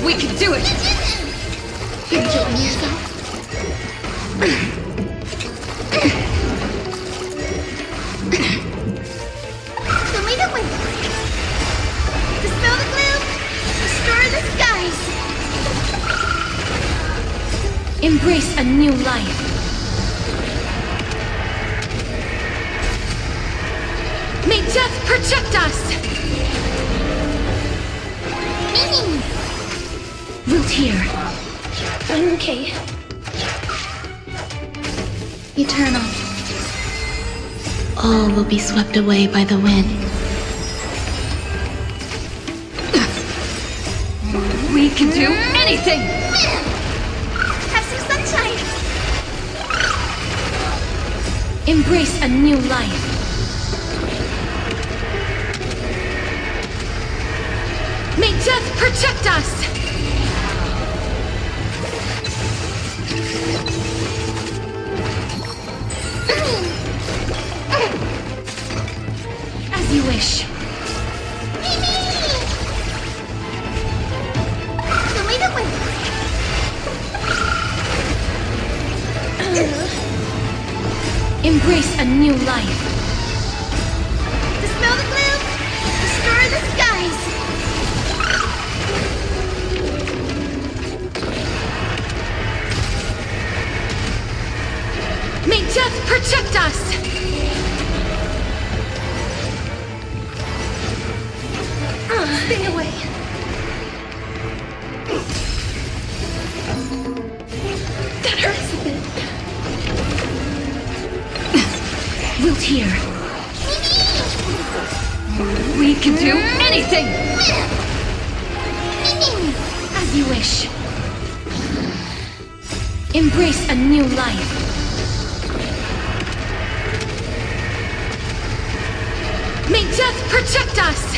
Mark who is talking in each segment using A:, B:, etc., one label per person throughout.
A: We can do it!
B: Enjoying yourself? Show me the way! Dispel the gloom! Restore the skies!
A: Embrace a new life. May death protect us! Root here.
B: I'm okay. Eternal. All will be swept away by the wind.
A: We can do anything!
B: Have some sunshine!
A: Embrace a new life. May death protect us! As you wish.
B: Show me the way!
A: Embrace a new life.
B: Dispel the gloom! Restore the skies!
A: May death protect us!
B: Stay away! That hurts a bit.
A: Wilt here. We can do anything! As you wish. Embrace a new life. May death protect us!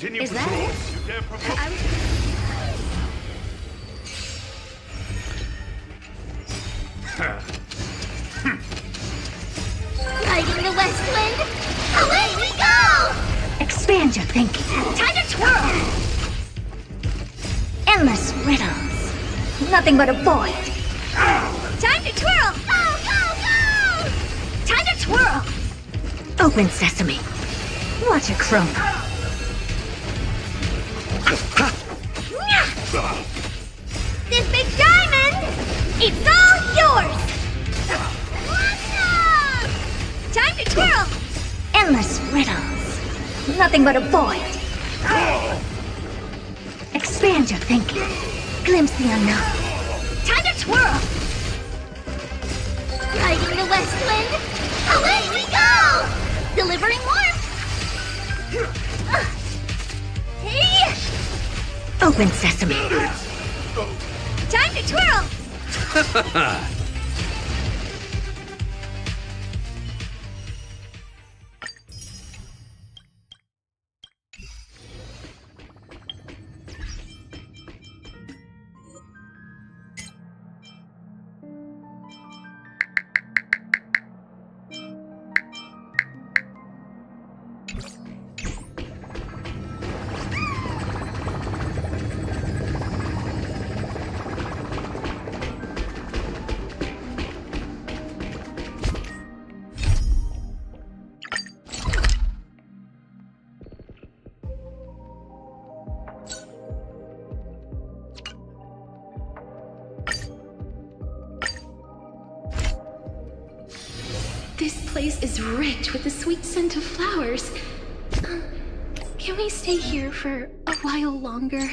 C: Continue
B: Is that
C: patrol.
B: it?
C: You dare provoke
B: I
C: me?
B: Riding the west wind. Away we go!
D: Expand your thinking.
B: Time to twirl.
D: Endless riddles. Nothing but a void.
B: Time to twirl. Go, go, go! Time to twirl.
D: Open sesame. Watch it chroma.
B: This big diamond, it's all yours. Awesome! Time to twirl.
D: Endless riddles. Nothing but a void. Expand your thinking. Glimpse the unknown.
B: Time to twirl. Riding the west wind. Away we go! Delivering warmth. Hey!
D: Open sesame.
B: Time to twirl.
A: This place is rich with the sweet scent of flowers. Can we stay here for a while longer?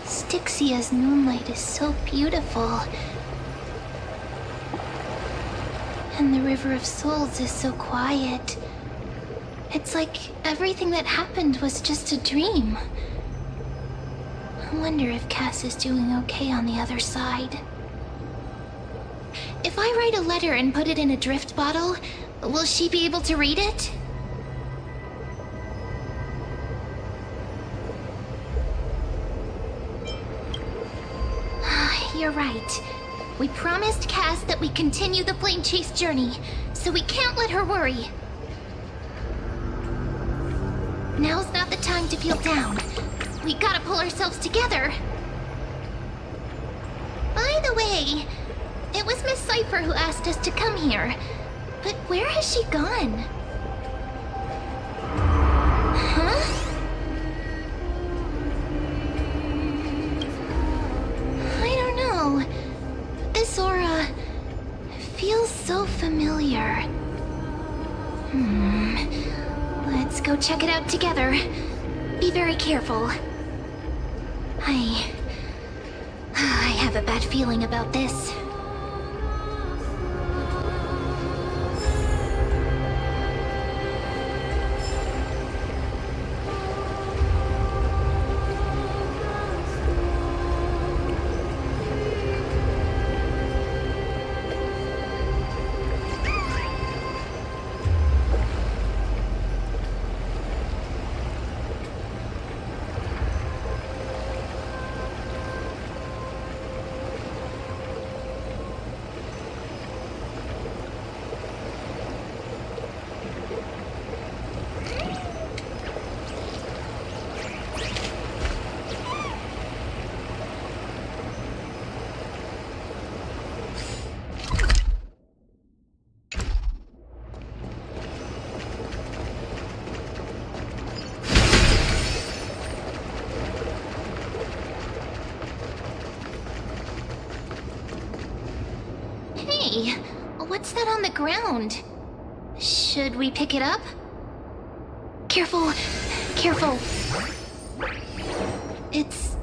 A: Styxia's moonlight is so beautiful. And the River of Souls is so quiet. It's like everything that happened was just a dream. I wonder if Cass is doing okay on the other side. If I write a letter and put it in a drift bottle, will she be able to read it? You're right. We promised Cass that we continue the plane chase journey, so we can't let her worry. Now's not the time to feel down. We gotta pull ourselves together. By the way, it was Miss Cypher who asked us to come here. But where has she gone? Huh? This aura feels so familiar. Let's go check it out together. Be very careful. I have a bad feeling about this. What's that on the ground? Should we pick it up? Careful, careful. It's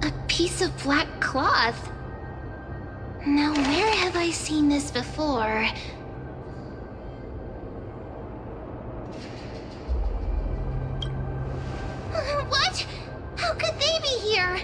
A: a piece of black cloth. Now, where have I seen this before? What? How could they be here?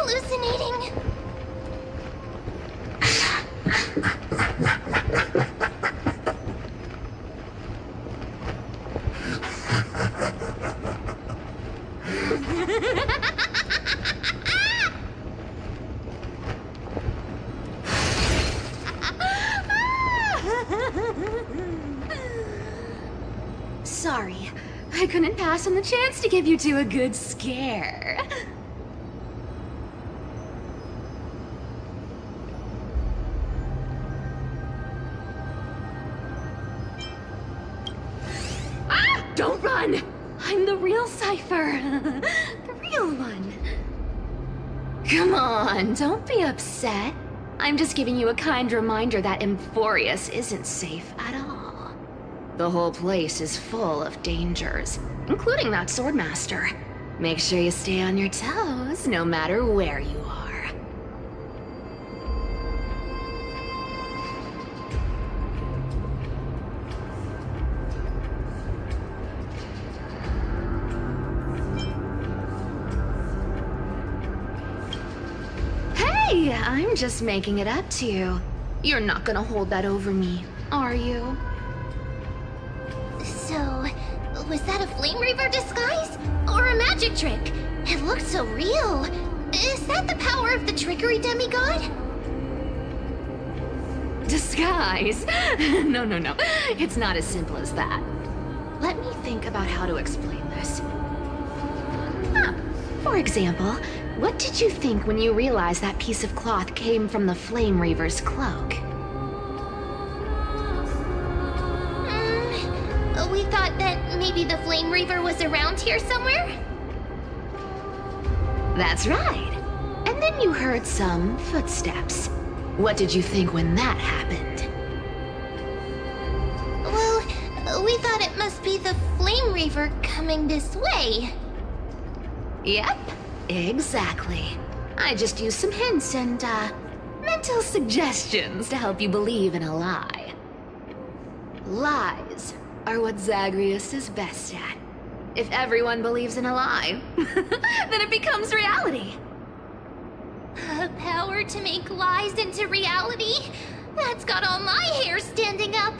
A: hallucinating?
C: Sorry, I couldn't pass on the chance to give you two a good scare. Ah! Don't run! I'm the real Cypher. The real one. Come on, don't be upset. I'm just giving you a kind reminder that Emphorius isn't safe at all. The whole place is full of dangers, including that Swordmaster. Make sure you stay on your toes, no matter where you are. Hey, I'm just making it up to you. You're not gonna hold that over me, are you?
A: So, was that a Flame Reaver disguise? Or a magic trick? It looked so real. Is that the power of the trickery demigod?
C: Disguise? No. It's not as simple as that. Let me think about how to explain this. For example, what did you think when you realized that piece of cloth came from the Flame Reaver's cloak?
A: We thought that maybe the Flame Reaver was around here somewhere?
C: That's right. And then you heard some footsteps. What did you think when that happened?
A: Well, we thought it must be the Flame Reaver coming this way.
C: Yep, exactly. I just used some hints and, mental suggestions to help you believe in a lie. Lies are what Zagreus is best at. If everyone believes in a lie, then it becomes reality.
A: A power to make lies into reality? That's got all my hair standing up.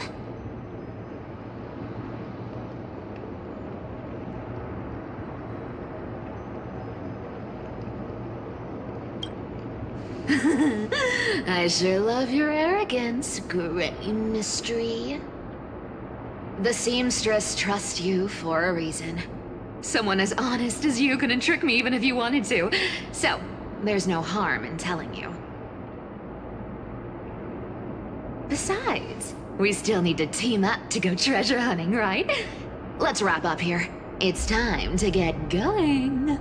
C: I sure love your arrogance, Gray Mystery. The seamstress trusts you for a reason. Someone as honest as you couldn't trick me even if you wanted to. So, there's no harm in telling you. Besides, we still need to team up to go treasure hunting, right? Let's wrap up here. It's time to get going.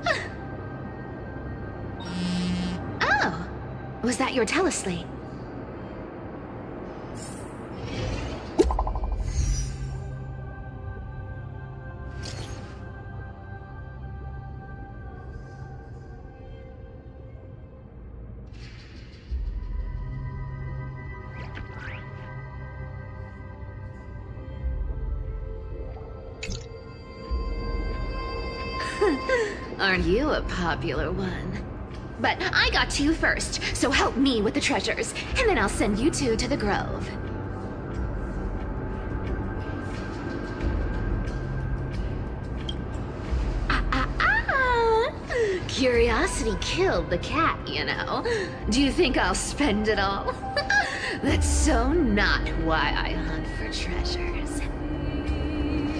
C: Oh, was that your teleslate? Aren't you a popular one? But I got to you first, so help me with the treasures, and then I'll send you two to the grove. Curiosity killed the cat, you know. Do you think I'll spend it all? That's so not why I hunt for treasures.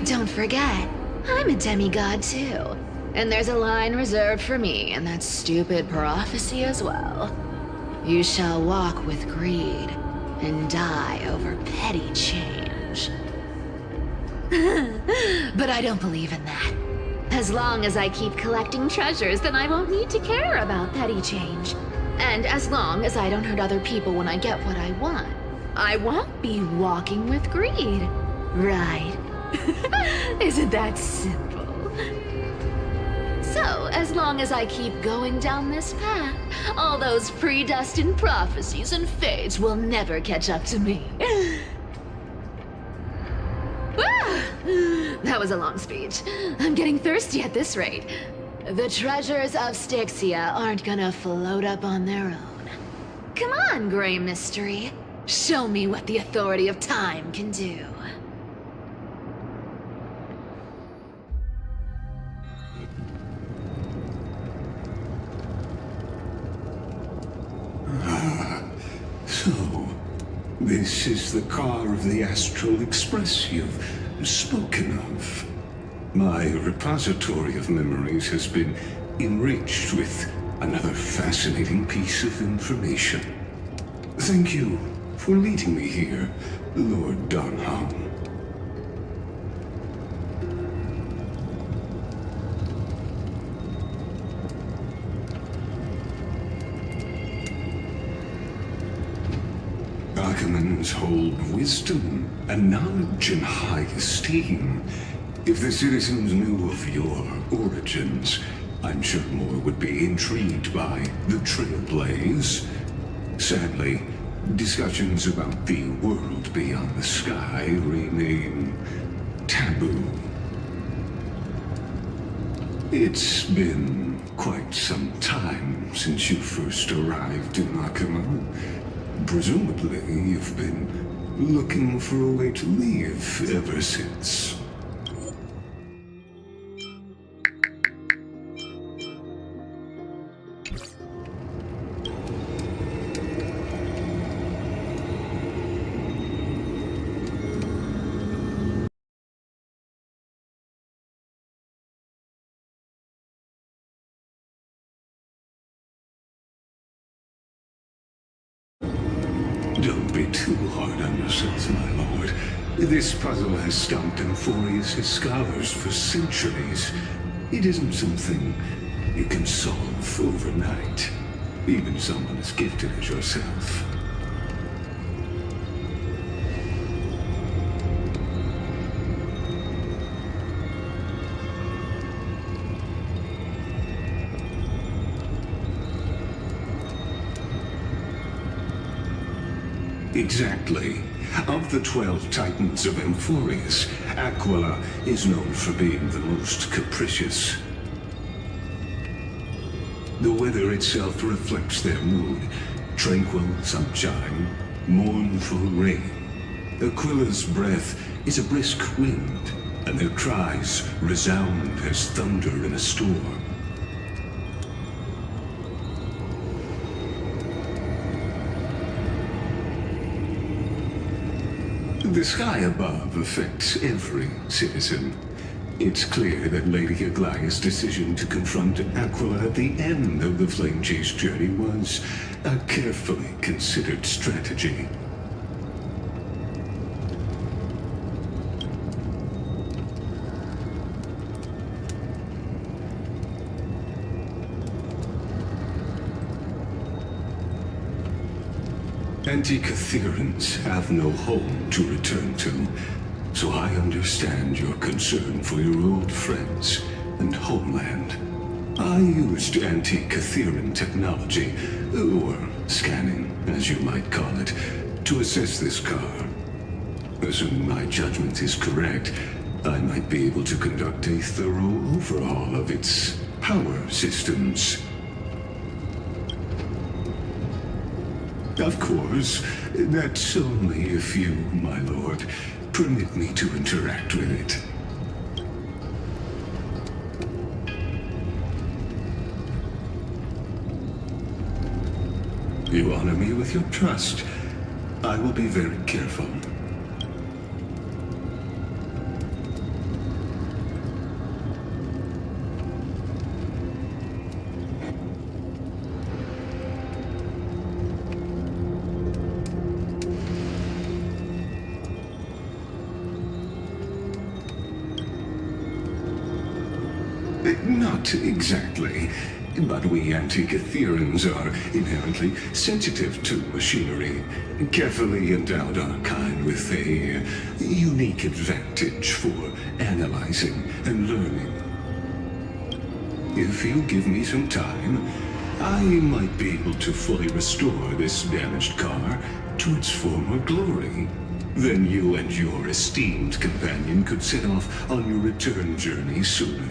C: Don't forget, I'm a demigod too. And there's a line reserved for me in that stupid prophecy as well. You shall walk with greed and die over petty change. But I don't believe in that. As long as I keep collecting treasures, then I won't need to care about petty change. And as long as I don't hurt other people when I get what I want, I won't be walking with greed. Right? Isn't that simple? So, as long as I keep going down this path, all those predestined prophecies and fates will never catch up to me. That was a long speech. I'm getting thirsty at this rate. The treasures of Styxia aren't gonna float up on their own. Come on, Grey Mystery. Show me what the authority of time can do.
E: So, this is the car of the Astral Express you've spoken of. My repository of memories has been enriched with another fascinating piece of information. Thank you for leading me here, Lord Donham. Archimans hold wisdom and knowledge in high esteem. If the citizens knew of your origins, I'm sure more would be intrigued by the Trailblaze. Sadly, discussions about the world beyond the sky remain taboo. It's been quite some time since you first arrived in Akima. Presumably, you've been looking for a way to leave ever since. Don't be too hard on yourself, my lord. This puzzle has stumped Emphorius' scholars for centuries. It isn't something you can solve overnight, even someone as gifted as yourself. Exactly. Of the 12 Titans of Emphorius, Aquila is known for being the most capricious. The weather itself reflects their mood. Tranquil sunshine, mournful rain. Aquila's breath is a brisk wind, and their cries resound as thunder in a storm. The sky above affects every citizen. It's clear that Lady Aglaya's decision to confront Aquila at the end of the Flame Chase journey was a carefully considered strategy. Anti-Catherians have no home to return to, so I understand your concern for your old friends and homeland. I used anti-Catherian technology, or scanning, as you might call it, to assess this car. Assuming my judgment is correct, I might be able to conduct a thorough overhaul of its power systems. Of course, that's only if you, my lord, permit me to interact with it. You honor me with your trust. I will be very careful. Not exactly, but we anti-Catherians are inherently sensitive to machinery, carefully endowed our kind with a unique advantage for analyzing and learning. If you give me some time, I might be able to fully restore this damaged car to its former glory. Then you and your esteemed companion could set off on your return journey sooner.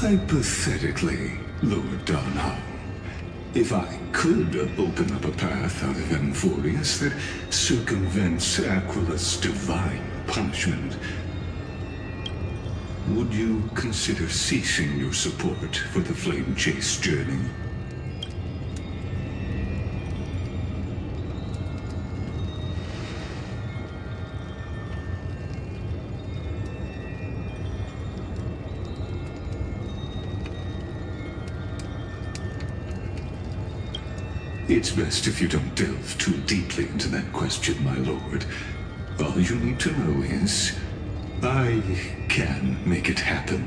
E: Hypothetically, Lord Donham, if I could open up a path out of Emphorius that circumvents Aquila's divine punishment, would you consider ceasing your support for the Flame Chase journey? It's best if you don't delve too deeply into that question, my lord. All you need to know is, I can make it happen.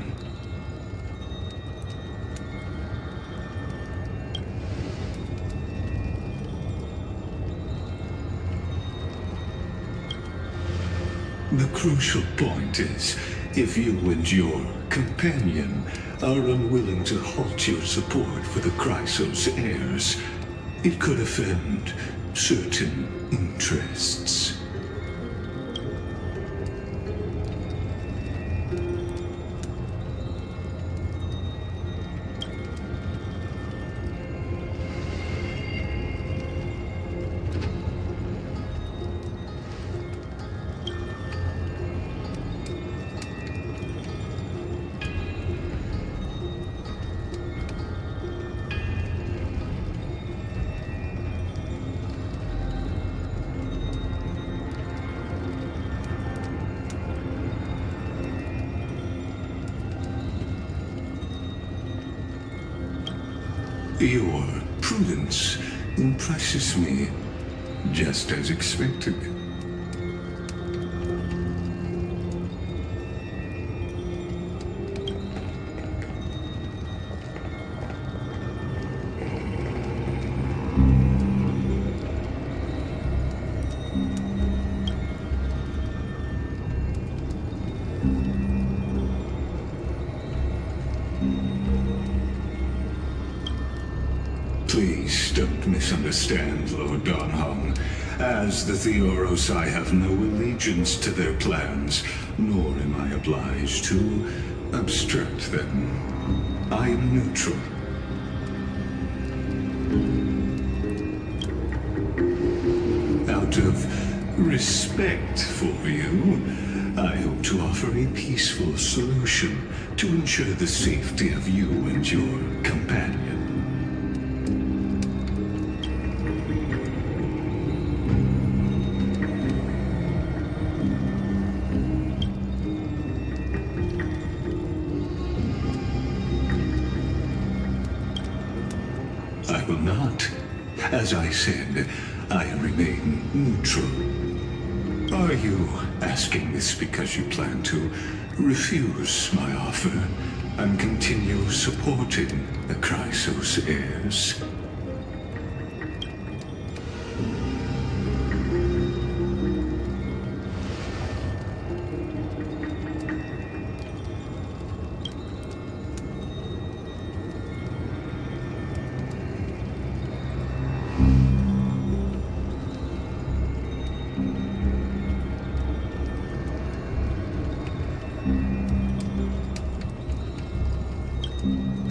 E: The crucial point is, if you and your companion are unwilling to halt your support for the Chrysos heirs, it could offend certain interests. Your prudence impresses me, just as expected. Please don't misunderstand, Lord Donham. As the Theoros, I have no allegiance to their plans, nor am I obliged to obstruct them. I am neutral. Out of respect for you, I hope to offer a peaceful solution to ensure the safety of you and your companion. I will not. As I said, I remain neutral. Are you asking this because you plan to refuse my offer and continue supporting the Chrysos heirs?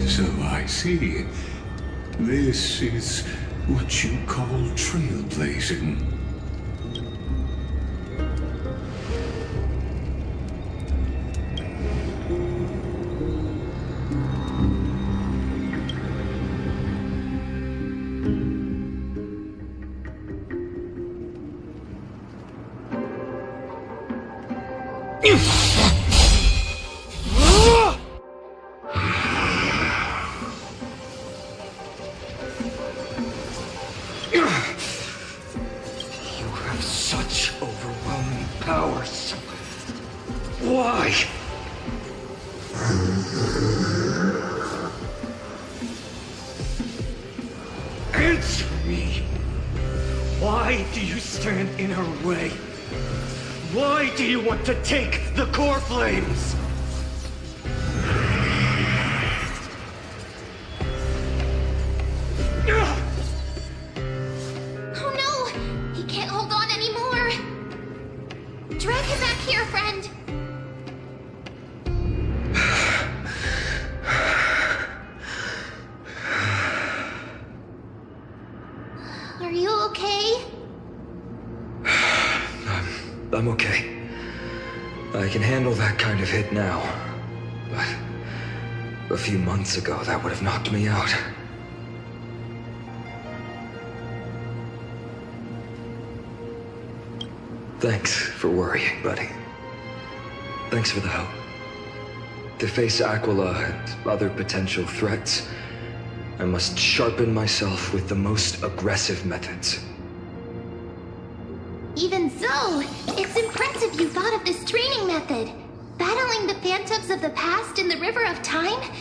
E: So I see. This is what you call trailblazing.
F: Such overwhelming powers. Why? Answer me. Why do you stand in her way? Why do you want to take the core flames?
A: Drag him back here, friend!
G: I'm okay. I can handle that kind of hit now. But a few months ago, that would have knocked me out. Thanks for worrying, buddy. Thanks for the help. To face Aquila and other potential threats, I must sharpen myself with the most aggressive methods.
A: Even so, it's impressive you thought of this training method. Battling the phantoms of the past in the River of Time?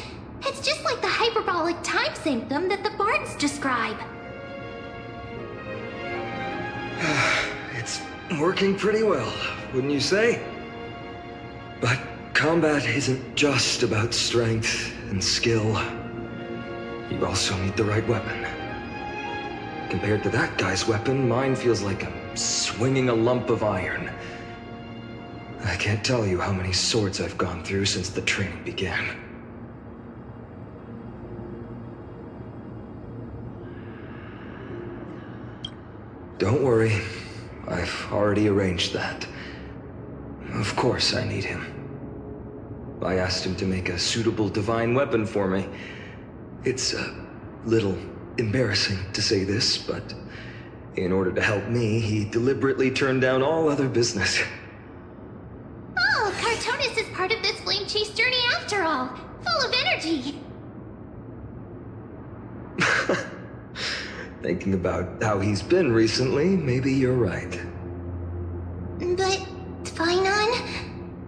A: It's just like the hyperbolic time symptom that the bards describe.
G: It's working pretty well, wouldn't you say? But combat isn't just about strength and skill. You also need the right weapon. Compared to that guy's weapon, mine feels like I'm swinging a lump of iron. I can't tell you how many swords I've gone through since the training began. Don't worry, I've already arranged that. Of course I need him. I asked him to make a suitable divine weapon for me. It's a little embarrassing to say this, but in order to help me, he deliberately turned down all other business.
A: Oh, Cartonis is part of this flame chase journey after all. Full of energy.
G: Thinking about how he's been recently, maybe you're right.
A: But, Phainon,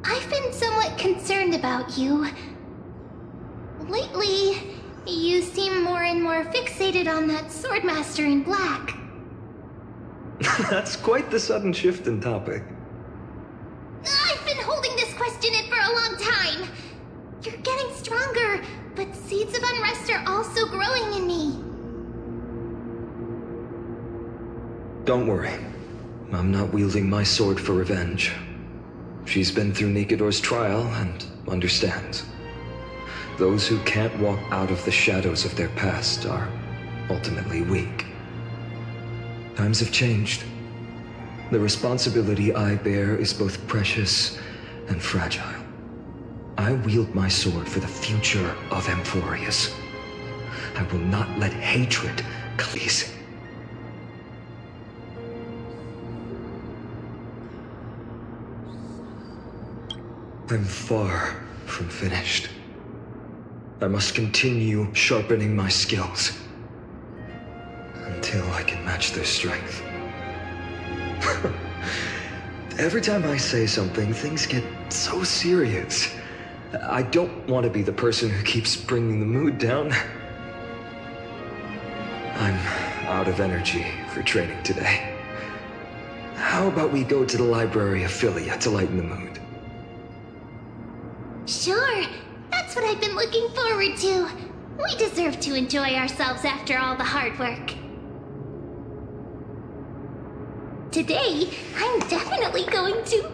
A: I've been somewhat concerned about you. Lately, you seem more and more fixated on that Swordmaster in black.
G: That's quite the sudden shift in topic.
A: I've been holding this question in for a long time. You're getting stronger, but seeds of unrest are also growing in me.
G: Don't worry. I'm not wielding my sword for revenge. She's been through Nikedor's trial and understands. Those who can't walk out of the shadows of their past are ultimately weak. Times have changed. The responsibility I bear is both precious and fragile. I wield my sword for the future of Amphorius. I will not let hatred please. I'm far from finished. I must continue sharpening my skills until I can match their strength. Every time I say something, things get so serious. I don't want to be the person who keeps bringing the mood down. I'm out of energy for training today. How about we go to the library of Philia to lighten the mood?
A: Sure, that's what I've been looking forward to. We deserve to enjoy ourselves after all the hard work. Today, I'm definitely going to...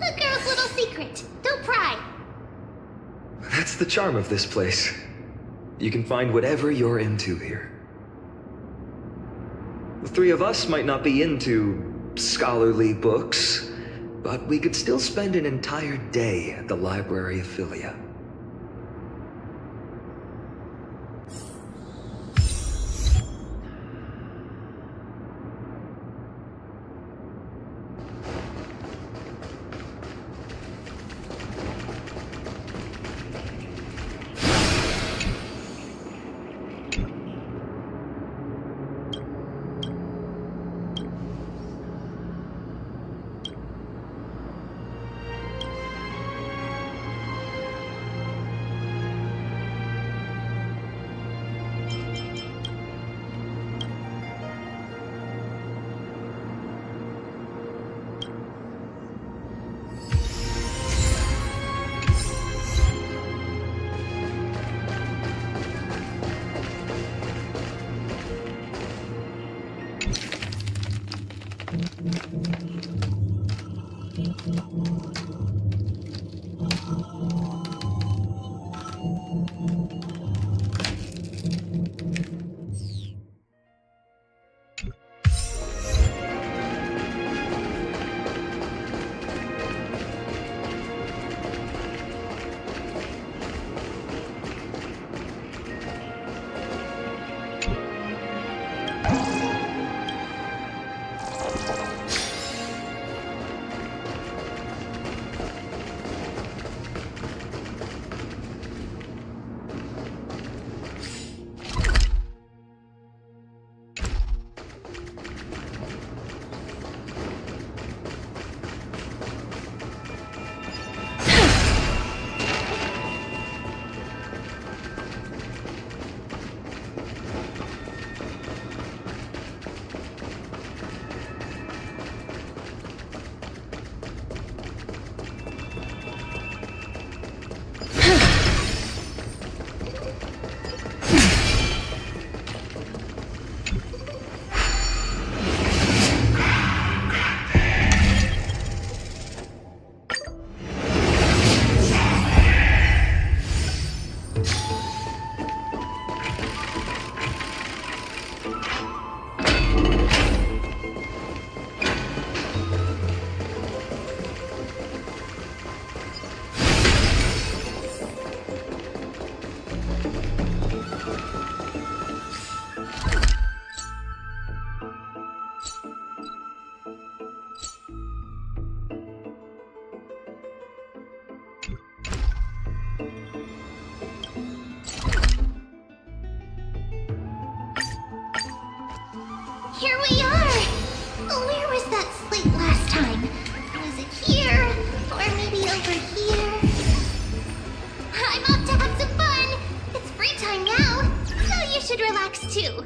A: A girl's little secret. Don't pry.
G: That's the charm of this place. You can find whatever you're into here. The three of us might not be into scholarly books, but we could still spend an entire day at the Library of Philia.
A: Here we are! Where was that slate last time? Was it here? Or maybe over here? I'm off to have some fun! It's free time now, so you should relax too.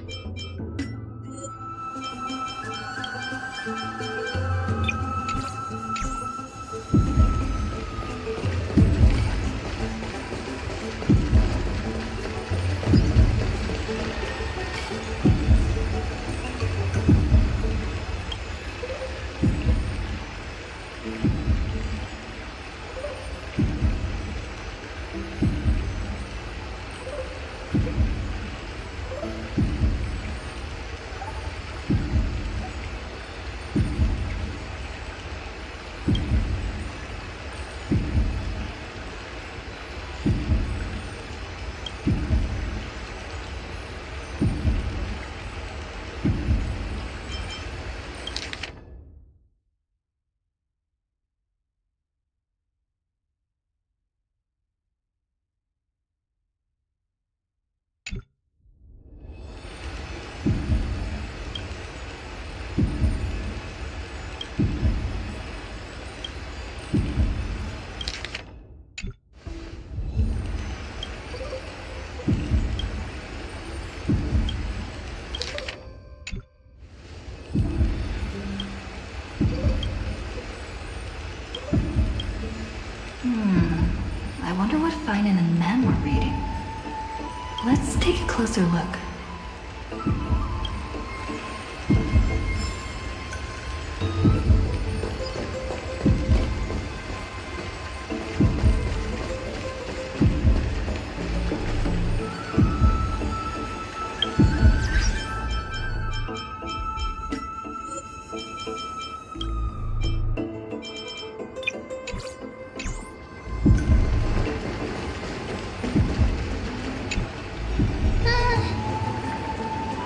D: I wonder what Finan and Mem were reading. Let's take a closer look.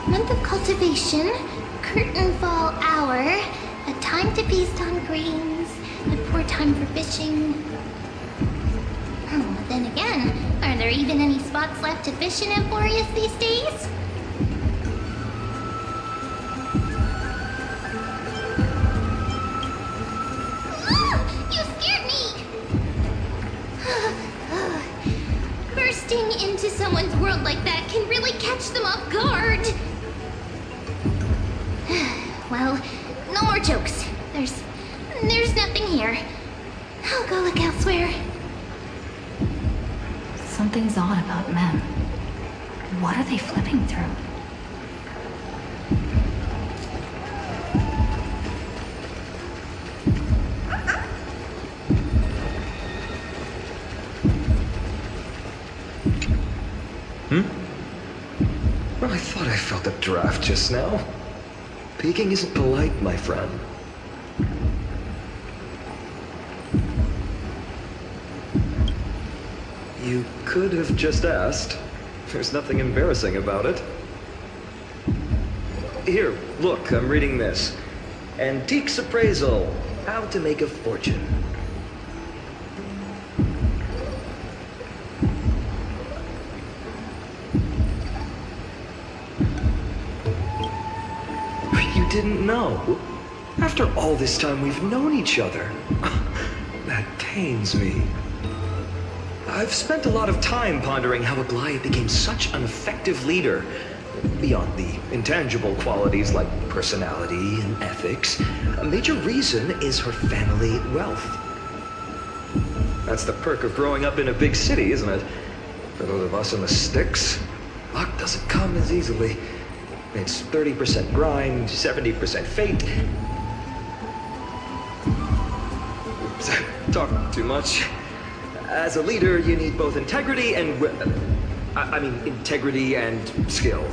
A: Month of cultivation, curtain fall hour, a time to feast on grains, a poor time for fishing. Then again, are there even any spots left to fish in Emporius these days? You scared me! Bursting into someone's world like that can really catch them off guard. Well, no more jokes. There's nothing here. I'll go look elsewhere.
D: Something's odd about Mem. What are they flipping through?
G: Well, I thought I felt a draft just now. Peeking isn't polite, my friend. You could have just asked. There's nothing embarrassing about it. Here, look, I'm reading this. Antiques Appraisal. How to Make a Fortune. You didn't know? After all this time we've known each other. That pains me. I've spent a lot of time pondering how Aglaia became such an effective leader. Beyond the intangible qualities like personality and ethics, a major reason is her family wealth. That's the perk of growing up in a big city, isn't it? For those of us in the sticks, luck doesn't come as easily. It's 30% grind, 70% fate. Oops, talk too much. As a leader, you need both integrity and... integrity and skill.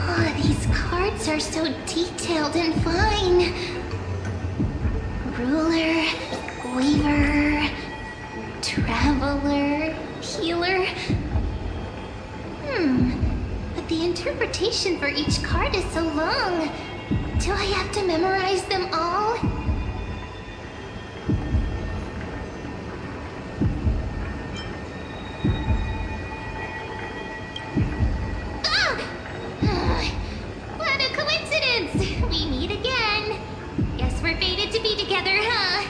A: Oh, these cards are so detailed and fine. Ruler, weaver, traveler, healer. But the interpretation for each card is so long. Do I have to memorize them all? What a coincidence! We meet again. Guess we're fated to be together, huh?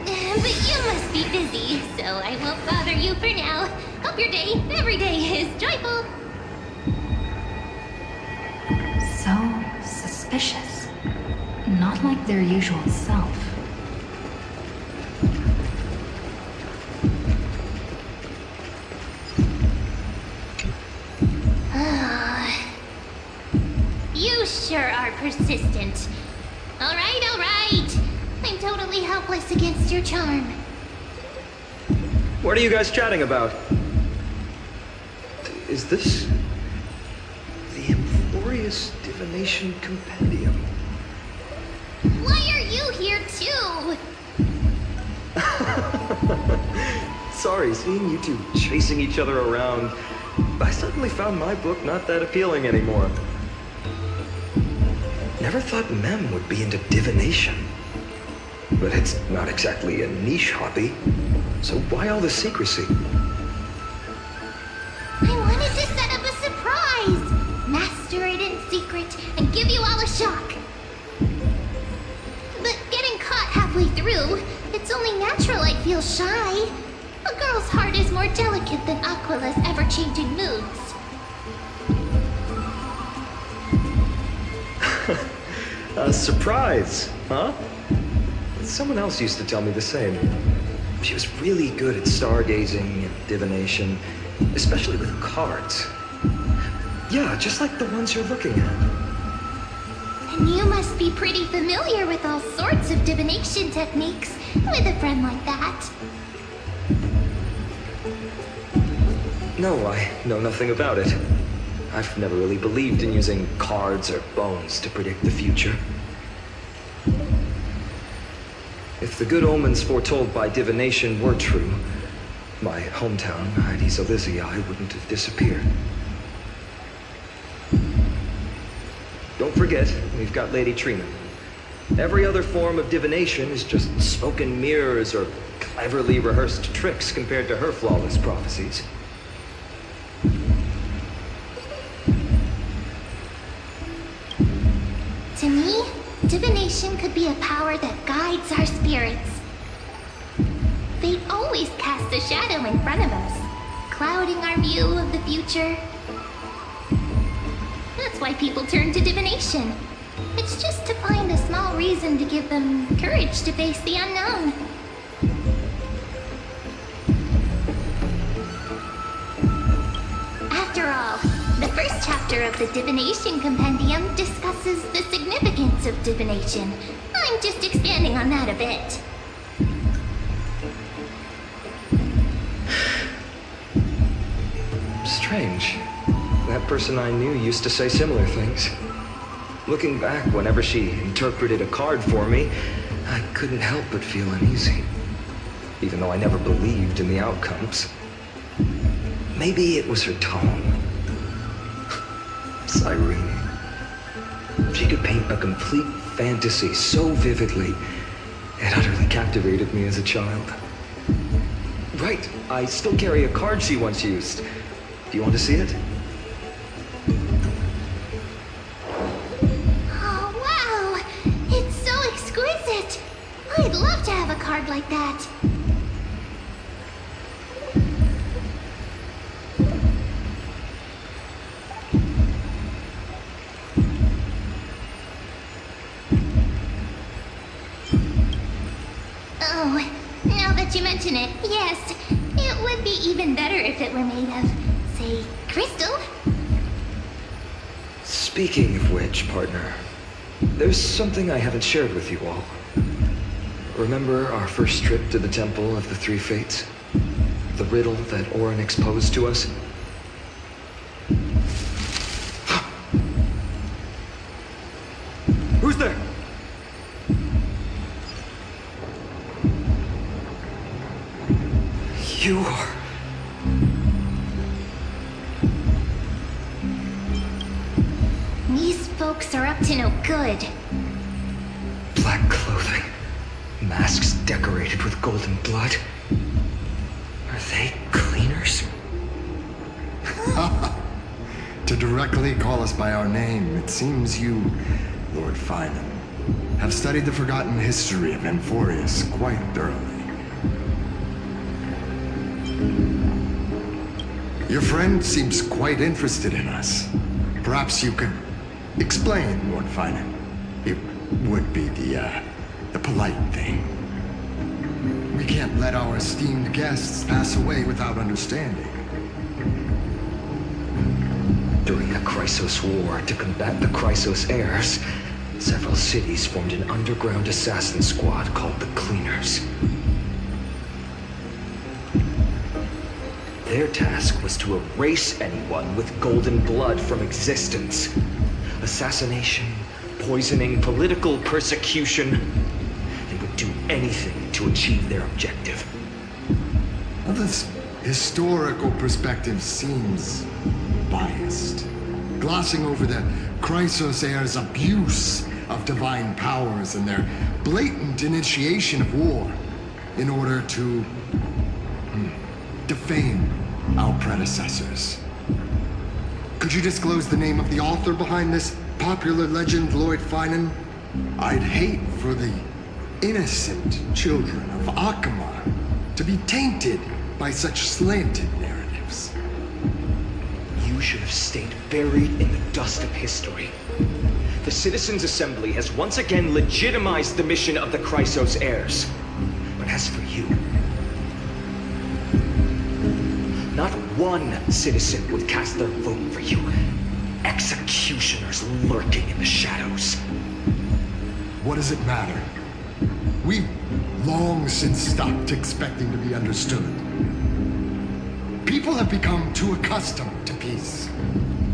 A: But you must be busy, so I won't bother you for now. Hope your day, every day, is joyful.
D: So suspicious. Not like their usual self.
A: You sure are persistent. All right. I'm totally helpless against your charm.
G: What are you guys chatting about? Is this the Emporious Divination Compendium?
A: Why are you here too?
G: Sorry, seeing you two chasing each other around, I suddenly found my book not that appealing anymore. Never thought Mem would be into divination. But it's not exactly a niche hobby, so why all the secrecy?
A: I wanted to set up a surprise! Master it in secret and give you all a shock. But getting caught halfway through, it's only natural I'd feel shy. A girl's heart is more delicate than Aquila's ever-changing moods.
G: A surprise, huh? Someone else used to tell me the same. She was really good at stargazing and divination, especially with cards. Yeah, just like the ones you're looking at.
A: And you must be pretty familiar with all sorts of divination techniques with a friend like that.
G: No, I know nothing about it. I've never really believed in using cards or bones to predict the future. If the good omens foretold by divination were true, my hometown, Heidi's Elysiae, wouldn't have disappeared. Don't forget, we've got Lady Trina. Every other form of divination is just smoke and mirrors or cleverly rehearsed tricks compared to her flawless prophecies.
A: To me, divination could be a power that guides our spirits. They always cast a shadow in front of us, clouding our view of the future. That's why people turn to divination. It's just to find a small reason to give them courage to face the unknown. After all, the first chapter of the Divination Compendium discusses the significance of divination. I'm just expanding on that a bit.
G: Strange. That person I knew used to say similar things. Looking back, whenever she interpreted a card for me, I couldn't help but feel uneasy. Even though I never believed in the outcomes. Maybe it was her tone. Cyrene. She could paint a complete fantasy so vividly, it utterly captivated me as a child. Right, I still carry a card she once used. Do you want to see it?
A: Oh, wow! It's so exquisite! I'd love to have a card like that. Oh, now that you mention it, yes, it would be even better if it were made of, say, crystal.
G: Speaking of which, partner, there's something I haven't shared with you all. Remember our first trip to the Temple of the Three Fates? The riddle that Orin exposed to us?
F: Who's there?
G: You are...
A: folks are up to no good.
G: Black clothing, masks decorated with golden blood. Are they cleaners?
H: To directly call us by our name, it seems you, Lord Finan, have studied the forgotten history of Amphorius quite thoroughly. Your friend seems quite interested in us. Perhaps you could explain, Lord Finan. It would be the polite thing. We can't let our esteemed guests pass away without understanding.
G: During the Chrysos War, to combat the Chrysos heirs, several cities formed an underground assassin squad called the Cleaners. Their task was to erase anyone with golden blood from existence. Assassination, poisoning, political persecution. They would do anything to achieve their objective.
H: Well, this historical perspective seems biased, glossing over the Chrysos heirs' abuse of divine powers and their blatant initiation of war in order to defame our predecessors. Could you disclose the name of the author behind this popular legend, Lord Finan? I'd hate for the innocent children of Akamar to be tainted by such slanted narratives.
G: You should have stayed buried in the dust of history. The Citizens' Assembly has once again legitimized the mission of the Chrysos heirs. But as for you, not one citizen would cast their vote for you. Executioners lurking in the shadows.
H: What does it matter? We've long since stopped expecting to be understood. People have become too accustomed to peace,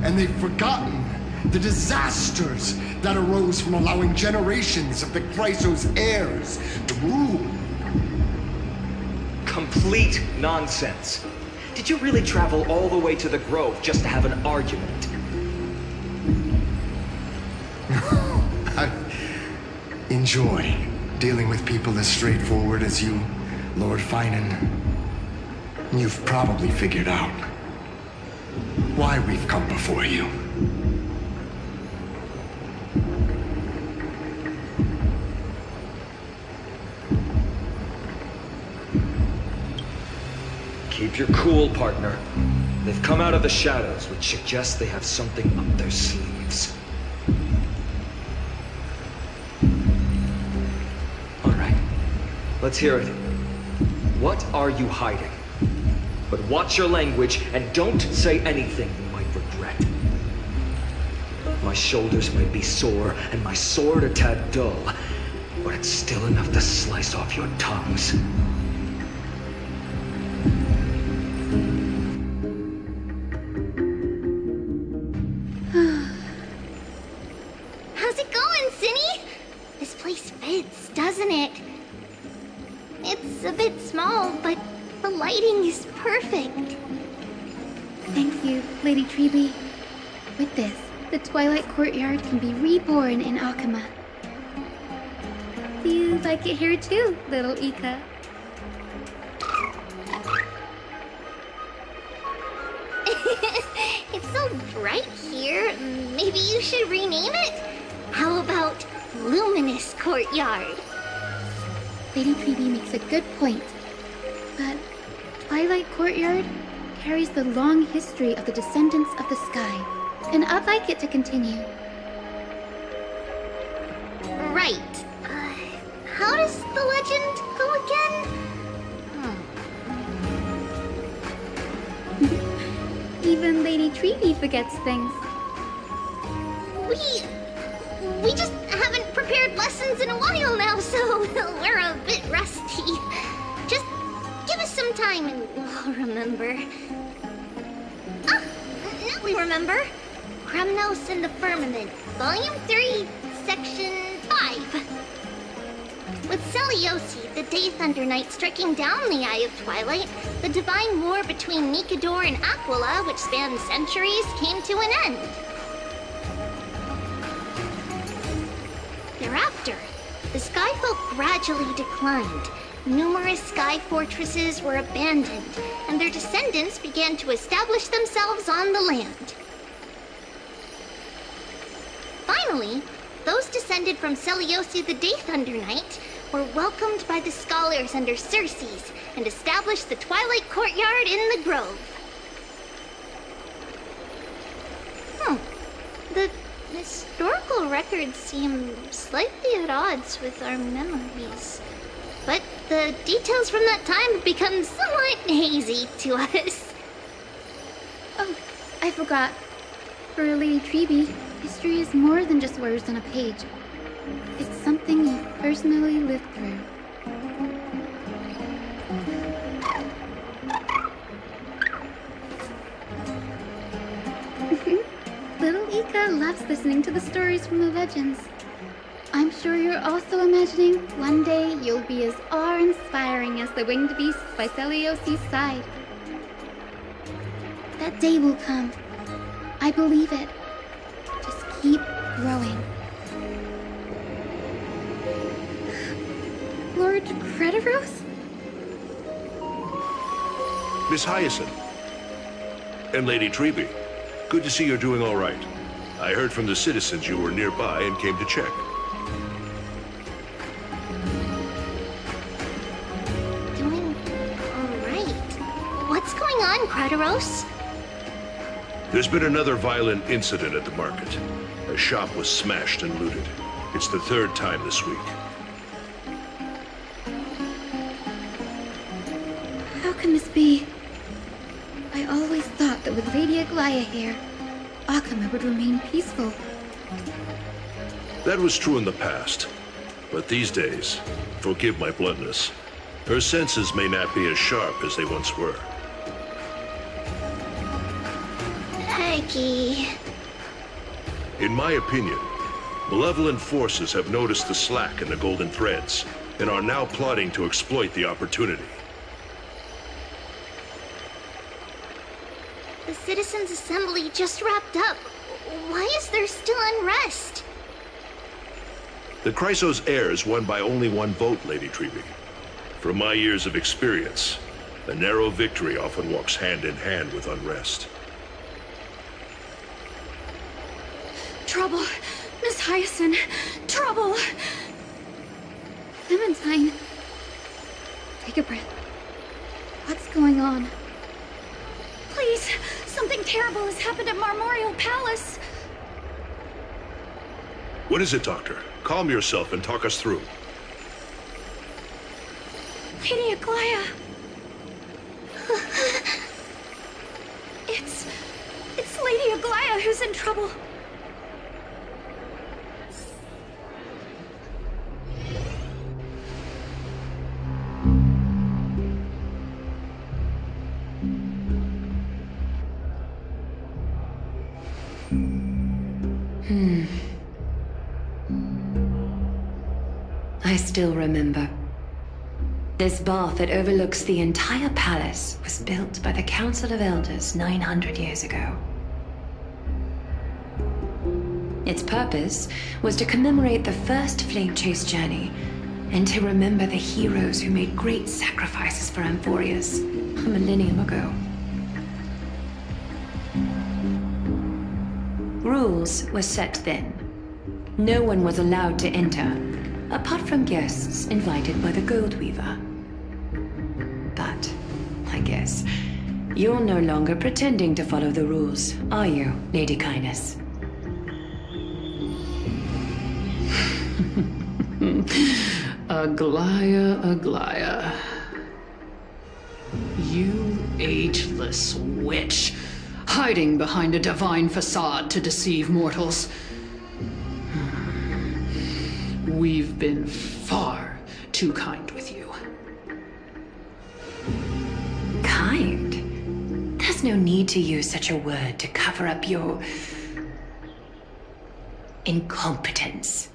H: and they've forgotten the disasters that arose from allowing generations of the Chrysos heirs to rule.
G: Complete nonsense. Did you really travel all the way to the Grove just to have an argument?
H: I enjoy dealing with people as straightforward as you, Lord Finan. You've probably figured out why we've come before you.
G: Keep your cool, partner. They've come out of the shadows, which suggests they have something up their sleeves. All right, let's hear it. What are you hiding? But watch your language and don't say anything you might regret. My shoulders might be sore and my sword a tad dull, but it's still enough to slice off your tongues.
B: How's it going, Cinny? This place fits, doesn't it? It's a bit small, but the lighting is perfect.
I: Thank you, Lady Treeby. With this, the Twilight Courtyard can be reborn in Akama. Do you like it here too, little Ika?
B: It's so bright here. Maybe you should rename it? How about Luminous Courtyard?
I: Lady Treeby makes a good point. But Twilight Courtyard carries the long history of the descendants of the sky, and I'd like it to continue.
B: Right. How does the legend go again?
I: Even Lady Treeby forgets things.
B: We just haven't prepared lessons in a while now, so we're a bit rusty. Just give us some time and we'll remember. Ah, now we remember. Kremnos and the Firmament, Volume 3, Section 5. With Celiosi, the Day Thunder Knight, striking down the Eye of Twilight, the divine war between Nikador and Aquila, which spanned centuries, came to an end. skyfolk gradually declined. Numerous sky fortresses were abandoned, and their descendants began to establish themselves on the land. Finally, those descended from Seliosi the Day Thunder Knight were welcomed by the scholars under Circes and established the Twilight Courtyard in the Grove. The historical records seem slightly at odds with our memories. But the details from that time have become somewhat hazy to us.
I: Oh, I forgot. For Lady Treby, history is more than just words on a page. It's something you personally lived through. Little Ika loves listening to the stories from the legends. I'm sure you're also imagining one day you'll be as awe-inspiring as the winged beasts by Seliosi's side. That day will come. I believe it. Just keep growing. Lord Crediros?
J: Miss Hyacine. And Lady Treby. Good to see you're doing all right. I heard from the citizens you were nearby and came to check.
B: Doing all right. What's going on, Crediros?
J: There's been another violent incident at the market. A shop was smashed and looted. It's the third time this week.
I: How can this be? I always thought that with Lady Aglaya here, Akama would remain peaceful.
J: That was true in the past. But these days, forgive my bluntness, her senses may not be as sharp as they once were.
B: Aggie.
J: In my opinion, malevolent forces have noticed the slack in the golden threads and are now plotting to exploit the opportunity.
B: The Citizens' Assembly just wrapped up. Why is there still unrest?
J: The Chrysos heirs won by only one vote, Lady Treby. From my years of experience, a narrow victory often walks hand in hand with unrest.
I: Trouble! Miss Hyacine! Trouble! Clementine! Take a breath. What's going on? Please! Something terrible has happened at Marmorial Palace!
J: What is it, Doctor? Calm yourself and talk us through.
I: Lady Aglaya! It's Lady Aglaya who's in trouble.
C: I still remember. This bath that overlooks the entire palace was built by the Council of Elders 900 years ago. Its purpose was to commemorate the first flame chase journey and to remember the heroes who made great sacrifices for Amphorius a millennium ago. Rules were set then. No one was allowed to enter, apart from guests invited by the Gold Weaver. But, I guess, you're no longer pretending to follow the rules, are you, Lady Kindness?
K: Aglaya. You ageless witch, hiding behind a divine facade to deceive mortals. We've been far too kind with you.
C: Kind? There's no need to use such a word to cover up your incompetence.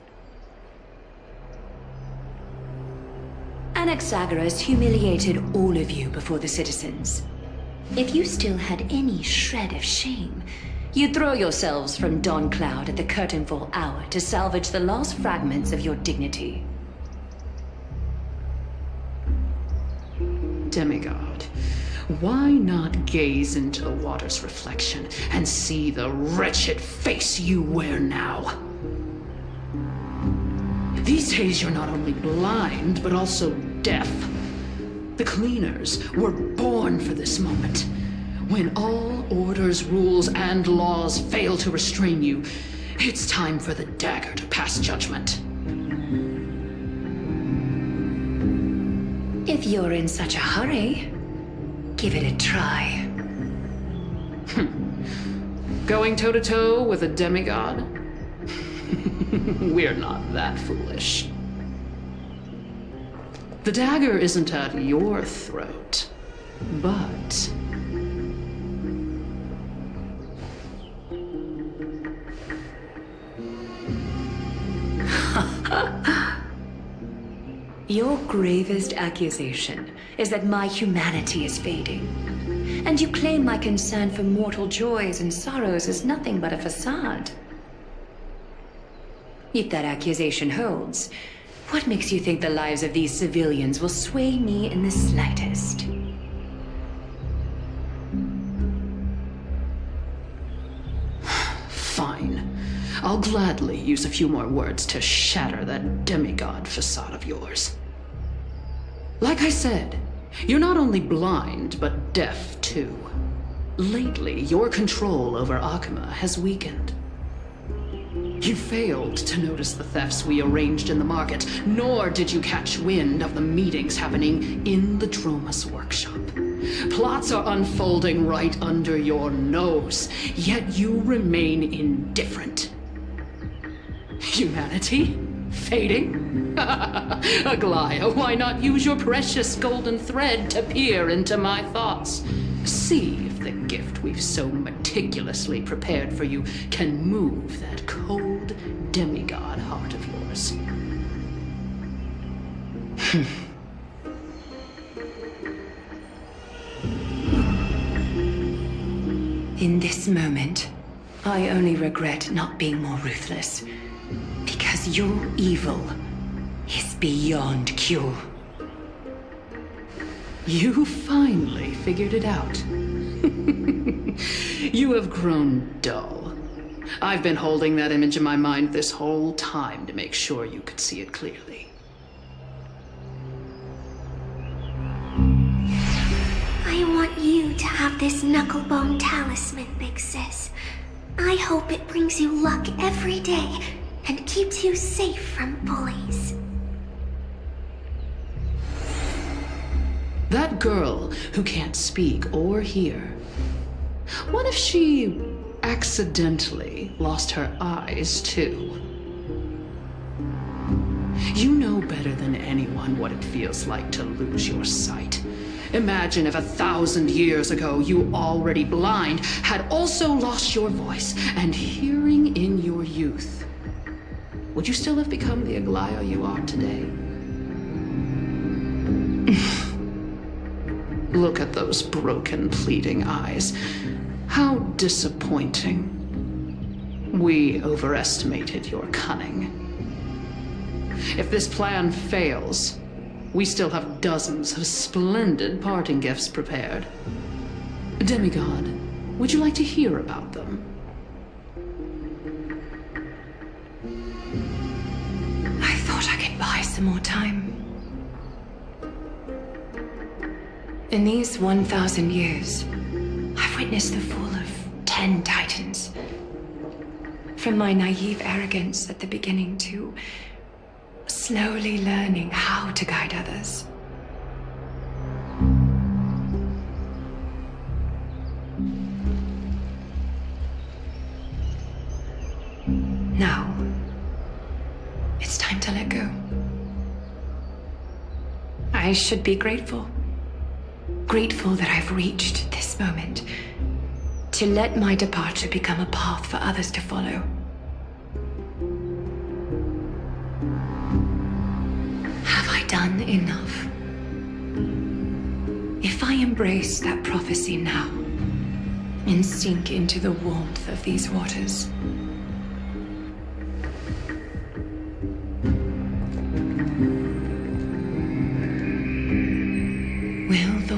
C: Anaxagoras humiliated all of you before the citizens. If you still had any shred of shame, you'd throw yourselves from dawn cloud at the curtainfall hour to salvage the last fragments of your dignity.
K: demigod, why not gaze into the water's reflection and see the wretched face you wear now? These days you're not only blind, but also deaf. The cleaners were born for this moment. When all orders, rules, and laws fail to restrain you, it's time for the dagger to pass judgment.
D: If you're in such a hurry, give it a try.
K: Going toe-to-toe with a demigod? We're not that foolish. The dagger isn't at your throat, but...
D: Your gravest accusation is that my humanity is fading. And you claim my concern for mortal joys and sorrows is nothing but a facade. If that accusation holds, what makes you think the lives of these civilians will sway me in the slightest?
K: Fine. I'll gladly use a few more words to shatter that demigod facade of yours. Like I said, you're not only blind, but deaf too. Lately, your control over Akuma has weakened. You failed to notice the thefts we arranged in the market, nor did you catch wind of the meetings happening in the Droma's workshop. Plots are unfolding right under your nose, yet you remain indifferent. Humanity? Fading? Aglaya, why not use your precious golden thread to peer into my thoughts? See if the gift we've so meticulously prepared for you can move that cold demigod heart of yours.
D: In this moment, I only regret not being more ruthless. Because your evil is beyond cure.
K: You finally figured it out. You have grown dull. I've been holding that image in my mind this whole time to make sure you could see it clearly.
B: I want you to have this knucklebone talisman, Big Sis. I hope it brings you luck every day and keeps you safe from bullies.
K: That girl who can't speak or hear. What if she accidentally lost her eyes too? You know better than anyone what it feels like to lose your sight. Imagine if 1,000 years ago you, already blind, had also lost your voice and hearing in your youth. Would you still have become the Aglaya you are today? Look at those broken, pleading eyes. How disappointing. We overestimated your cunning. If this plan fails, we still have dozens of splendid parting gifts prepared. Demigod, would you like to hear about them?
D: I thought I could buy some more time. In these 1,000 years, I've witnessed the fall of 10 titans. From my naive arrogance at the beginning to slowly learning how to guide others. Now, it's time to let go. I should be grateful. Grateful that I've reached this moment. To let my departure become a path for others to follow. Have I done enough? If I embrace that prophecy now and sink into the warmth of these waters, will the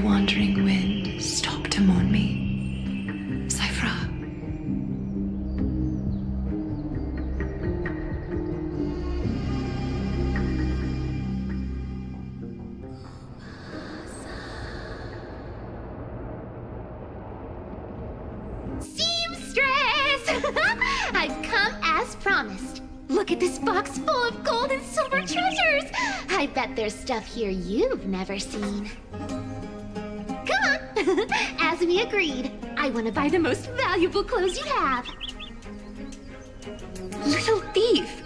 B: Seamstress! I've come as promised. Look at this box full of gold and silver treasures! I bet there's stuff here you've never seen. Come on! As we agreed, I want to buy the most valuable clothes you have.
D: Little thief!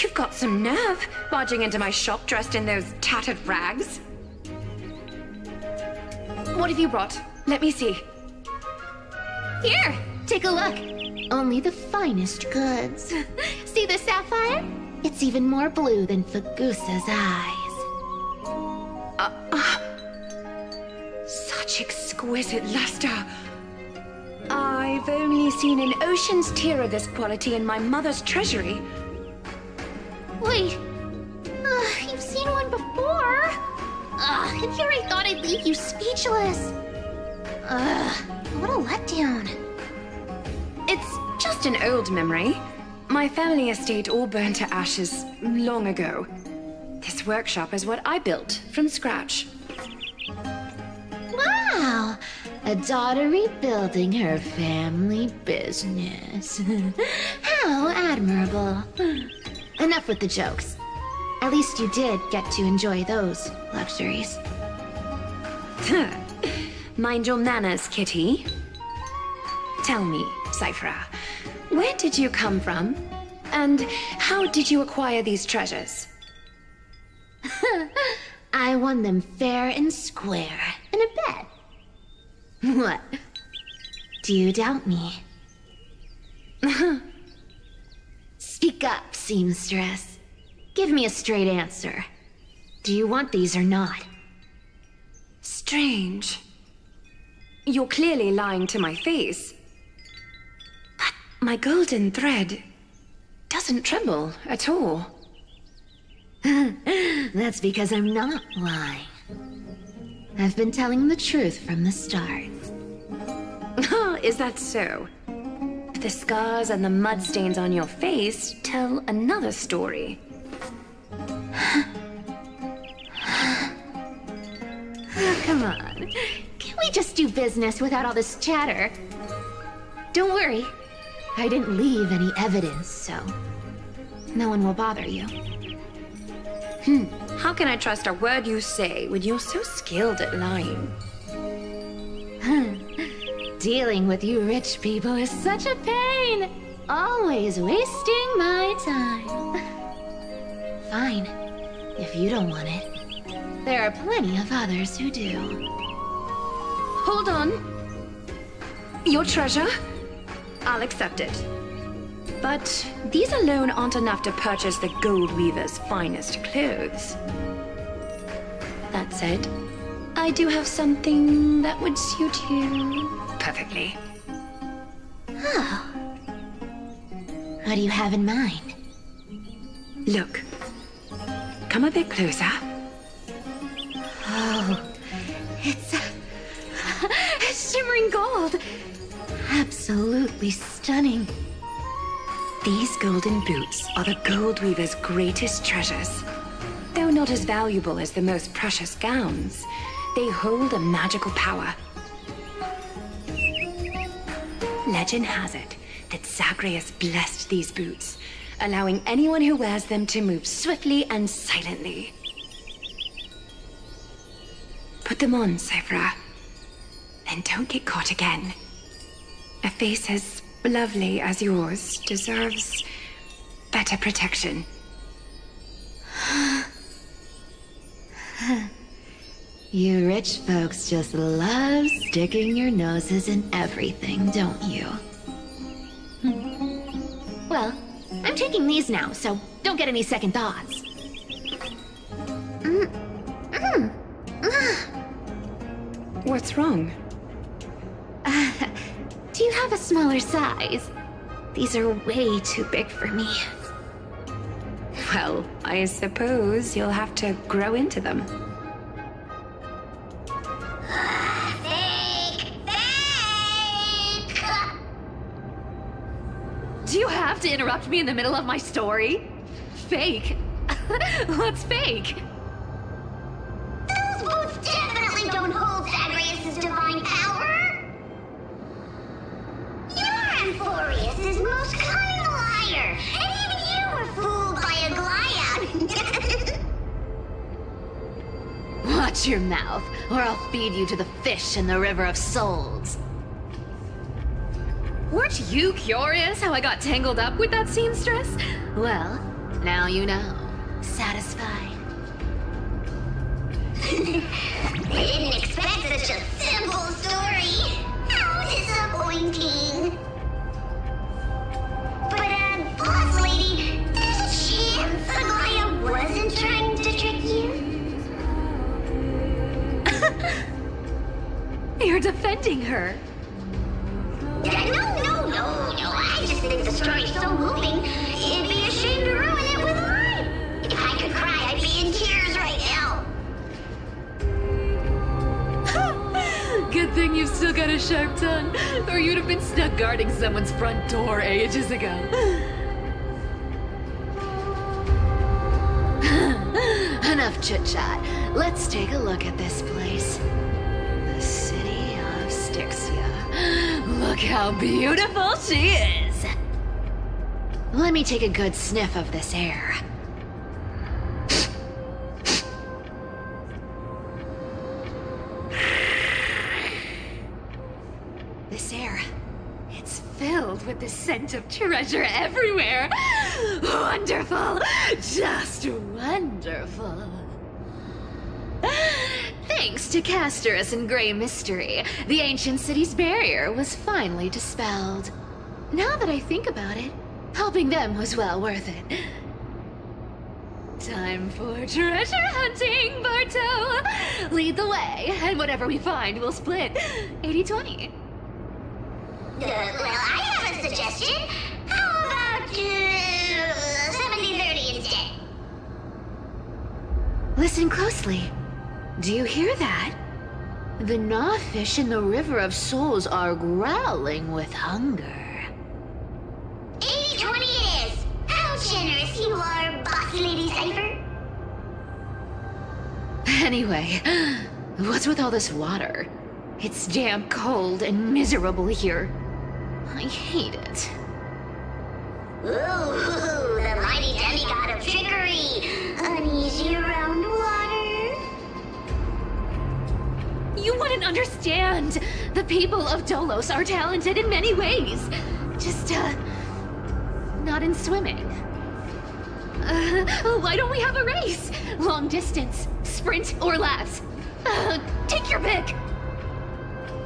D: You've got some nerve, barging into my shop dressed in those tattered rags. What have you brought? Let me see.
B: Here, take a look. Only the finest goods. See the sapphire? It's even more blue than Fagusa's eyes.
D: Such exquisite luster. I've only seen an ocean's tier of this quality in my mother's treasury.
B: Wait. You've seen one before. And here I thought I'd leave you speechless. What a letdown.
D: It's just an old memory. My family estate all burned to ashes long ago. This workshop is what I built from scratch.
C: Wow! A daughter rebuilding her family business. How admirable.
B: Enough with the jokes. At least you did get to enjoy those luxuries.
D: Mind your manners, kitty. Tell me, Cyphera, where did you come from? And how did you acquire these treasures?
C: I won them fair and square in a bet. What? Do you doubt me? Speak up, seamstress. Give me a straight answer. Do you want these or not?
D: Strange. You're clearly lying to my face. But my golden thread doesn't tremble at all.
C: That's because I'm not lying. I've been telling the truth from the start.
D: Is that so? The scars and the mud stains on your face tell another story.
B: Come on. Can we just do business without all this chatter? Don't worry. I didn't leave any evidence, so no one will bother you.
D: How can I trust a word you say when you're so skilled at lying?
C: Dealing with you rich people is such a pain. Always wasting my time. Fine, if you don't want it. There are plenty of others who do.
D: Hold on. Your treasure? I'll accept it. But these alone aren't enough to purchase the gold weaver's finest clothes. That said, I do have something that would suit you perfectly.
C: Oh. What do you have in mind?
D: Look. Come a bit closer.
C: Oh, it's shimmering gold. Absolutely stunning.
D: These golden boots are the gold weaver's greatest treasures. Though not as valuable as the most precious gowns, they hold a magical power. Legend has it that Zagreus blessed these boots, allowing anyone who wears them to move swiftly and silently. Put them on, Cyphera. Then don't get caught again. A face as lovely as yours deserves better protection.
C: You rich folks just love sticking your noses in everything, don't you?
B: Well, I'm taking these now, so don't get any second thoughts.
D: What's wrong?
B: Do you have a smaller size? These are way too big for me.
D: Well, I suppose you'll have to grow into them.
B: Fake! Fake!
C: Do you have to interrupt me in the middle of my story? Fake? What's fake?
B: Those boots definitely don't hold Zagreus' divine power!
C: Shut your mouth, or I'll feed you to the fish in the River of Souls. Weren't you curious how I got tangled up with that seamstress? Well, now you know. Satisfied?
B: I didn't expect such a simple story. How disappointing. But, boss lady, there's a chance Aglaia wasn't trying to trick you?
C: You're defending her.
B: No. I just think the story's so moving, it'd be a shame to ruin it with a lie. If I could cry, I'd be in tears right now.
C: Good thing you've still got a sharp tongue, or you'd have been stuck guarding someone's front door ages ago. Enough chit-chat. Let's take a look at this place. The city of Styxia. Look how beautiful she is! Let me take a good sniff of this air. This air, it's filled with the scent of treasure everywhere. Wonderful! Just wonderful. Thanks to Castorus and Grey Mystery, the ancient city's barrier was finally dispelled. Now that I think about it, helping them was well worth it. Time for treasure hunting, Barto! Lead the way, and whatever we find, we'll split 80-20.
B: Well, I have a suggestion. How about 70-30 instead?
C: Listen closely. Do you hear that? The gnawfish in the River of Souls are growling with hunger.
B: 80-20 it is. How generous you are, Boss Lady Cypher.
C: Anyway, what's with all this water? It's damp, cold, and miserable here. I hate it.
B: Ooh, the mighty demigod of trickery. Uneasy around water.
C: You wouldn't understand. The people of Dolos are talented in many ways. Just, not in swimming. Why don't we have a race? Long distance, sprint, or laps? Take your pick.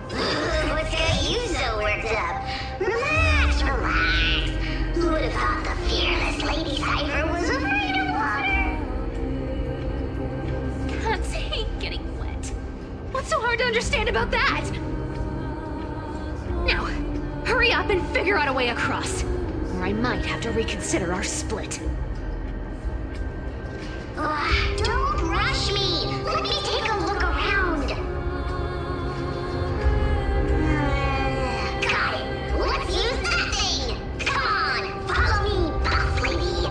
B: What's got you so worked up? Relax. Who would have thought the fearless Lady Cypher was afraid of water?
C: Cats hate getting wet. What's so hard to understand about that? Now, hurry up and figure out a way across, or I might have to reconsider our split.
B: Don't rush me. Let me take a look around. Got it. Let's use that thing. Come on, follow me, Boss Lady.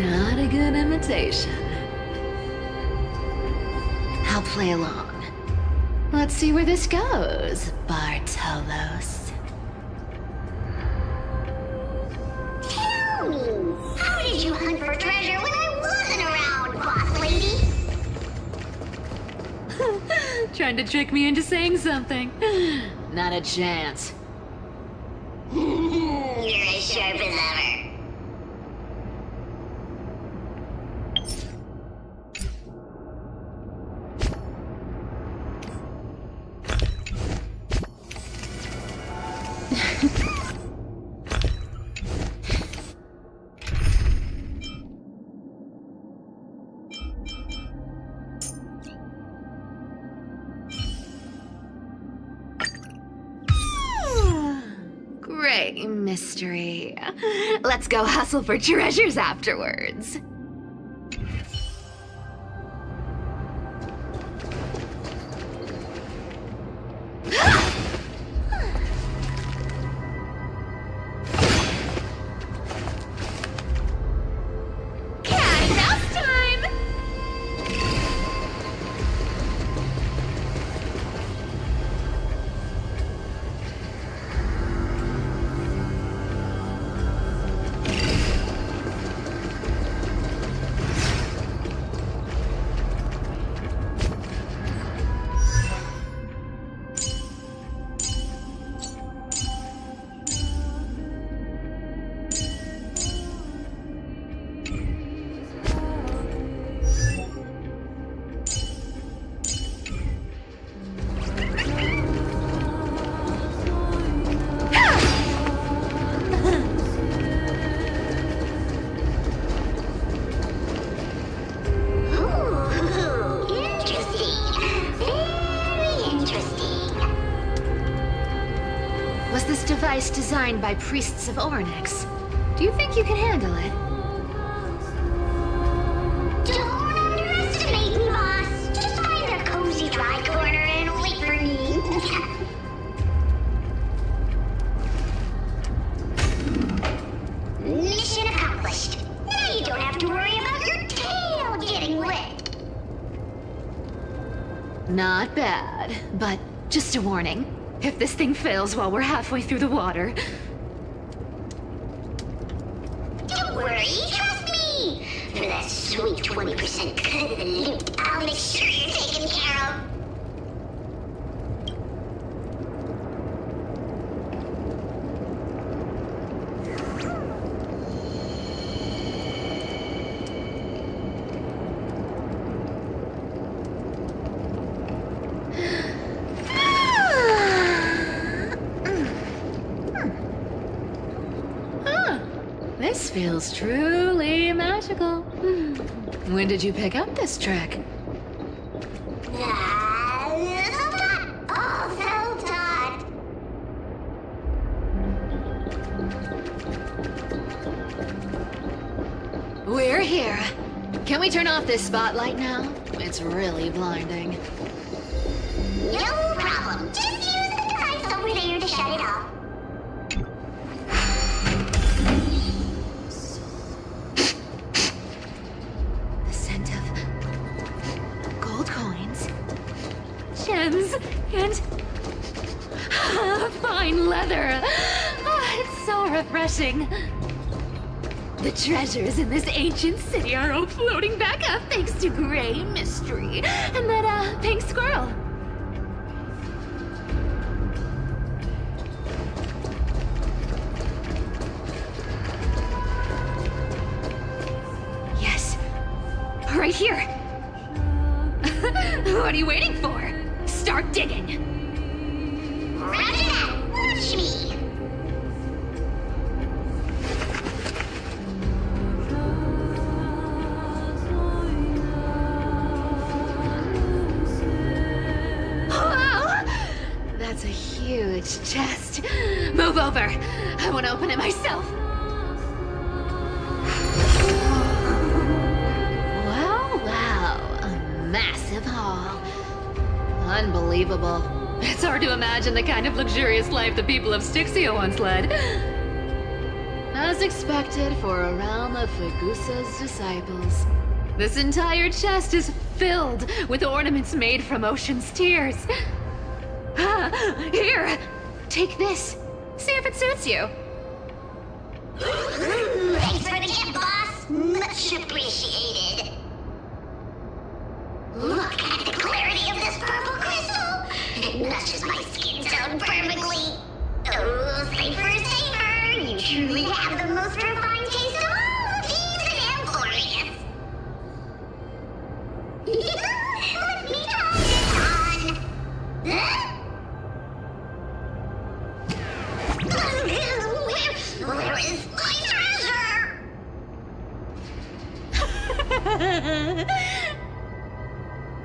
C: Not a good imitation. I'll play along. Let's see where this goes, Bartolos.
B: Tell me, how did you hunt for treasure when I wasn't around, Boss Lady?
C: Trying to trick me into saying something. Not a chance.
B: You're as sharp as ever.
C: Great mystery. Let's go hustle for treasures afterwards. There's this device designed by priests of Ornyx. Do you think you can handle it?
B: Don't underestimate me, boss. Just find a cozy dry corner and wait for me. Mission accomplished. Now you don't have to worry about your tail getting wet.
C: Not bad, but just a warning. If this thing fails while we're halfway through the water...
B: Don't worry, trust me. For that sweet 20% cut of the loot, I'll make sure you're taken care of.
C: This feels truly magical. When did you pick up this trick? We're here. Can we turn off this spotlight now? It's really blinding.
B: No problem. Just use the device over there to shut it off.
C: The scent of gold coins, gems, and fine leather. It's so refreshing. The treasures in this ancient city are all floating back up thanks to gray mystery and that pink squirrel. Yes, right here. What are you waiting for? Start digging.
B: Roger that. Watch me.
C: That's a huge chest. Move over. I want to open it myself. Wow. A massive haul. Unbelievable. It's hard to imagine the kind of luxurious life the people of Styxia once led. As expected for a realm of Fagusa's disciples. This entire chest is filled with ornaments made from ocean's tears. Here! Take this. See if it suits you.
B: Thanks for the gift, boss. Much appreciated. Look at the clarity of this purple crystal. It matches my skin tone perfectly. Oh, safer. You truly have the most refined taste of all thieves and employees. Let me try this on. Huh? Where is my treasure?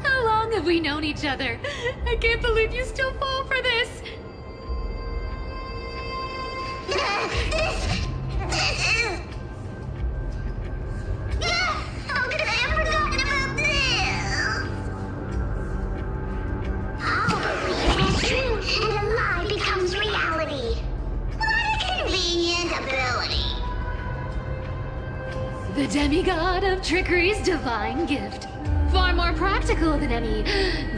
C: How long have we known each other? I can't believe you still fall for this.
B: This is... How could I have forgotten about this? I'll believe it's true, and a lie becomes reality. What a convenient ability.
C: The demigod of trickery's divine gift. Far more practical than any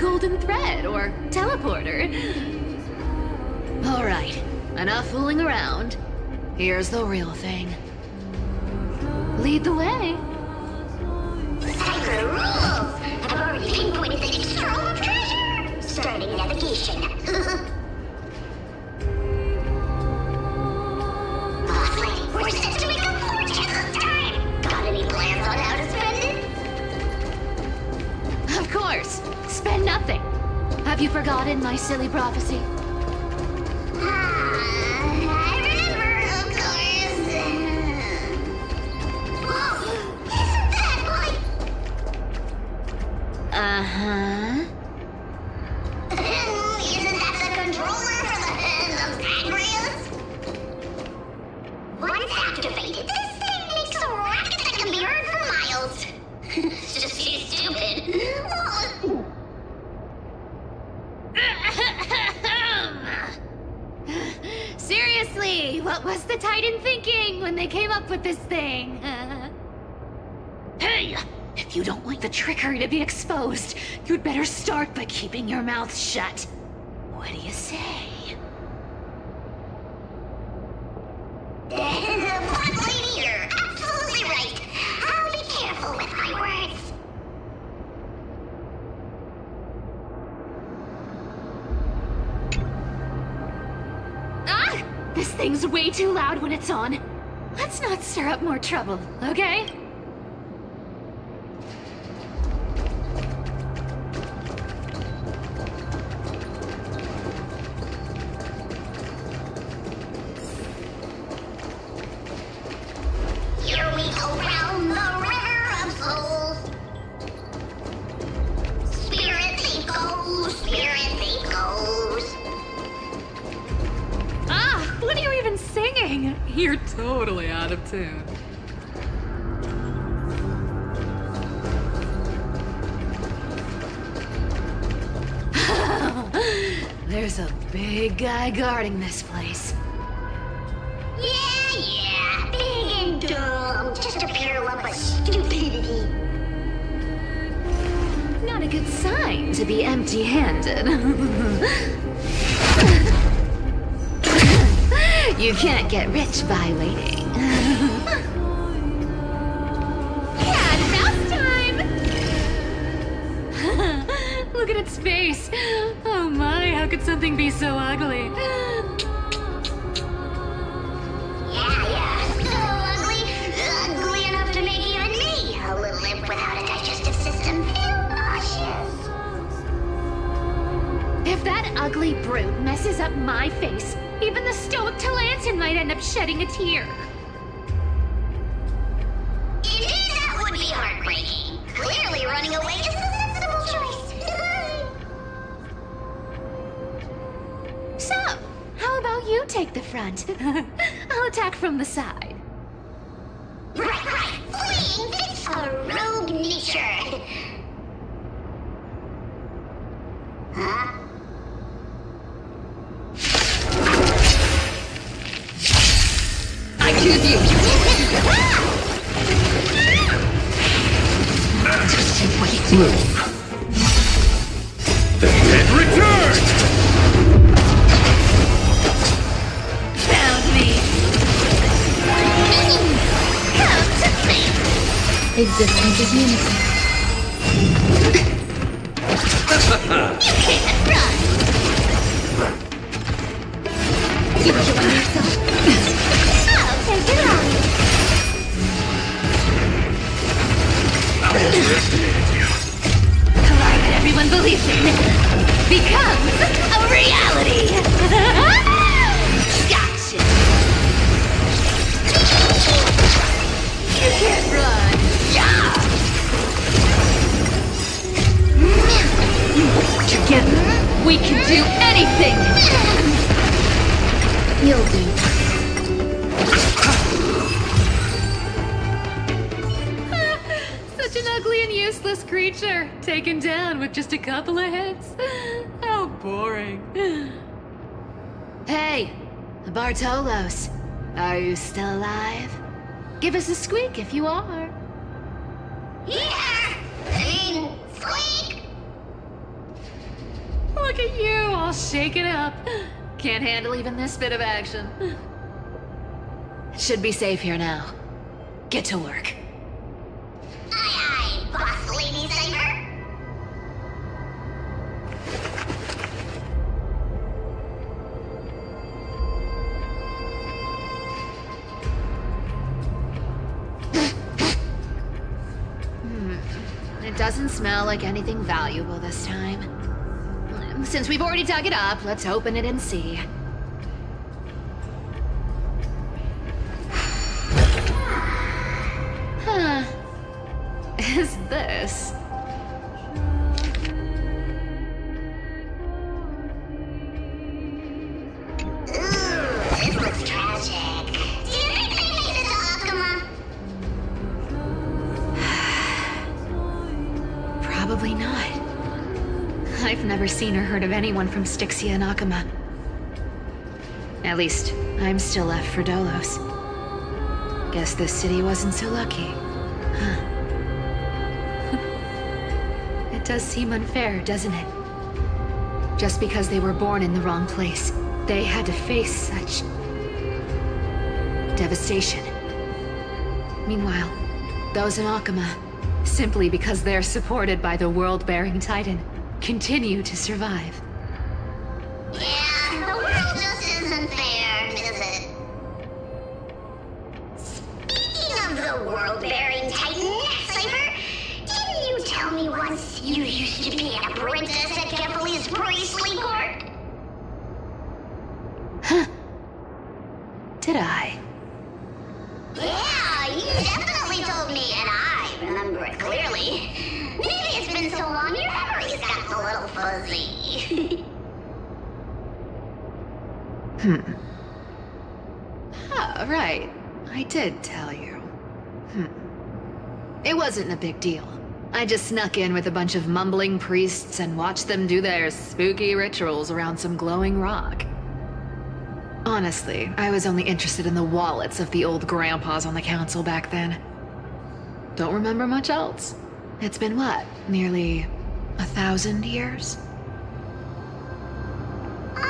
C: golden thread or teleporter. All right, enough fooling around. Here's the real thing. Lead the way.
B: Cipher rules! I've already pinpointed the next trove of treasure! Starting navigation. Boss lady, we're set to make a fortune this time! Got any plans on how to spend it?
C: Of course. Spend nothing. Have you forgotten my silly prophecy?
B: I remember, of course. Whoa! Isn't that like...
C: Uh-huh.
B: Isn't that the controller for the hands of Zagreus?
C: Seriously, what was the Titan thinking when they came up with this thing? Hey! If you don't want the trickery to be exposed, you'd better start by keeping your mouth shut. What do you say?
B: Black Lady, you're absolutely right. I'll be careful with my words.
C: Ah! This thing's way too loud when it's on. Let's not stir up more trouble, okay?
B: Here we go round the river of souls. Spirit they goes.
C: Ah! What are you even singing? You're totally out of tune. There's a big guy guarding this place.
B: Yeah, big and dumb. Just a pure love of stupidity.
C: Not a good sign to be empty-handed. You can't get rich by waiting. Cat mouse time! Look at its face. Oh my, how could something be so ugly?
B: Yeah, so ugly. Ugly enough to make even me, a little imp without a digestive system, feel nauseous.
C: If that ugly brute messes up my face, even the stoic Talantin might end up shedding a tear.
B: Indeed, that would be heartbreaking. Clearly running away is the sensible choice.
C: So, how about you take the front? I'll attack from the side.
B: Right. Fleeing fits a rogue nature. Huh?
C: I choose you!
E: Move. The head return!
C: Found me! Come to me!
I: Existence is unity.
B: You can't run!
I: You're killing yourself.
B: I'll take it on.
C: The lie that everyone believes in becomes a reality! Gotcha! You can't run! Yeah! Together, we can do anything!
I: You'll do.
C: Such an ugly and useless creature, taken down with just a couple of hits. How boring. Hey, Bartolos, are you still alive? Give us a squeak if you are.
B: Yeah! Squeak!
C: Look at you, all shaken up. Can't handle even this bit of action. It should be safe here now. Get to work.
B: Aye, boss lady saver.
C: It doesn't smell like anything valuable this time. Since we've already dug it up, let's open it and see. Huh. Is this?
B: This looks tragic. Do you think they made it to Akuma?
C: Probably not. I've never seen or heard of anyone from Styxia and Akuma. At least, I'm still left for Dolos. Guess this city wasn't so lucky. Huh. It does seem unfair, doesn't it? Just because they were born in the wrong place, they had to face such devastation. Meanwhile, those in Akama, simply because they're supported by the world-bearing Titan, continue to survive.
B: Yeah, the world just isn't fair, is it? Speaking of the world-bearing Titan, Cypher, didn't you tell me once you used to be an apprentice at Kepali's priestly court?
C: Huh. Did I?
B: Yeah, you definitely told me, and I remember it clearly. Maybe it's been so long your memory's gotten a little fuzzy.
C: Oh, right. I did tell you. It wasn't a big deal. I just snuck in with a bunch of mumbling priests and watched them do their spooky rituals around some glowing rock. Honestly, I was only interested in the wallets of the old grandpas on the council back then. Don't remember much else. It's been what, nearly 1,000 years?
B: Oh,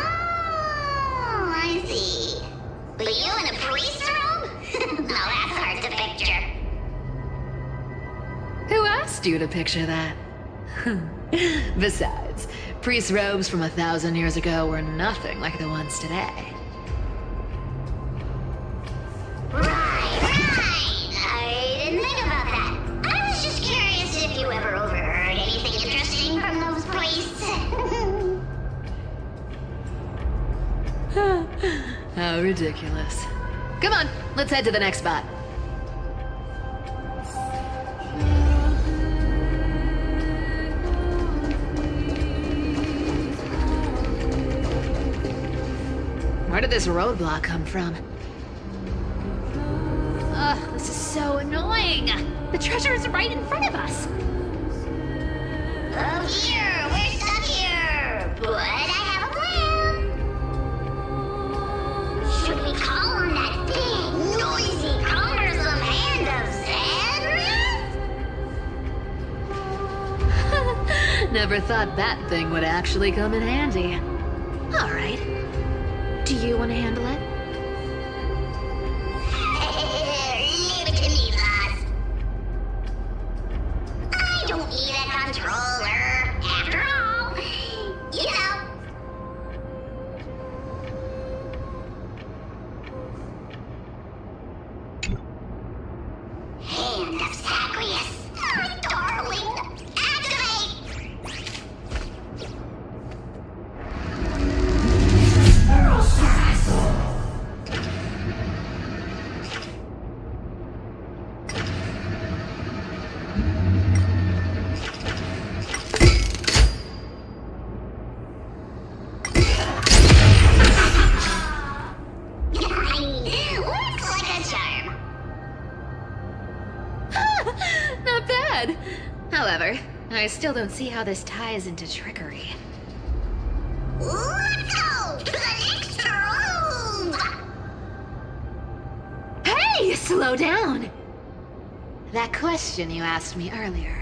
B: I see. But you in a priest robe? Now that's hard to picture.
C: Who asked you to picture that? Besides, priest robes from 1,000 years ago were nothing like the ones today.
B: Right. I didn't think about that. I was just curious if you ever overheard anything interesting from those priests.
C: How ridiculous. Come on, let's head to the next spot. Where did this roadblock come from? Ugh, this is so annoying. The treasure is right in front of us.
B: Oh dear, we're stuck here. But I have a plan. Should we call on that big, noisy, cumbersome hand of Zedrith?
C: Never thought that thing would actually come in handy. All right. Do you want to handle it?
B: Leave it to me, boss. I don't need a controller. After all, you know. Hand of Zagreus. My darling. Activate! Looks like a charm.
C: Not bad. However, I still don't see how this ties into trickery.
B: Let's go to the next room!
C: Hey, slow down! That question you asked me earlier.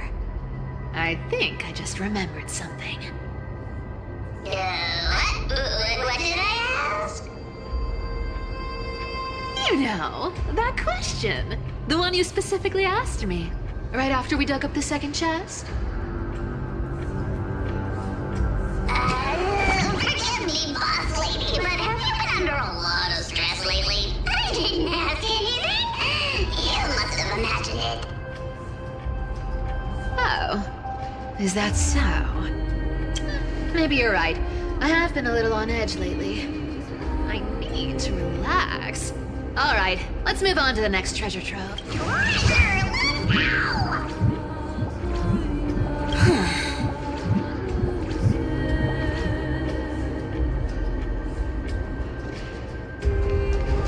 C: I think I just remembered something.
B: What did I ask?
C: You know, that question. The one you specifically asked me. Right after we dug up the second chest.
B: Forgive me, boss lady, but have you been under a lot of stress lately? I didn't ask anything. You must have imagined it.
C: Oh. Is that so? Maybe you're right. I have been a little on edge lately. I need to relax. All right, let's move on to the next treasure trove.
B: Treasure! Ow!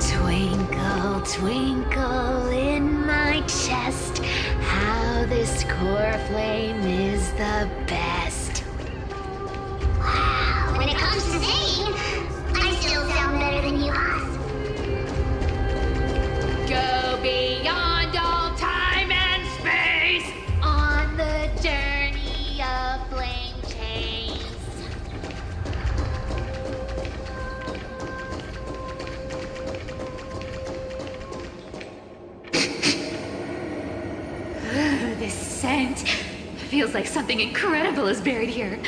C: Twinkle, twinkle in my chest, how this core flame is the best.
B: Wow, when it comes to singing, I still sound better than you,
C: scent. Feels like something incredible is buried here.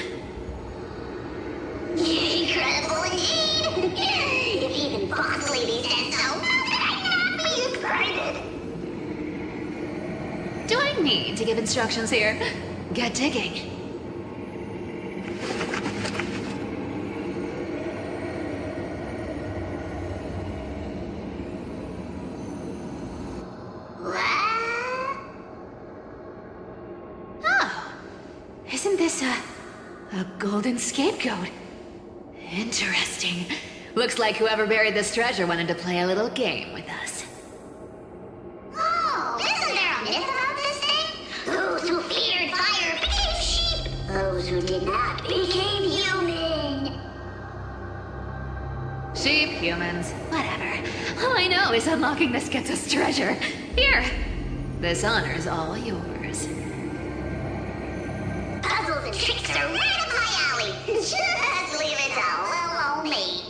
B: Incredible indeed! If even Boss Lady said so, I'm happy you started.
C: Do I need to give instructions here? Get digging. Isn't this a golden scapegoat? Interesting. Looks like whoever buried this treasure wanted to play a little game with us.
B: Oh, isn't there a myth about this thing? Those who feared fire became sheep. Those who did not became human.
C: Sheep, humans, whatever. All I know is unlocking this gets us treasure. Here. This honor's all yours.
B: Puzzles and tricks are right up my alley. Just leave it all on me.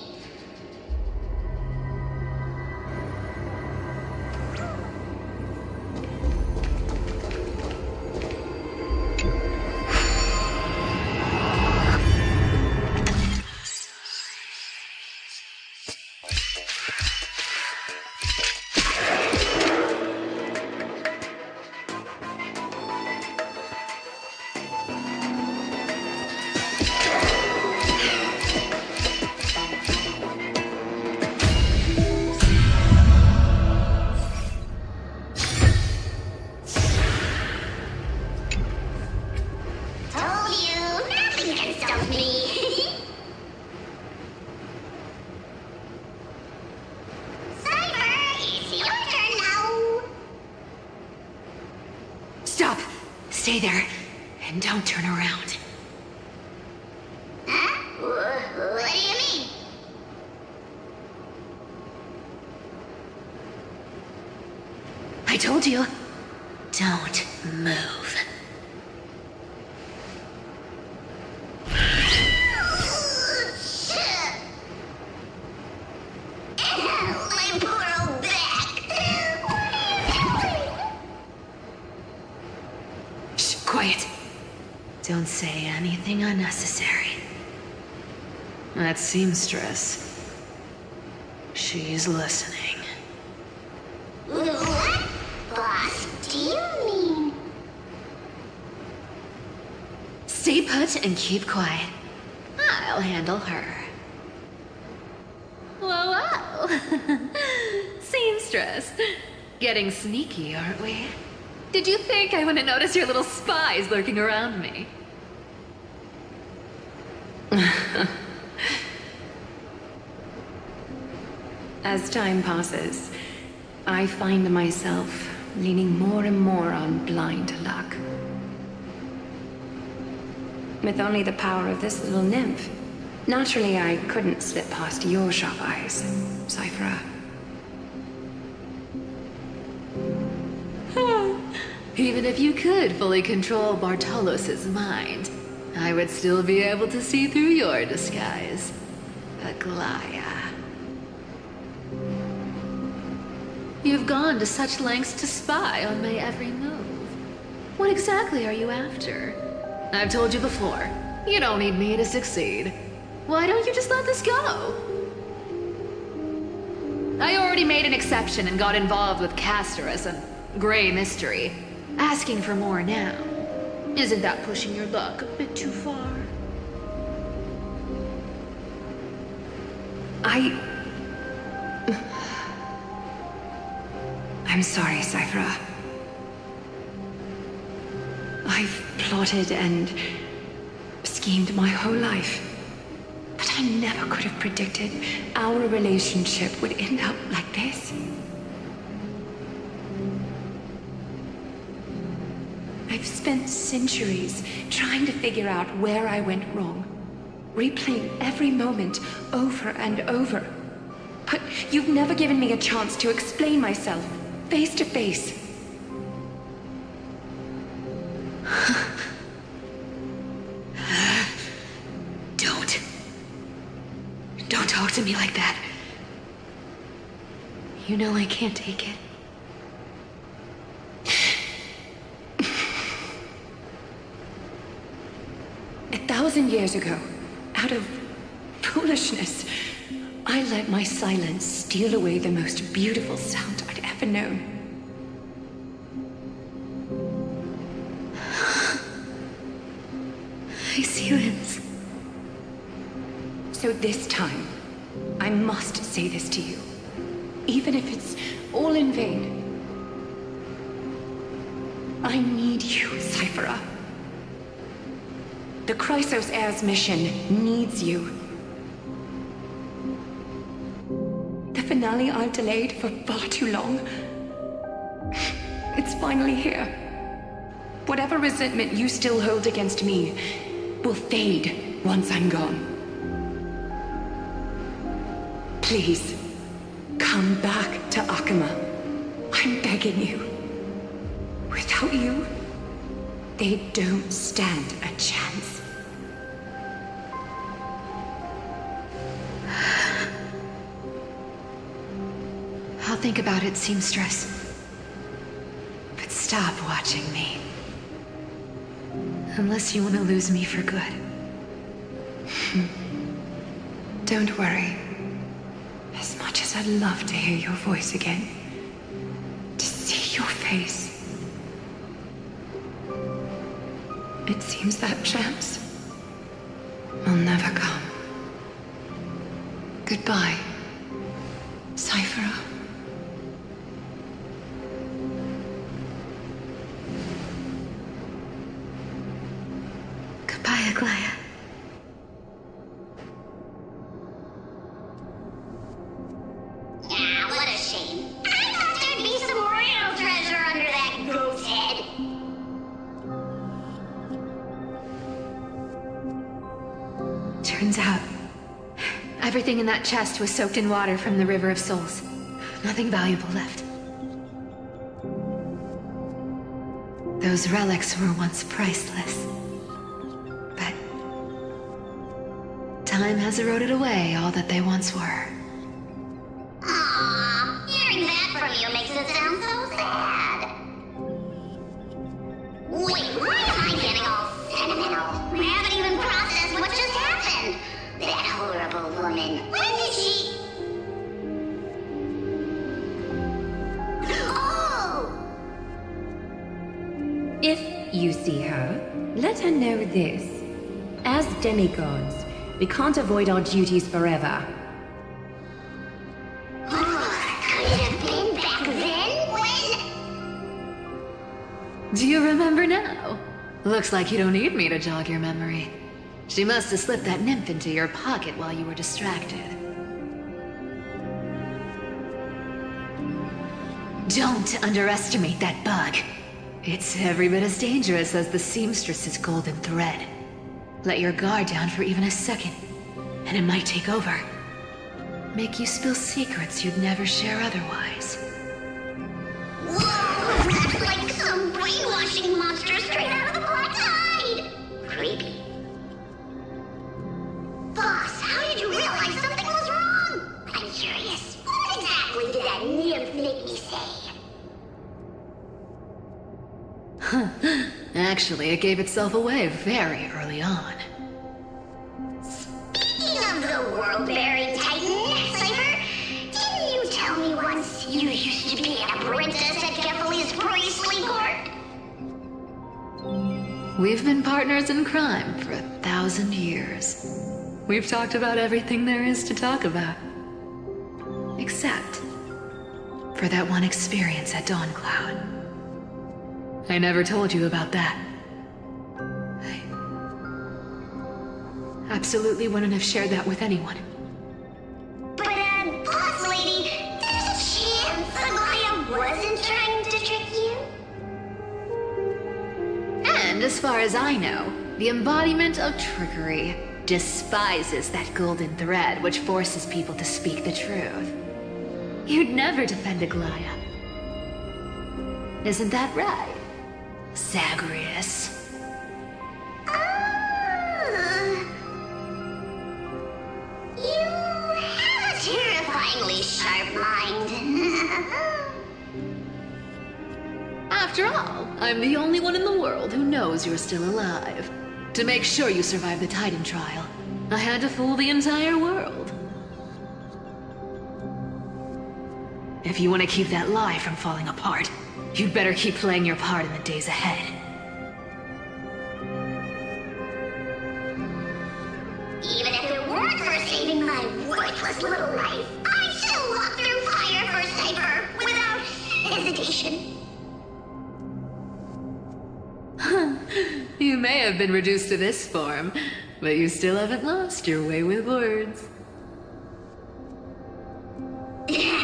C: Stay there, and don't turn around.
B: Huh? What do you mean?
C: I told you, don't move.
B: My poor old back.
C: Shh, quiet. Don't say anything unnecessary. That seamstress. She's listening.
B: What? Boss, do you mean?
C: Stay put and keep quiet. I'll handle her. Whoa, whoa. Seamstress. Getting sneaky, aren't we? Did you think I wouldn't notice your little spies lurking around me?
D: As time passes, I find myself leaning more and more on blind luck. With only the power of this little nymph, naturally I couldn't slip past your sharp eyes, Cypher.
C: Even if you could fully control Bartolos's mind, I would still be able to see through your disguise. Aglaya. You've gone to such lengths to spy on my every move. What exactly are you after? I've told you before, you don't need me to succeed. Why don't you just let this go? I already made an exception and got involved with Castor as a gray mystery. Asking for more now. Isn't that pushing your luck a bit too far?
D: I'm sorry, Cypher. I've plotted and schemed my whole life. But I never could have predicted our relationship would end up like this. I've spent centuries trying to figure out where I went wrong, replaying every moment over and over. But you've never given me a chance to explain myself, face to face.
C: Don't talk to me like that. You know I can't take it.
D: 1,000 years ago, out of foolishness, I let my silence steal away the most beautiful sound I'd ever known.
C: Hyacines.
D: So this time, I must say this to you, even if it's all in vain. I need you, Cyphera. The Chrysos Heir's mission needs you. The finale I've delayed for far too long. It's finally here. Whatever resentment you still hold against me will fade once I'm gone. Please, come back to Akama. I'm begging you. Without you, they don't stand a chance.
C: I'll think about it, seamstress. But stop watching me. Unless you want to lose me for good.
D: Don't worry. As much as I'd love to hear your voice again, to see your face, it seems that chance will never come. Goodbye, Cyphera.
C: Goodbye, Aglaya.
B: Ah, what a shame. I thought there'd be some real treasure under that goat's head.
C: Turns out, everything in that chest was soaked in water from the River of Souls. Nothing valuable left. Those relics were once priceless. But time has eroded away all that they once were.
B: Aww, hearing that from you makes it sound so sad. Wait, why am I getting all sentimental? We haven't even processed what just happened. That horrible woman. When did she... Oh!
L: If you see her, let her know this. As demigods, we can't avoid our duties forever.
B: Could it have been back then? When?
C: Do you remember now? Looks like you don't need me to jog your memory. She must have slipped that nymph into your pocket while you were distracted. Don't underestimate that bug. It's every bit as dangerous as the seamstress's golden thread. Let your guard down for even a second, and it might take over. Make you spill secrets you'd never share otherwise.
B: Whoa! That's like some brainwashing monster straight out of the Black Tide! Creepy. Boss, how did you realize something was wrong? I'm curious. What exactly did that nymph make me say?
C: Actually, it gave itself away very early on.
B: Speaking of the world-buried titan, Cypher, didn't you tell me once you used to be an apprentice at Kefali's priestly court?
C: We've been partners in crime for 1,000 years. We've talked about everything there is to talk about. Except for that one experience at Dawncloud. I never told you about that. I absolutely wouldn't have shared that with anyone.
B: But, boss lady, there's a chance Aglaya wasn't trying to trick you?
C: And as far as I know, the embodiment of trickery despises that golden thread which forces people to speak the truth. You'd never defend Aglaya. Isn't that right, Zagreus?
B: You have a terrifyingly sharp mind.
C: After all, I'm the only one in the world who knows you're still alive. To make sure you survive the Titan trial, I had to fool the entire world. If you want to keep that lie from falling apart, you'd better keep playing your part in the days ahead.
B: Even if it weren't for saving my worthless little life, I'd still walk through fire for Cypher without hesitation.
C: You may have been reduced to this form, but you still haven't lost your way with words.
B: Speaking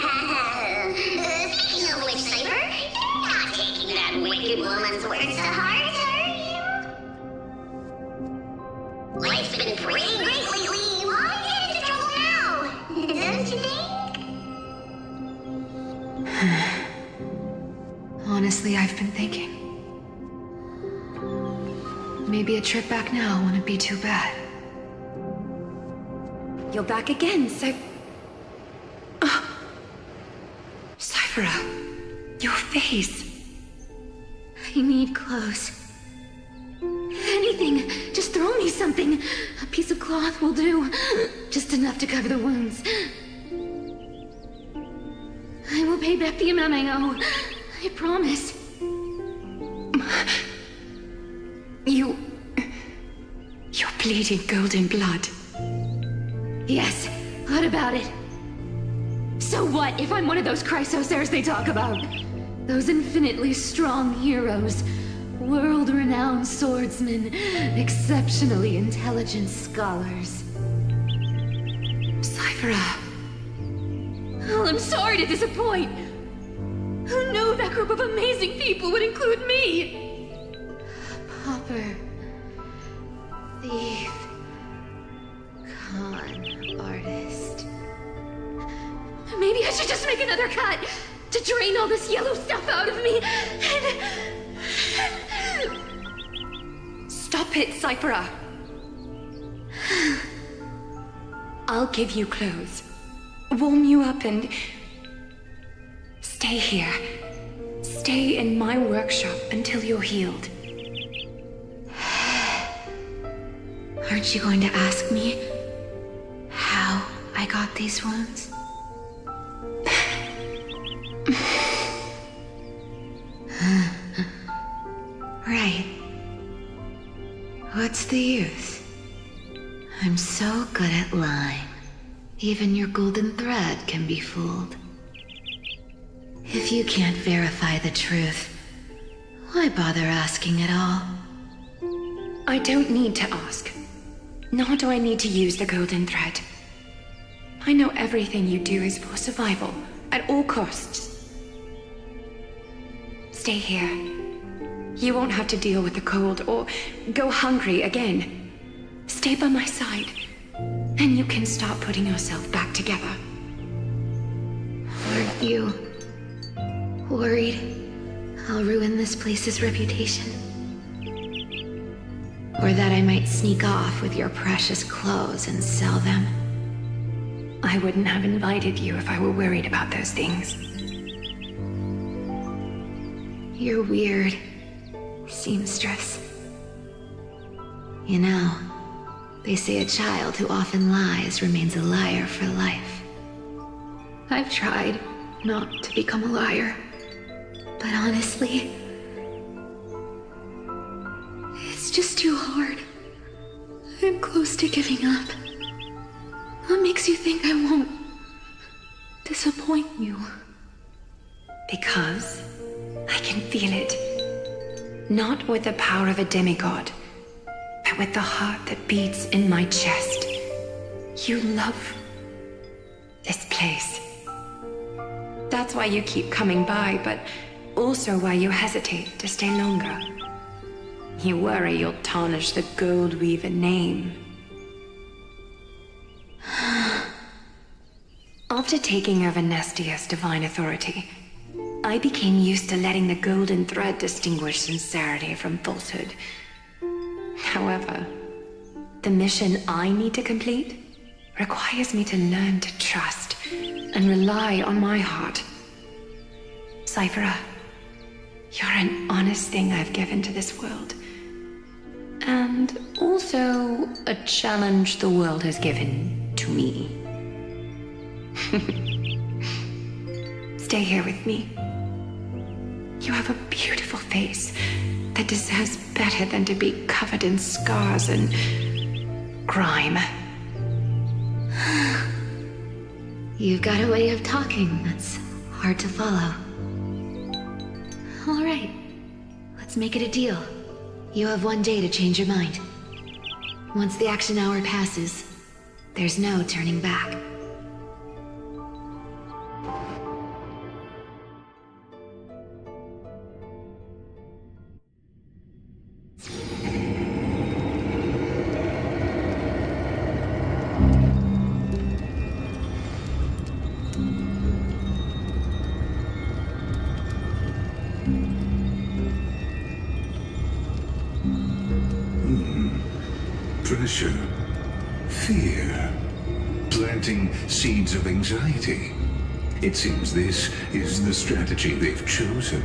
B: of which, Cypher, you're not taking that wicked woman's words to heart, are you? Life's been pretty great lately. Why get into trouble now? Don't you think?
D: Honestly, I've been thinking. Maybe a trip back now wouldn't be too bad. You're back again, Cyphera, your face.
I: I need clothes. Anything. Just throw me something. A piece of cloth will do. Just enough to cover the wounds. I will pay back the amount I owe. I promise.
D: You're bleeding golden blood.
I: Yes, what about it? So what if I'm one of those Chrysosaurs they talk about? Those infinitely strong heroes, world-renowned swordsmen, exceptionally intelligent scholars.
D: Cyphera.
I: Oh, I'm sorry to disappoint. Who knew that group of amazing people would include me? Pauper. Thief. Con artist. Maybe I should just make another cut to drain all this yellow stuff out of me and...
D: Stop it, Cyphera. I'll give you clothes, warm you up, and stay here. Stay in my workshop until you're healed.
A: Aren't you going to ask me how I got these wounds? Right. What's the use? I'm so good at lying. Even your golden thread can be fooled. If you can't verify the truth, why bother asking at all?
D: I don't need to ask. Nor do I need to use the golden thread. I know everything you do is for survival, at all costs. Stay here. You won't have to deal with the cold or go hungry again. Stay by my side, and you can start putting yourself back together.
A: Aren't you worried I'll ruin this place's reputation? Or that I might sneak off with your precious clothes and sell them?
D: I wouldn't have invited you if I were worried about those things.
A: You're weird, seamstress. You know, they say a child who often lies remains a liar for life. I've tried not to become a liar, but honestly, it's just too hard. I'm close to giving up. What makes you think I won't disappoint you?
D: Because I can feel it. Not with the power of a demigod, but with the heart that beats in my chest. You love this place. That's why you keep coming by, but also why you hesitate to stay longer. You worry you'll tarnish the Gold Weaver name. After taking over Nestia's divine authority, I became used to letting the golden thread distinguish sincerity from falsehood. However, the mission I need to complete requires me to learn to trust and rely on my heart. Cyphera, you're an honest thing I've given to this world. And also a challenge the world has given to me. Stay here with me. You have a beautiful face that deserves better than to be covered in scars and grime.
C: You've got a way of talking that's hard to follow. All right, let's make it a deal. You have 1 day to change your mind. Once the action hour passes, there's no turning back.
E: Pressure, fear, planting seeds of anxiety. It seems this is the strategy they've chosen.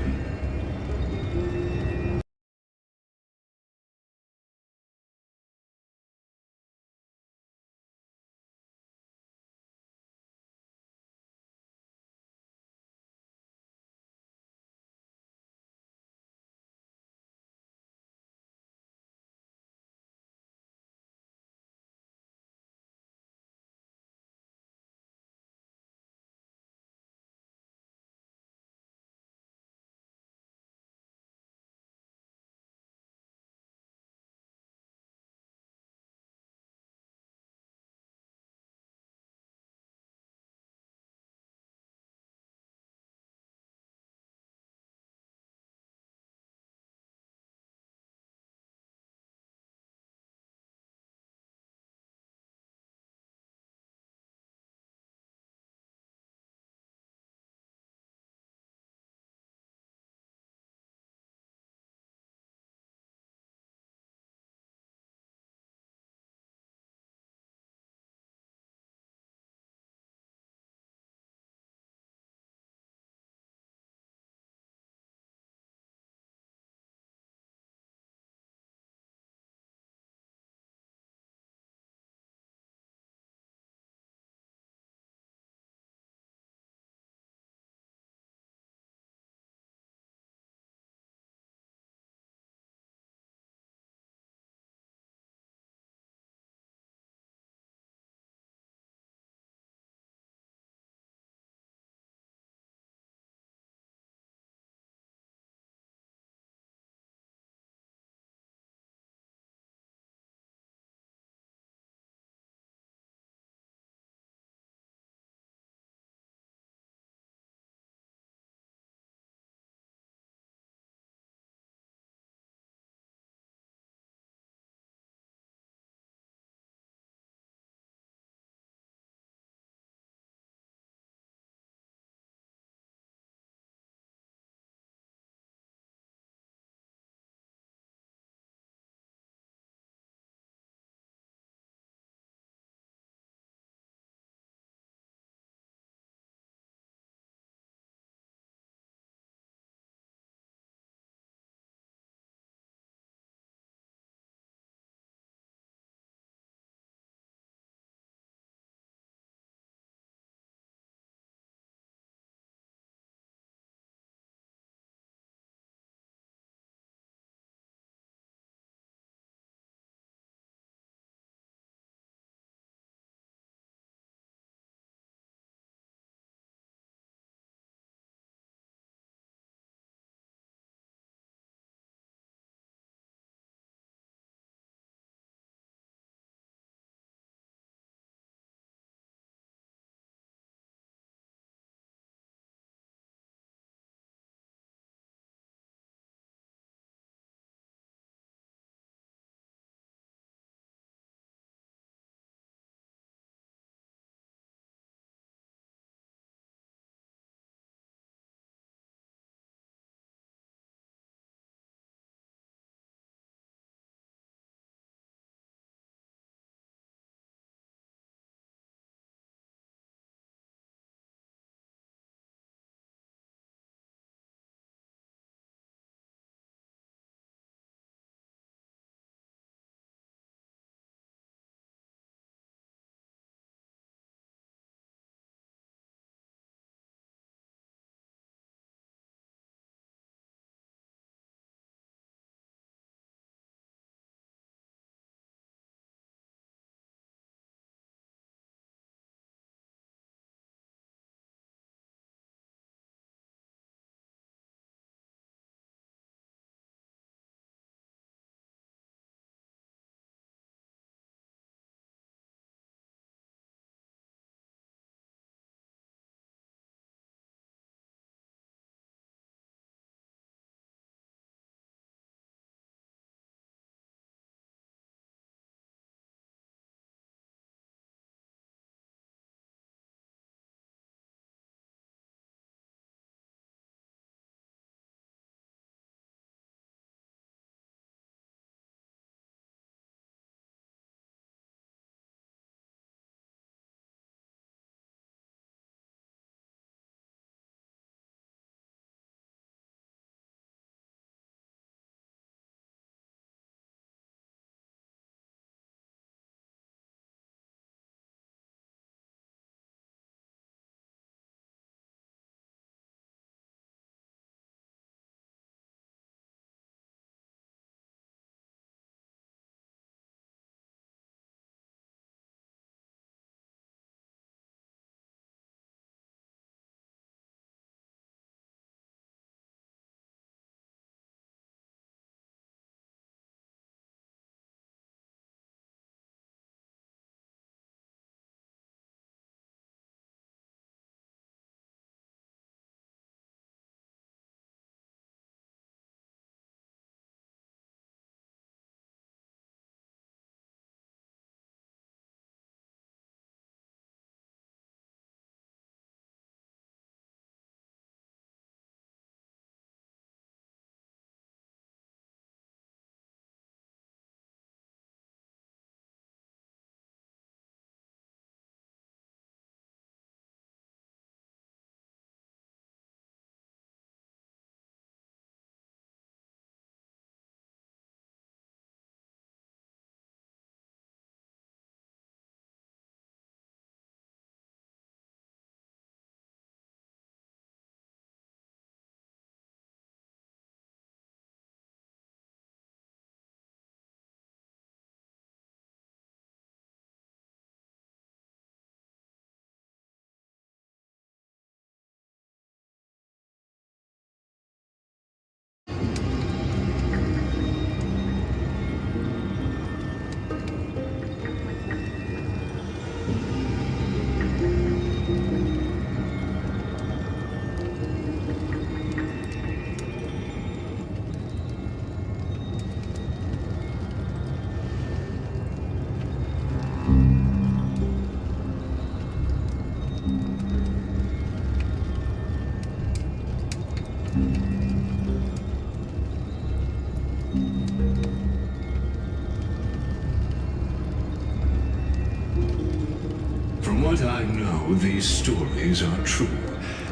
E: From what I know, these stories are true.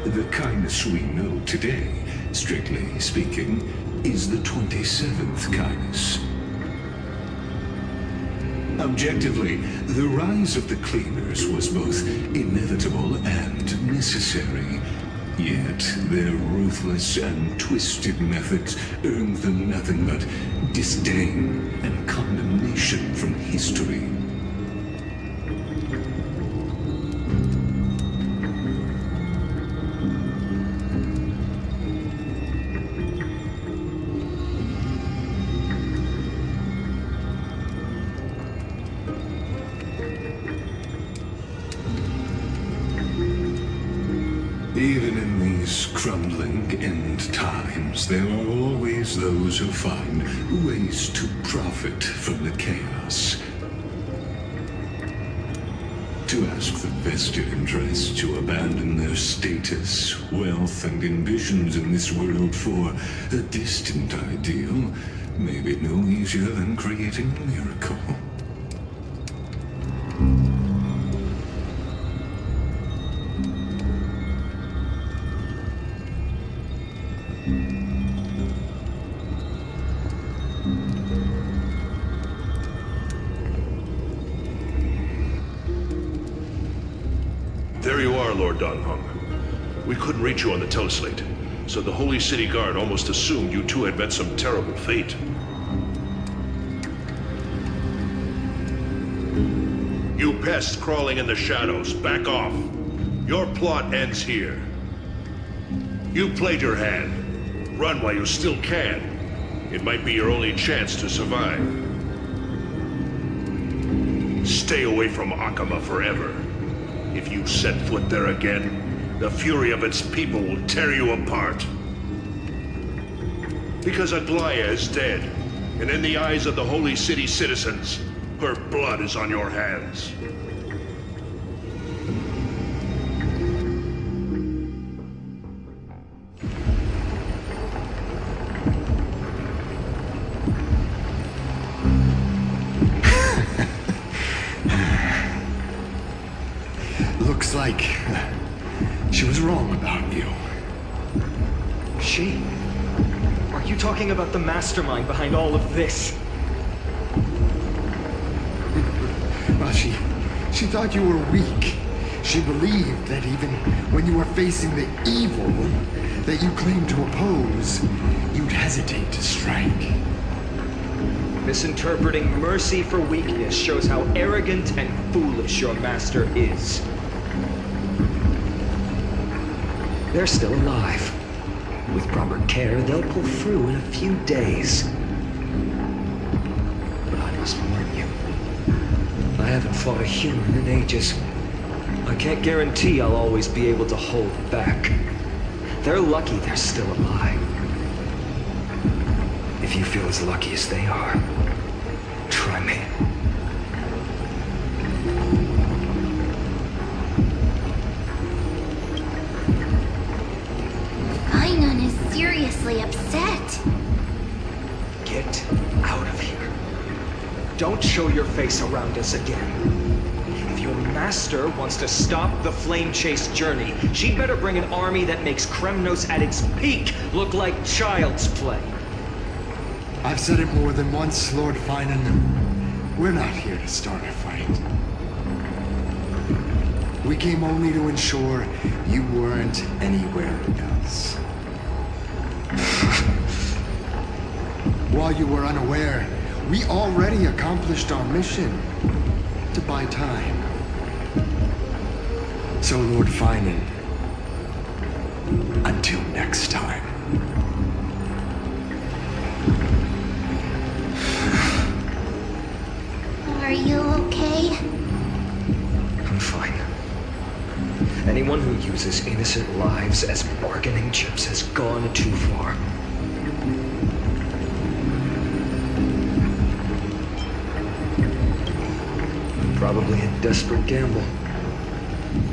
E: The kindness we know today, strictly speaking, is the 27th kindness. Objectively, the rise of the cleaners was both inevitable and necessary. Yet their ruthless and twisted methods earned them nothing but disdain and condemnation from history. Even in these crumbling end times, there are always those who find ways to profit from the chaos. To ask the vested interests to abandon their status, wealth, and ambitions in this world for a distant ideal may be no easier than creating a miracle.
J: There you are, Lord Donghung. We couldn't reach you on the teleslate, so the Holy City Guard almost assumed you two had met some terrible fate. You pests crawling in the shadows, back off. Your plot ends here. You played your hand. Run while you still can. It might be your only chance to survive. Stay away from Akama forever. If you set foot there again, the fury of its people will tear you apart. Because Aglaya is dead, and in the eyes of the Holy City citizens, her blood is on your hands.
H: Looks like she was wrong about you.
G: She? Are you talking about the mastermind behind all of this?
H: Well, she thought you were weak. She believed that even when you were facing the evil that you claimed to oppose, you'd hesitate to strike.
G: Misinterpreting mercy for weakness shows how arrogant and foolish your master is. They're still alive. With proper care, they'll pull through in a few days. But I must warn you. I haven't fought a human in ages. I can't guarantee I'll always be able to hold back. They're lucky they're still alive. If you feel as lucky as they are, try me.
B: Finon is seriously upset.
G: Get out of here. Don't show your face around us again. If your master wants to stop the Flame Chase journey, she'd better bring an army that makes Kremnos at its peak look like child's play.
H: I've said it more than once, Lord Finon. We're not here to start a fight. We came only to ensure you weren't anywhere else. While you were unaware, we already accomplished our mission to buy time. So, Lord Finon, until next time.
B: Are you okay?
G: I'm fine. Anyone who uses innocent lives as bargaining chips has gone too far. Probably a desperate gamble.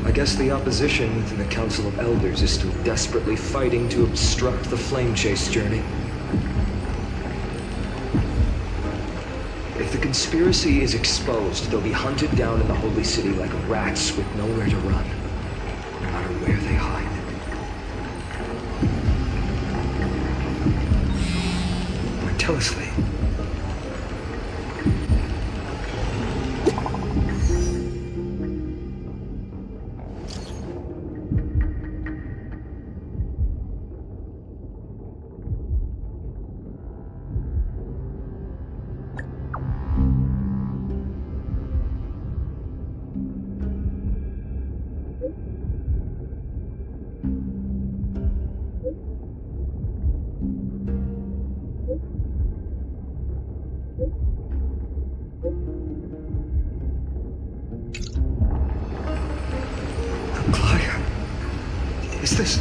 G: I guess the opposition within the Council of Elders is still desperately fighting to obstruct the Flame Chase journey. If the conspiracy is exposed, they'll be hunted down in the Holy City like rats with nowhere to run, no matter where they hide. Tell us, Lee. Is this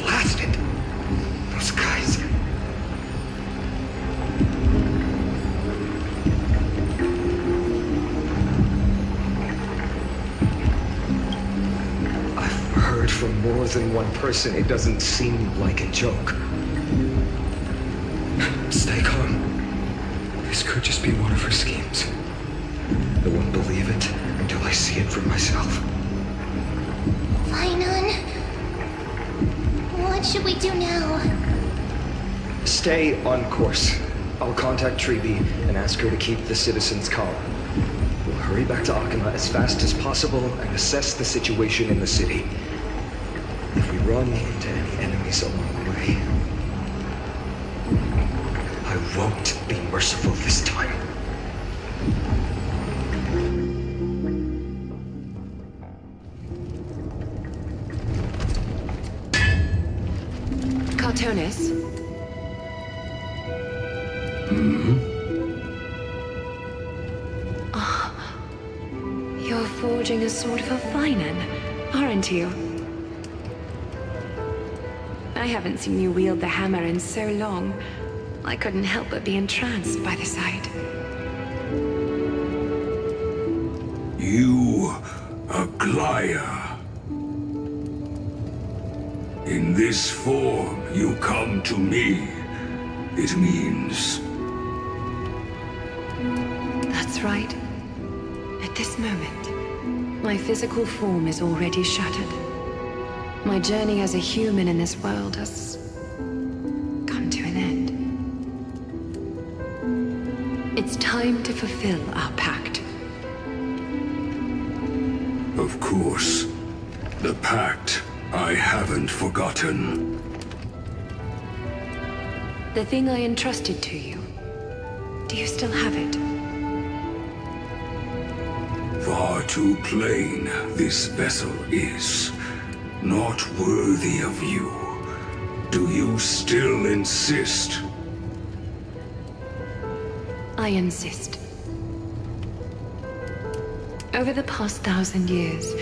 G: blasted? Those guys. I've heard from more than one person it doesn't seem like a joke. Stay calm. This could just be one of her schemes. I won't believe it until I see it for myself.
B: Finon, what should we do now?
G: Stay on course. I'll contact Treeby and ask her to keep the citizens calm. We'll hurry back to Akima as fast as possible and assess the situation in the city. If we run into any enemies along the way, I won't be merciful this time.
D: Cartonis? You're forging a sword for Finon, aren't you? I haven't seen you wield the hammer in so long. I couldn't help but be entranced by the sight.
E: You, Aglaya. In this form, you come to me. It means...
D: That's right. At this moment, my physical form is already shattered. My journey as a human in this world has come to an end. It's time to fulfill our pact.
E: Of course. The pact I haven't forgotten.
D: The thing I entrusted to you. Do you still have it?
E: Far too plain this vessel is. Not worthy of you. Do you still insist?
D: I insist. Over the past 1,000 years,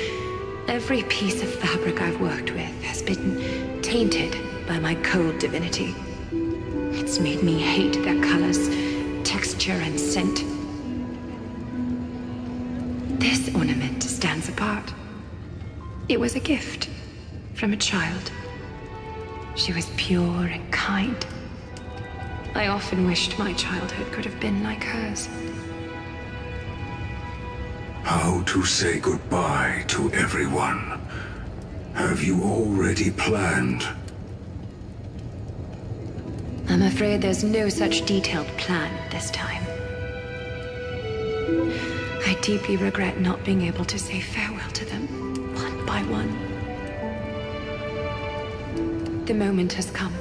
D: every piece of fabric I've worked with has been tainted by my cold divinity. It's made me hate their colors, texture, and scent. This ornament stands apart. It was a gift from a child. She was pure and kind. I often wished my childhood could have been like hers.
E: How to say goodbye to everyone? Have you already planned?
D: I'm afraid there's no such detailed plan this time. I deeply regret not being able to say farewell to them, one by one. The moment has come.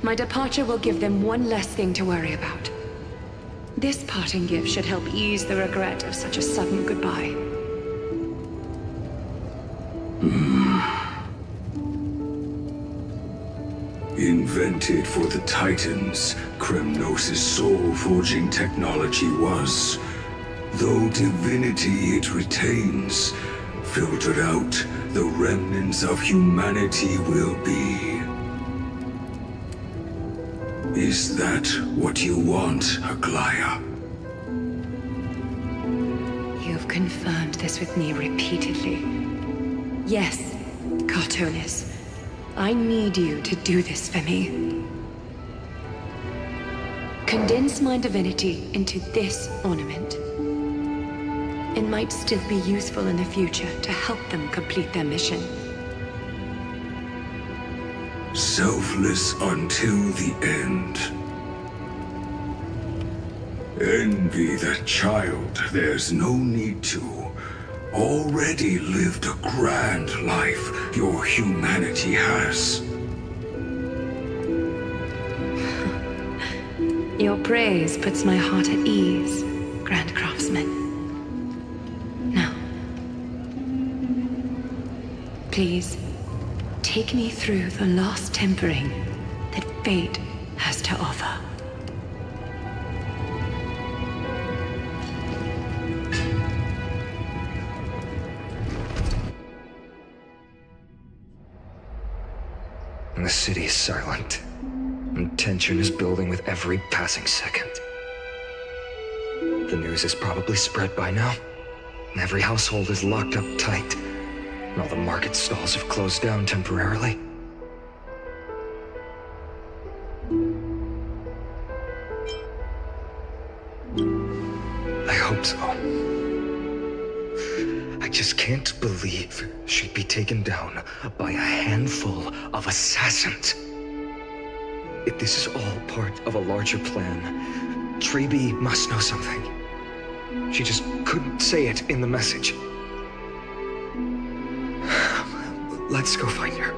D: My departure will give them one less thing to worry about. This parting gift should help ease the regret of such a sudden goodbye.
E: Invented for the Titans, Kremnos' soul-forging technology was, though divinity it retains, filtered out, the remnants of humanity will be. Is that what you want, Aglaya?
D: You've confirmed this with me repeatedly. Yes, Cartonis. I need you to do this for me. Condense my divinity into this ornament. It might still be useful in the future to help them complete their mission.
E: Selfless until the end. Envy the child there's no need to. Already lived a grand life your humanity has.
D: Your praise puts my heart at ease, Grand Craftsman. Now, please, take me through the last tempering that fate has to offer.
G: The city is silent, and tension is building with every passing second. The news is probably spread by now. Every household is locked up tight, and all the market stalls have closed down temporarily. I hope so. I just can't believe she'd be taken down by a handful of assassins. If this is all part of a larger plan, Treby must know something. She just couldn't say it in the message. Let's go find her.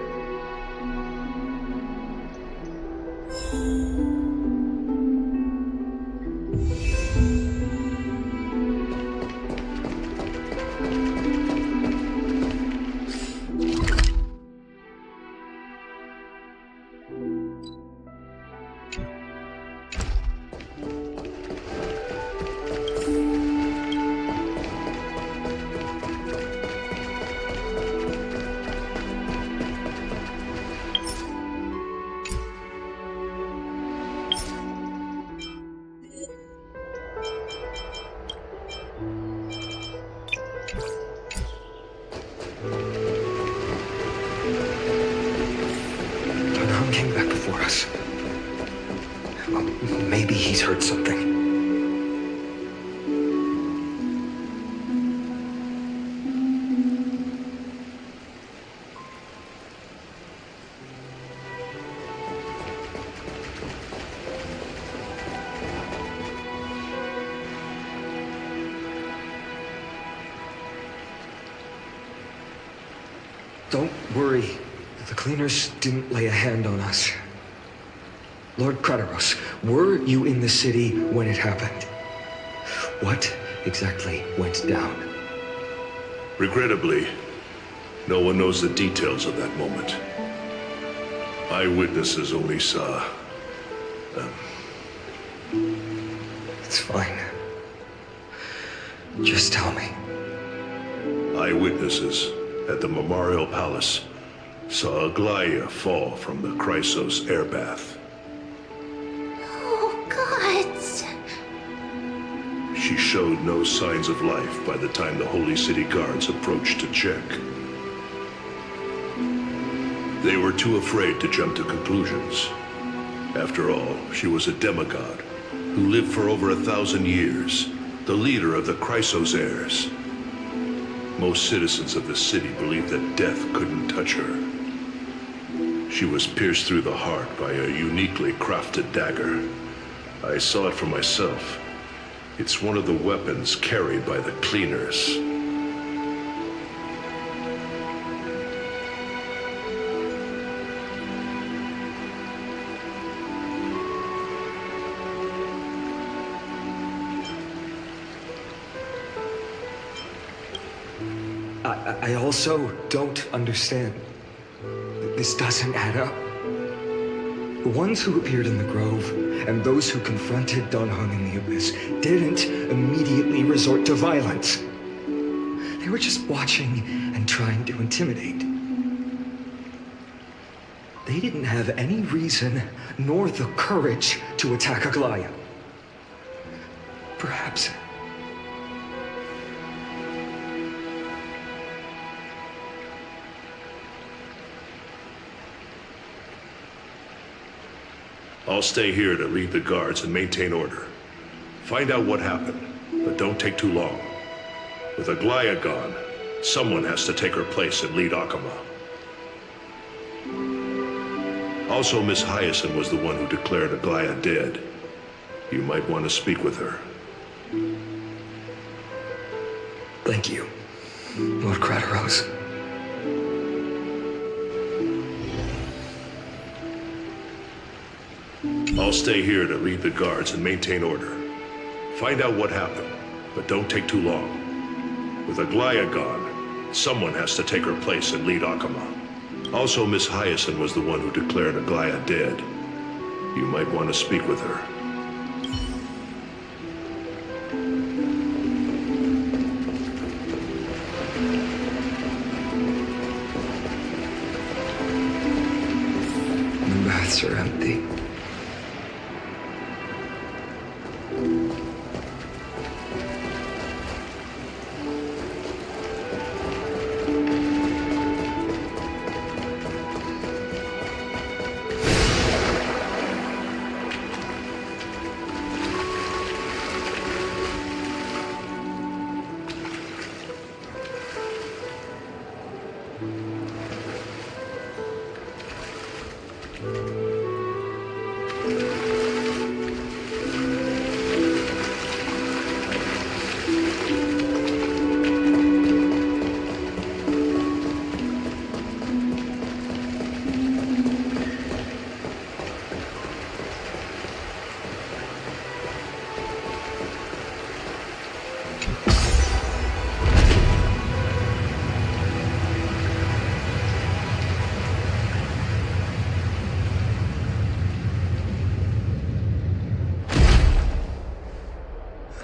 G: Came back before us. Well, maybe he's heard something. Don't worry. The cleaners didn't lay a hand on us. Lord Kratos, were you in the city when it happened? What exactly went down?
J: Regrettably, no one knows the details of that moment. Eyewitnesses only saw...
G: It's fine. Just tell me.
J: Eyewitnesses at the Memorial Palace saw Aglaia fall from the Chrysos air bath.
A: Oh, gods.
J: She showed no signs of life by the time the Holy City guards approached to check. They were too afraid to jump to conclusions. After all, she was a demigod who lived for over 1,000 years, the leader of the Chrysos heirs. Most citizens of the city believed that death couldn't touch her. She was pierced through the heart by a uniquely crafted dagger. I saw it for myself. It's one of the weapons carried by the cleaners.
G: I also don't understand. This doesn't add up. The ones who appeared in the Grove and those who confronted Dunhung in the Abyss didn't immediately resort to violence. They were just watching and trying to intimidate. They didn't have any reason nor the courage to attack Aglaia. Perhaps...
J: I'll stay here to lead the guards and maintain order. Find out what happened, but don't take too long. With Aglaya gone, someone has to take her place and lead Akama. Also, Miss Hyacine was the one who declared Aglaya dead. You might want to speak with her.
G: Thank you, Lord Crateros.
J: I'll stay here to lead the guards and maintain order. Find out what happened, but don't take too long. With Aglaya gone, someone has to take her place and lead Akama. Also, Miss Hyacine was the one who declared Aglaya dead. You might want to speak with her.
G: The baths are empty.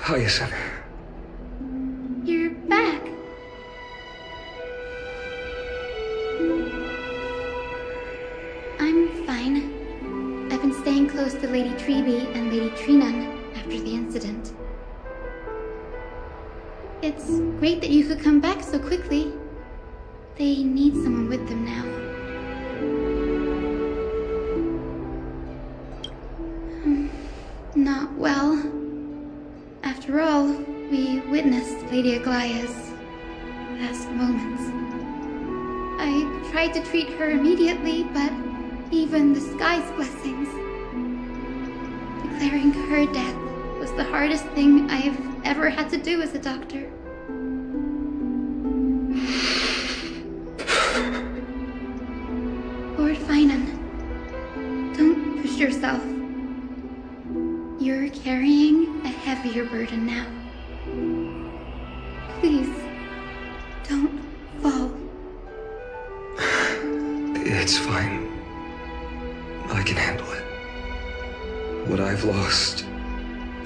G: Hyacine.
I: You're back. I'm fine. I've been staying close to Lady Treby and Lady Trinan after the incident. It's great that you could come back so quickly. They need someone with them now. Not well. After all, we witnessed Lady Aglaya's last moments. I tried to treat her immediately, but even the sky's blessings. Declaring her death was the hardest thing I've ever had to do as a doctor. Lord Finan, don't push yourself. You're carrying a heavier burden now. Please, don't fall.
G: It's fine. I can handle it. What I've lost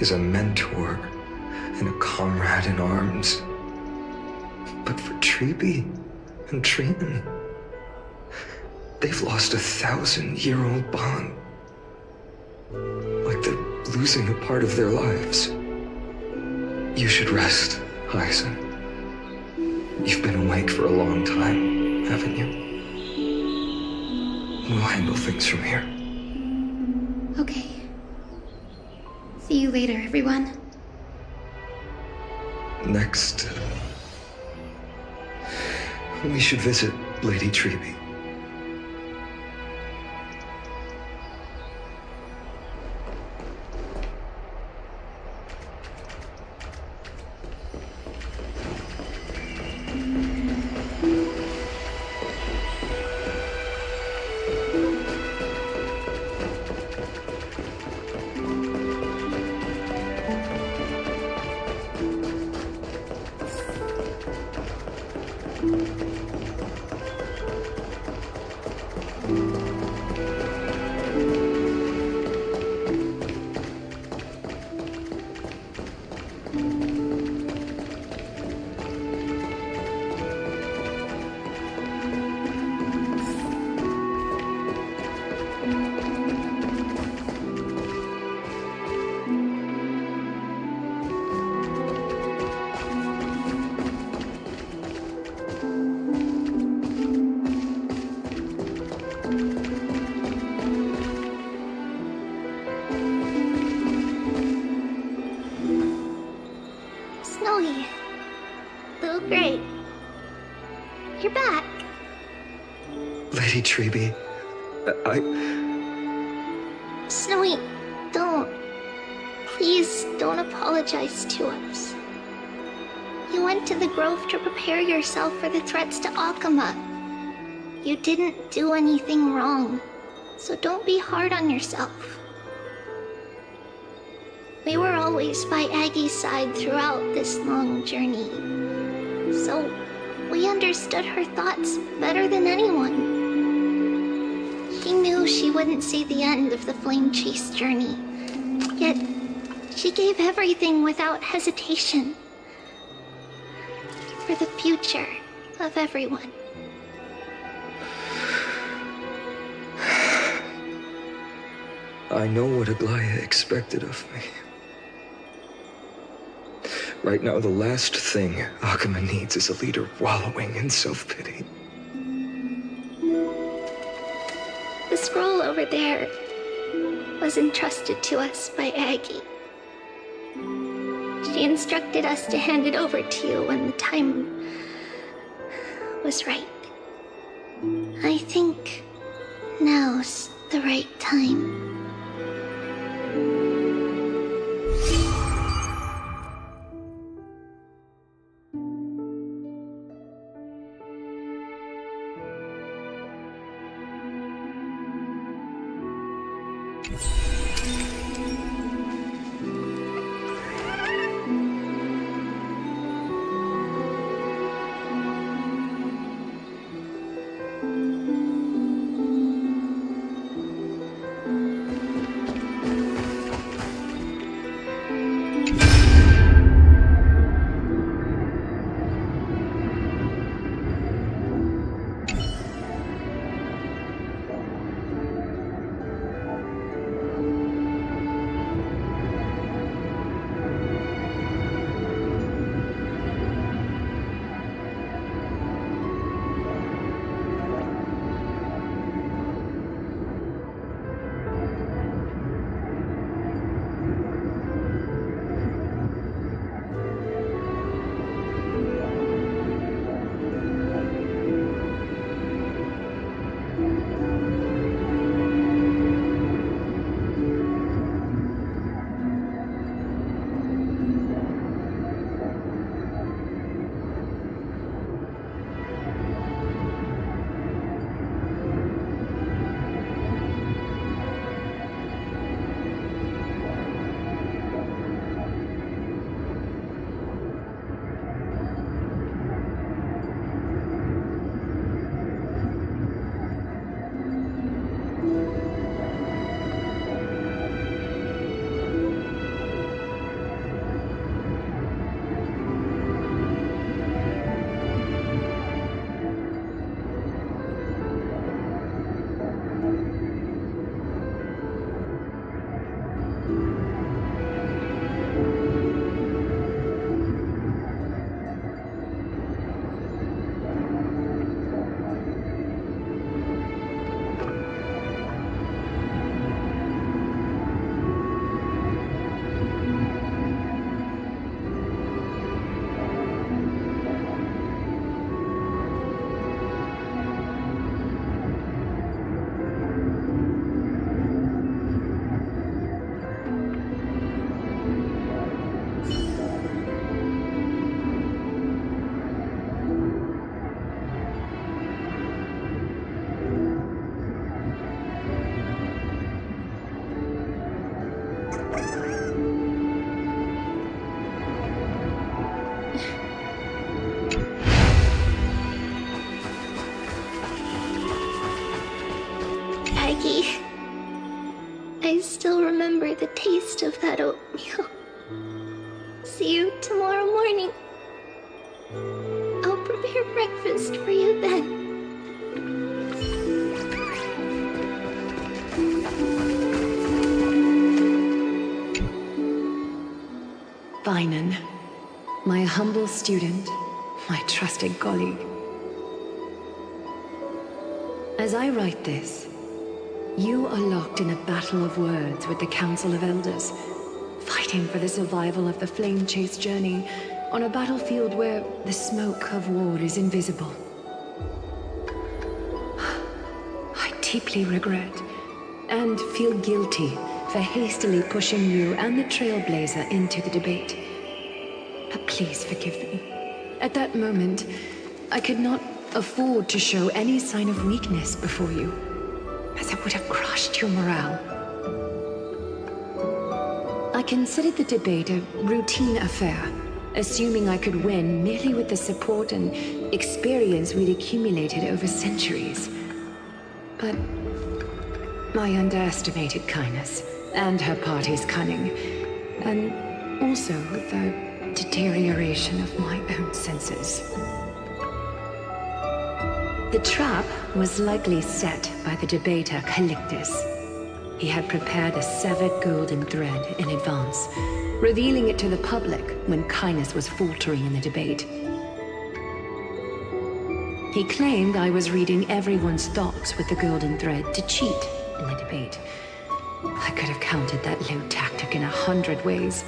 G: is a mentor and a comrade in arms. But for Treby and Trinan, they've lost a 1,000-year-old bond. Like they're losing a part of their lives. You should rest, Hyacine. You've been awake for a long time, haven't you? We'll handle things from here.
I: Okay. See you later, everyone.
G: Next, we should visit Lady Treby.
B: Oh, great. You're back.
G: Lady Treby,
B: Snowy, don't. Please don't apologize to us. You went to the Grove to prepare yourself for the threats to Akama. You didn't do anything wrong, so don't be hard on yourself. We were always by Aggie's side throughout this long journey, so we understood her thoughts better than anyone. She knew she wouldn't see the end of the Flame Chase journey, yet she gave everything without hesitation. For the future of everyone.
G: I know what Aglaya expected of me. Right now, the last thing Akama needs is a leader wallowing in self-pity.
B: The scroll over there was entrusted to us by Aggie. She instructed us to hand it over to you when the time was right. I think now's the right time. I still remember the taste of that oatmeal. See you tomorrow morning. I'll prepare breakfast for you then.
D: Vinan, my humble student, my trusted colleague. As I write this, you are locked in a battle of words with the Council of Elders, fighting for the survival of the Flame Chase journey on a battlefield where the smoke of war is invisible. I deeply regret and feel guilty for hastily pushing you and the Trailblazer into the debate. But please forgive me. At that moment, I could not afford to show any sign of weakness before you, as it would have crushed your morale. I considered the debate a routine affair, assuming I could win merely with the support and experience we'd accumulated over centuries. But I underestimated Kindness and her party's cunning, and also the deterioration of my own senses. The trap was likely set by the debater Calictus. He had prepared a severed golden thread in advance, revealing it to the public when Kindness was faltering in the debate. He claimed I was reading everyone's thoughts with the golden thread to cheat in the debate. I could have countered that low tactic in 100 ways,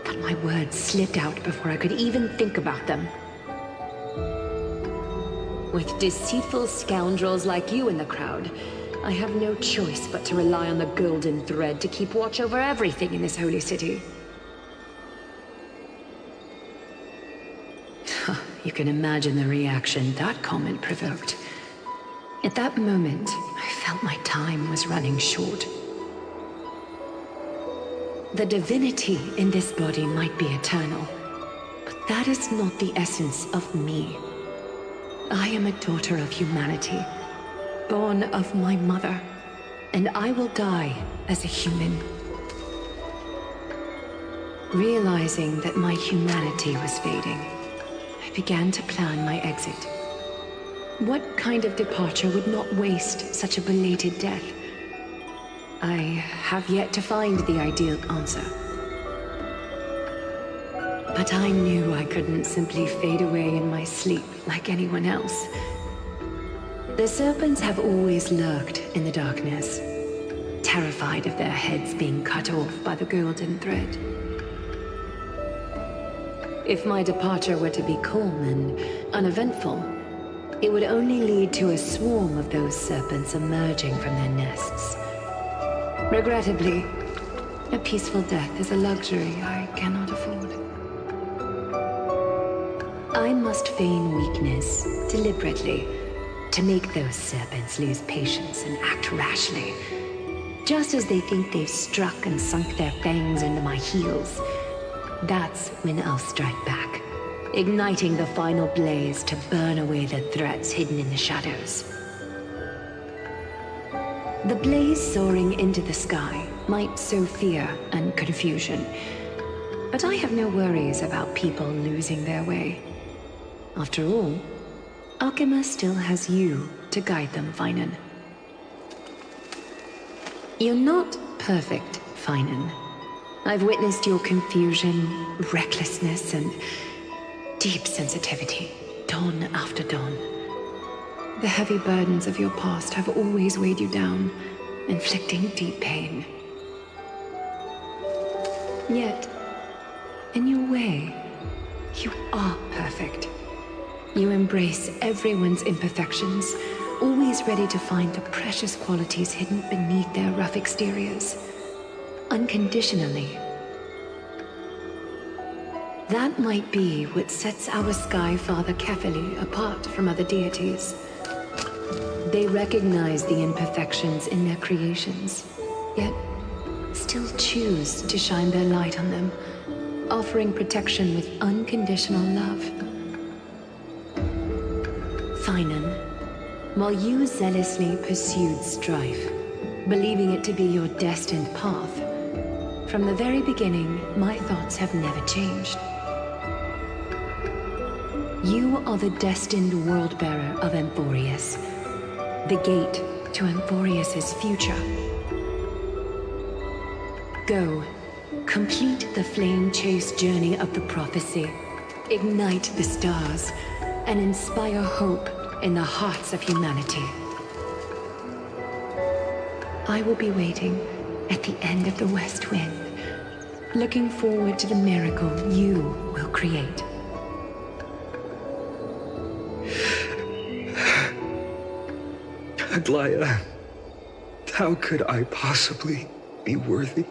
D: but my words slipped out before I could even think about them. With deceitful scoundrels like you in the crowd, I have no choice but to rely on the golden thread to keep watch over everything in this holy city. You can imagine the reaction that comment provoked. At that moment, I felt my time was running short. The divinity in this body might be eternal, but that is not the essence of me. I am a daughter of humanity, born of my mother, and I will die as a human. Realizing that my humanity was fading, I began to plan my exit. What kind of departure would not waste such a belated death? I have yet to find the ideal answer. But I knew I couldn't simply fade away in my sleep like anyone else. The serpents have always lurked in the darkness, terrified of their heads being cut off by the golden thread. If my departure were to be calm and uneventful, it would only lead to a swarm of those serpents emerging from their nests. Regrettably, a peaceful death is a luxury I cannot afford. I must feign weakness deliberately to make those serpents lose patience and act rashly. Just as they think they've struck and sunk their fangs into my heels, that's when I'll strike back, igniting the final blaze to burn away the threats hidden in the shadows. The blaze soaring into the sky might sow fear and confusion, but I have no worries about people losing their way. After all, Alchema still has you to guide them, Finan. You're not perfect, Finan. I've witnessed your confusion, recklessness, and deep sensitivity, dawn after dawn. The heavy burdens of your past have always weighed you down, inflicting deep pain. Yet, in your way, you are perfect. You embrace everyone's imperfections, always ready to find the precious qualities hidden beneath their rough exteriors. Unconditionally. That might be what sets our Sky Father Kefili apart from other deities. They recognize the imperfections in their creations, yet still choose to shine their light on them, offering protection with unconditional love. Finan, while you zealously pursued strife, believing it to be your destined path, from the very beginning, my thoughts have never changed. You are the destined world-bearer of Emphorius, the gate to Emphorius's future. Go, complete the flame-chased journey of the prophecy, ignite the stars, and inspire hope in the hearts of humanity. I will be waiting at the end of the West Wind,
L: looking forward to the miracle you will create.
G: Aglaya, how could I possibly be worthy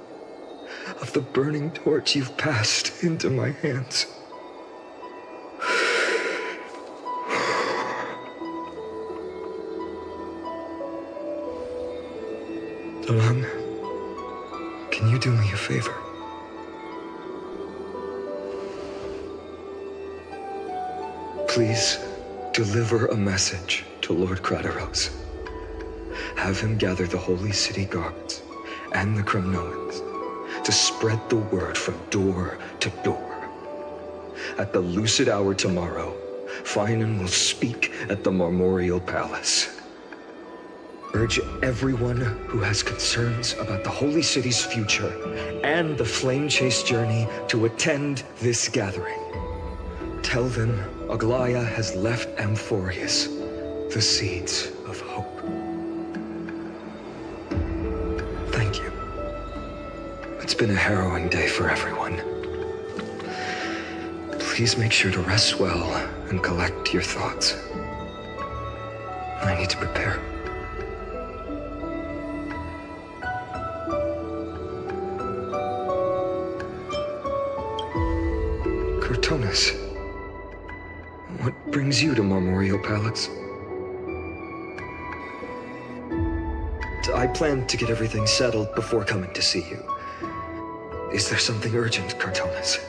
G: of the burning torch you've passed into my hands? Dawn, can you do me a favor? Please deliver a message to Lord Crateros. Have him gather the Holy City guards and the Kremnoans to spread the word from door to door. At the lucid hour tomorrow, Finan will speak at the Marmorial Palace. Urge everyone who has concerns about the Holy City's future and the Flame Chase journey to attend this gathering. Tell them Aglaya has left Amphorius the seeds of hope. Thank you. It's been a harrowing day for everyone. Please make sure to rest well and collect your thoughts. I need to prepare. Cortonis, what brings you to Marmorial Palace? I planned to get everything settled before coming to see you. Is there something urgent, Cortonis?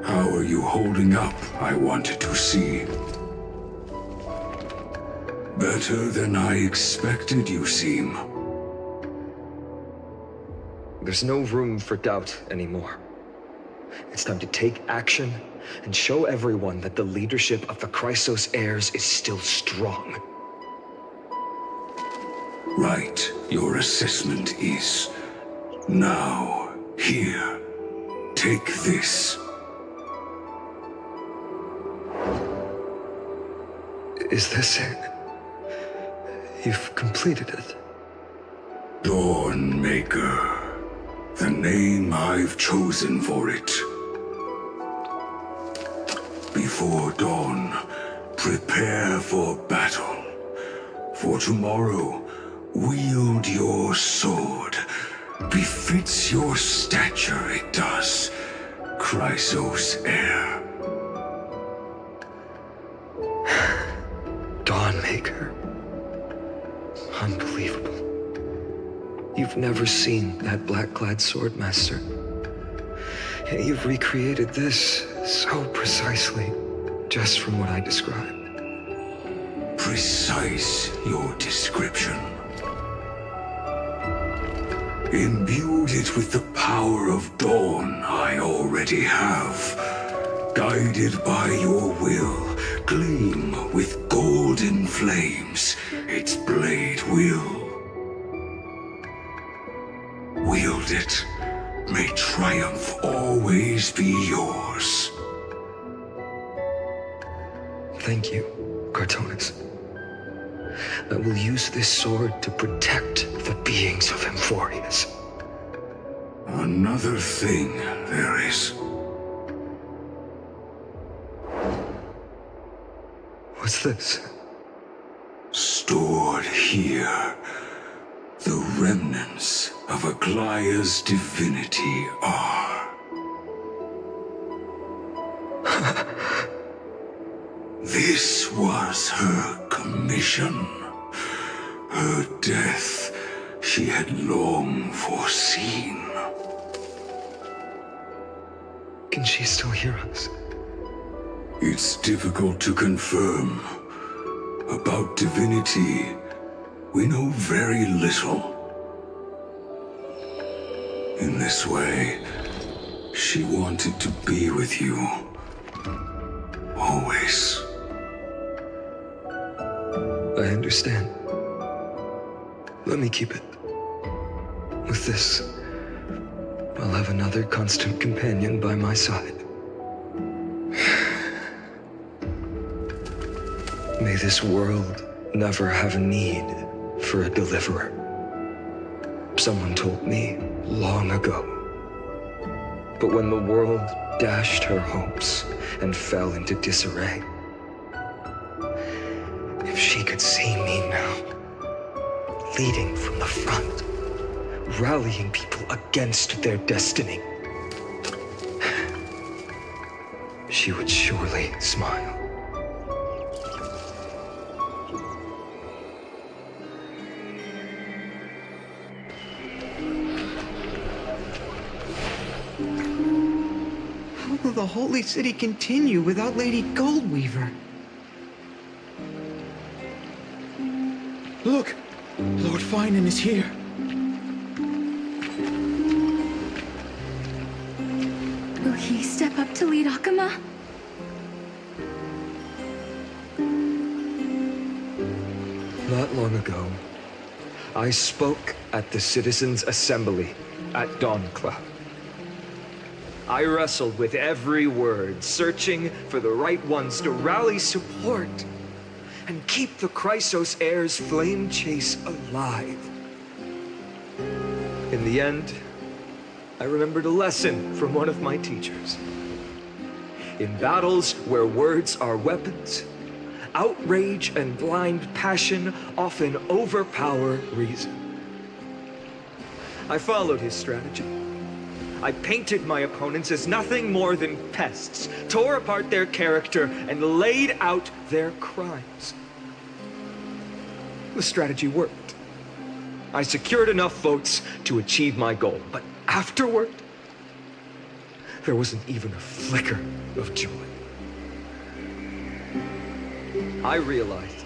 E: How are you holding up, I wanted to see. Better than I expected, you seem.
G: There's no room for doubt anymore. It's time to take action and show everyone that the leadership of the Chrysos heirs is still strong.
E: Right, your assessment is. Now, here, take this.
G: Is this it? You've completed it.
E: Dawnmaker. The name I've chosen for it. Before dawn, prepare for battle. For tomorrow, wield your sword. Befits your stature, it does. Chrysos heir.
G: Dawnmaker. Unbelievable. You've never seen that black-clad swordmaster. Yet you've recreated this so precisely, just from what I described.
E: Precise, your description. Imbued it with the power of dawn I already have. Guided by your will, gleam with golden flames, its blade will. Wield it, may triumph always be yours.
G: Thank you, Cortonis. I will use this sword to protect the beings of Amphorius.
E: Another thing there is.
G: What's this?
E: Stored here, the remnants of Aglaya's divinity are. This was her commission. Her death she had long foreseen.
G: Can she still hear us?
E: It's difficult to confirm. About divinity, we know very little. In this way, she wanted to be with you. Always.
G: I understand. Let me keep it. With this, I'll have another constant companion by my side. May this world never have need for a deliverer. Someone told me long ago. But when the world dashed her hopes and fell into disarray, if she could see me now, leading from the front, rallying people against their destiny, she would surely smile.
M: How will the Holy City continue without Lady Goldweaver? Look! Lord Finan is here.
I: Will he step up to lead Akama?
G: Not long ago, I spoke at the Citizens' Assembly at Dawncloud. I wrestled with every word, searching for the right ones to rally support and keep the Chrysos heir's flame chase alive. In the end, I remembered a lesson from one of my teachers. In battles where words are weapons, outrage and blind passion often overpower reason. I followed his strategy. I painted my opponents as nothing more than pests, tore apart their character, and laid out their crimes. The strategy worked. I secured enough votes to achieve my goal, but afterward, there wasn't even a flicker of joy. I realized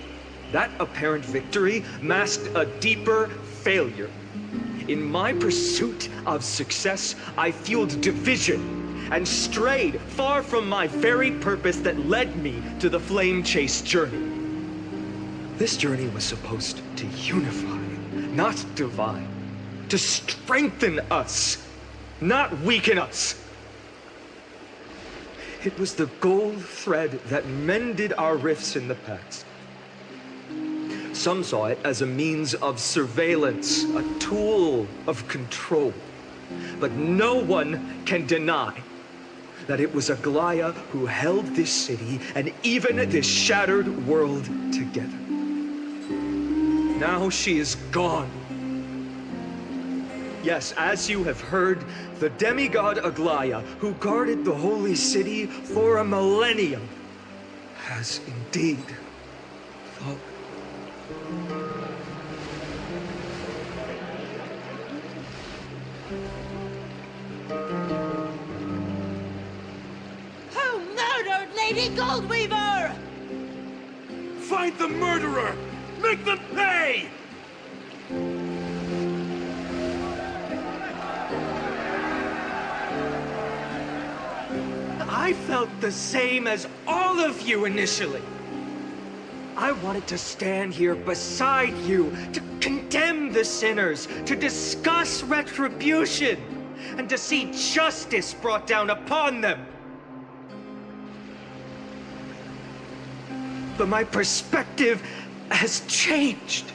G: that apparent victory masked a deeper failure. In my pursuit of success, I fueled division and strayed far from my very purpose that led me to the flame chase journey. This journey was supposed to unify, not divide, to strengthen us, not weaken us. It was the gold thread that mended our rifts in the past. Some saw it as a means of surveillance, a tool of control. But no one can deny that it was Aglaya who held this city and even this shattered world together. Now she is gone. Yes, as you have heard, the demigod Aglaya, who guarded the holy city for a millennium, has indeed fallen.
N: Who murdered Lady Goldweaver?
J: Find the murderer! Make them pay!
F: I felt the same as all of you initially. I wanted to stand here beside you, to condemn the sinners, to discuss retribution, and to see justice brought down upon them. But my perspective has changed.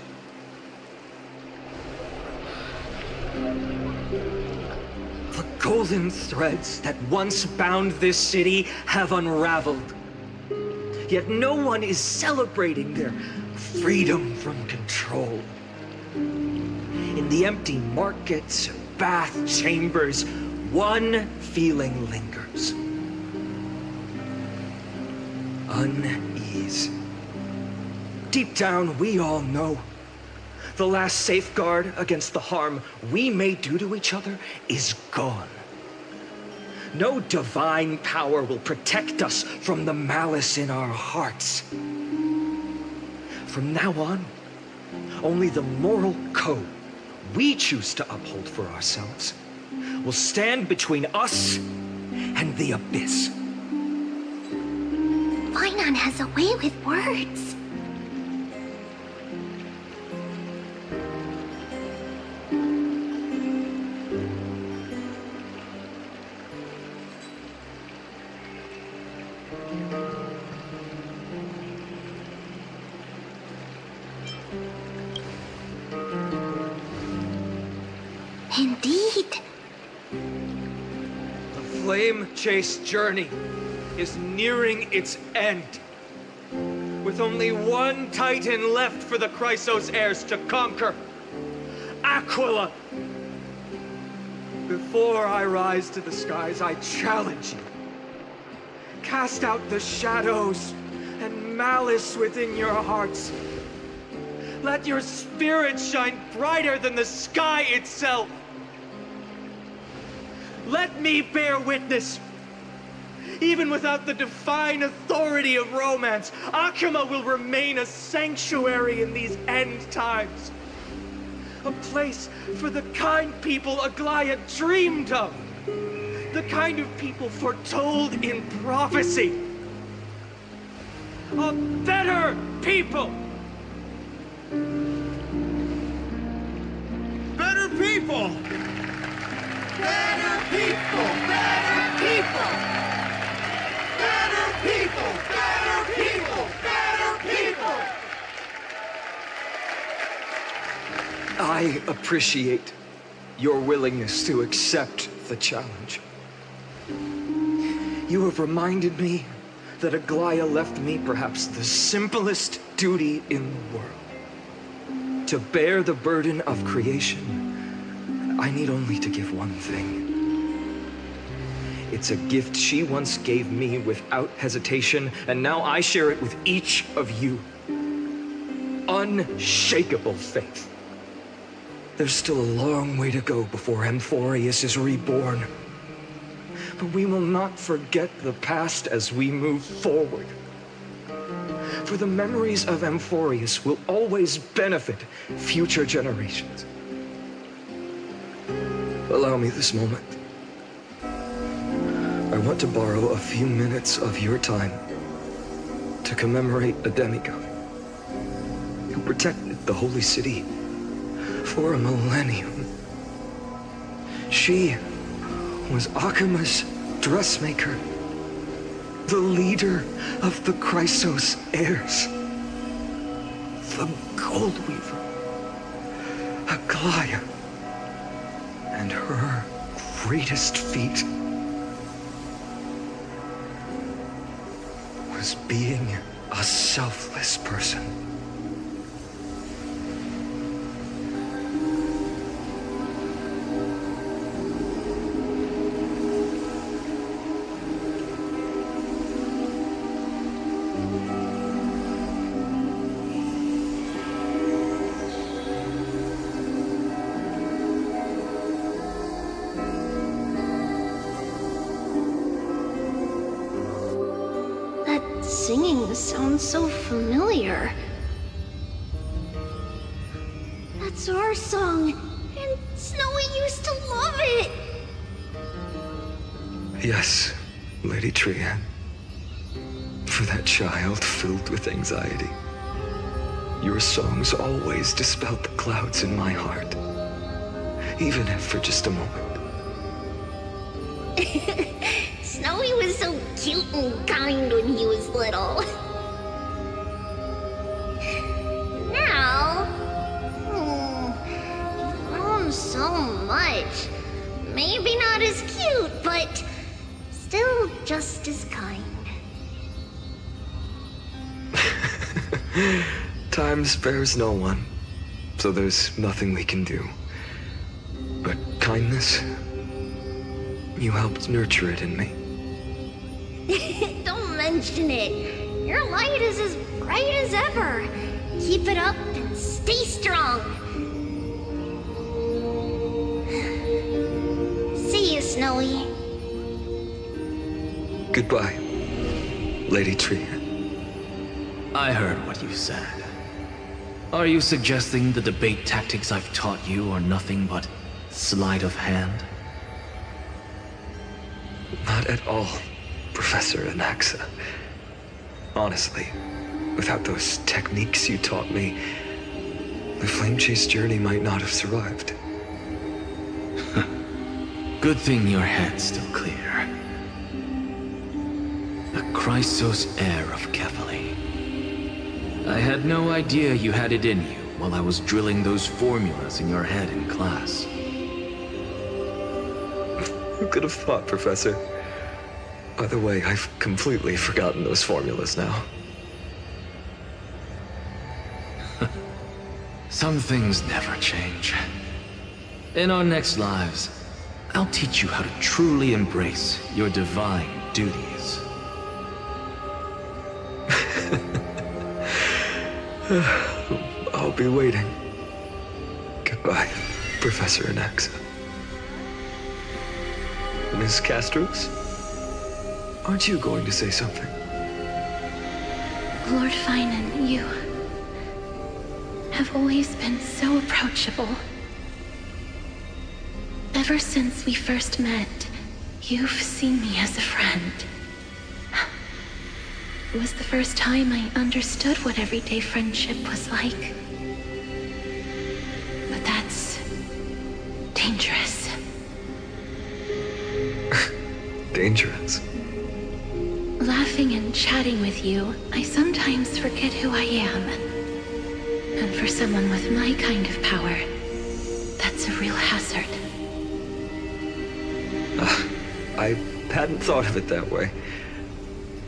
F: The golden threads that once bound this city have unraveled. Yet no one is celebrating their freedom from control. In the empty markets, bath chambers, one feeling lingers. Unease. Deep down, we all know the last safeguard against the harm we may do to each other is gone. No divine power will protect us from the malice in our hearts. From now on, only the moral code we choose to uphold for ourselves will stand between us and the abyss.
B: Finan has a way with words. Indeed.
F: The flame chase journey is nearing its end. With only one Titan left for the Chrysos heirs to conquer. Aquila! Before I rise to the skies, I challenge you. Cast out the shadows and malice within your hearts. Let your spirit shine brighter than the sky itself. Let me bear witness. Even without the divine authority of romance, Akima will remain a sanctuary in these end times. A place for the kind people Aglaya dreamed of. The kind of people foretold in prophecy. A better people!
N: Better people! Better people! Better people! Better people! Better people! Better people!
F: I appreciate your willingness to accept the challenge. You have reminded me that Aglaya left me perhaps the simplest duty in the world. To bear the burden of creation, I need only to give one thing. It's a gift she once gave me without hesitation, and now I share it with each of you. Unshakable faith. There's still a long way to go before Amphorius is reborn. But we will not forget the past as we move forward. For the memories of Amphorius will always benefit future generations. Allow me this moment. I want to borrow a few minutes of your time to commemorate a demigod who protected the holy city for a millennium. She was Akima's dressmaker, the leader of the Chrysos heirs, the Gold Weaver, Aglaya, and her greatest feat was being a selfless person.
B: Singing sounds so familiar. That's our song, and Snowy used to love it.
G: Yes, Lady Trian. For that child filled with anxiety. Your songs always dispelled the clouds in my heart. Even if for just a moment.
B: Snowy was so cute and kind when he was little. Now, you've grown so much. Maybe not as cute, but still just as kind.
G: Time spares no one, so there's nothing we can do. But kindness, you helped nurture it in me.
B: Don't mention it. Your light is as bright as ever. Keep it up and stay strong. See you, Snowy.
G: Goodbye, Lady Trian.
O: I heard what you said. Are you suggesting the debate tactics I've taught you are nothing but sleight of hand?
G: Not at all, Professor Anaxa. Honestly, without those techniques you taught me, the flame chase journey might not have survived.
O: Good thing your head's still clear. The Chrysos heir of Kefali. I had no idea you had it in you while I was drilling those formulas in your head in class.
G: Who could have thought, Professor? By the way, I've completely forgotten those formulas now.
O: Some things never change. In our next lives, I'll teach you how to truly embrace your divine duties.
G: I'll be waiting. Goodbye, Professor Anaxa. Miss Castros? Aren't you going to say something?
A: Lord Finan, you have always been so approachable. Ever since we first met, you've seen me as a friend. It was the first time I understood what everyday friendship was like. But that's dangerous.
G: Dangerous?
A: Laughing and chatting with you, I sometimes forget who I am. And for someone with my kind of power, that's a real hazard.
G: I hadn't thought of it that way.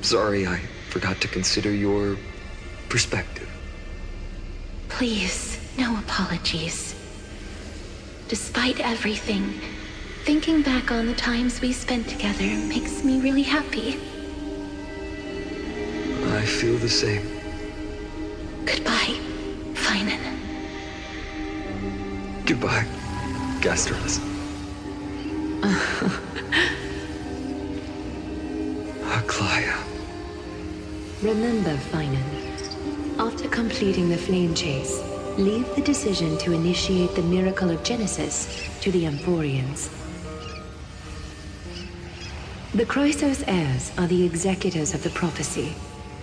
G: Sorry, I forgot to consider your perspective.
A: Please, no apologies. Despite everything, thinking back on the times we spent together makes me really happy.
G: I feel the same.
A: Goodbye, Finan.
G: Goodbye, Gastros. Aglaya.
L: Remember, Finan, after completing the flame chase, leave the decision to initiate the miracle of Genesis to the Amphorians. The Chrysos heirs are the executors of the prophecy,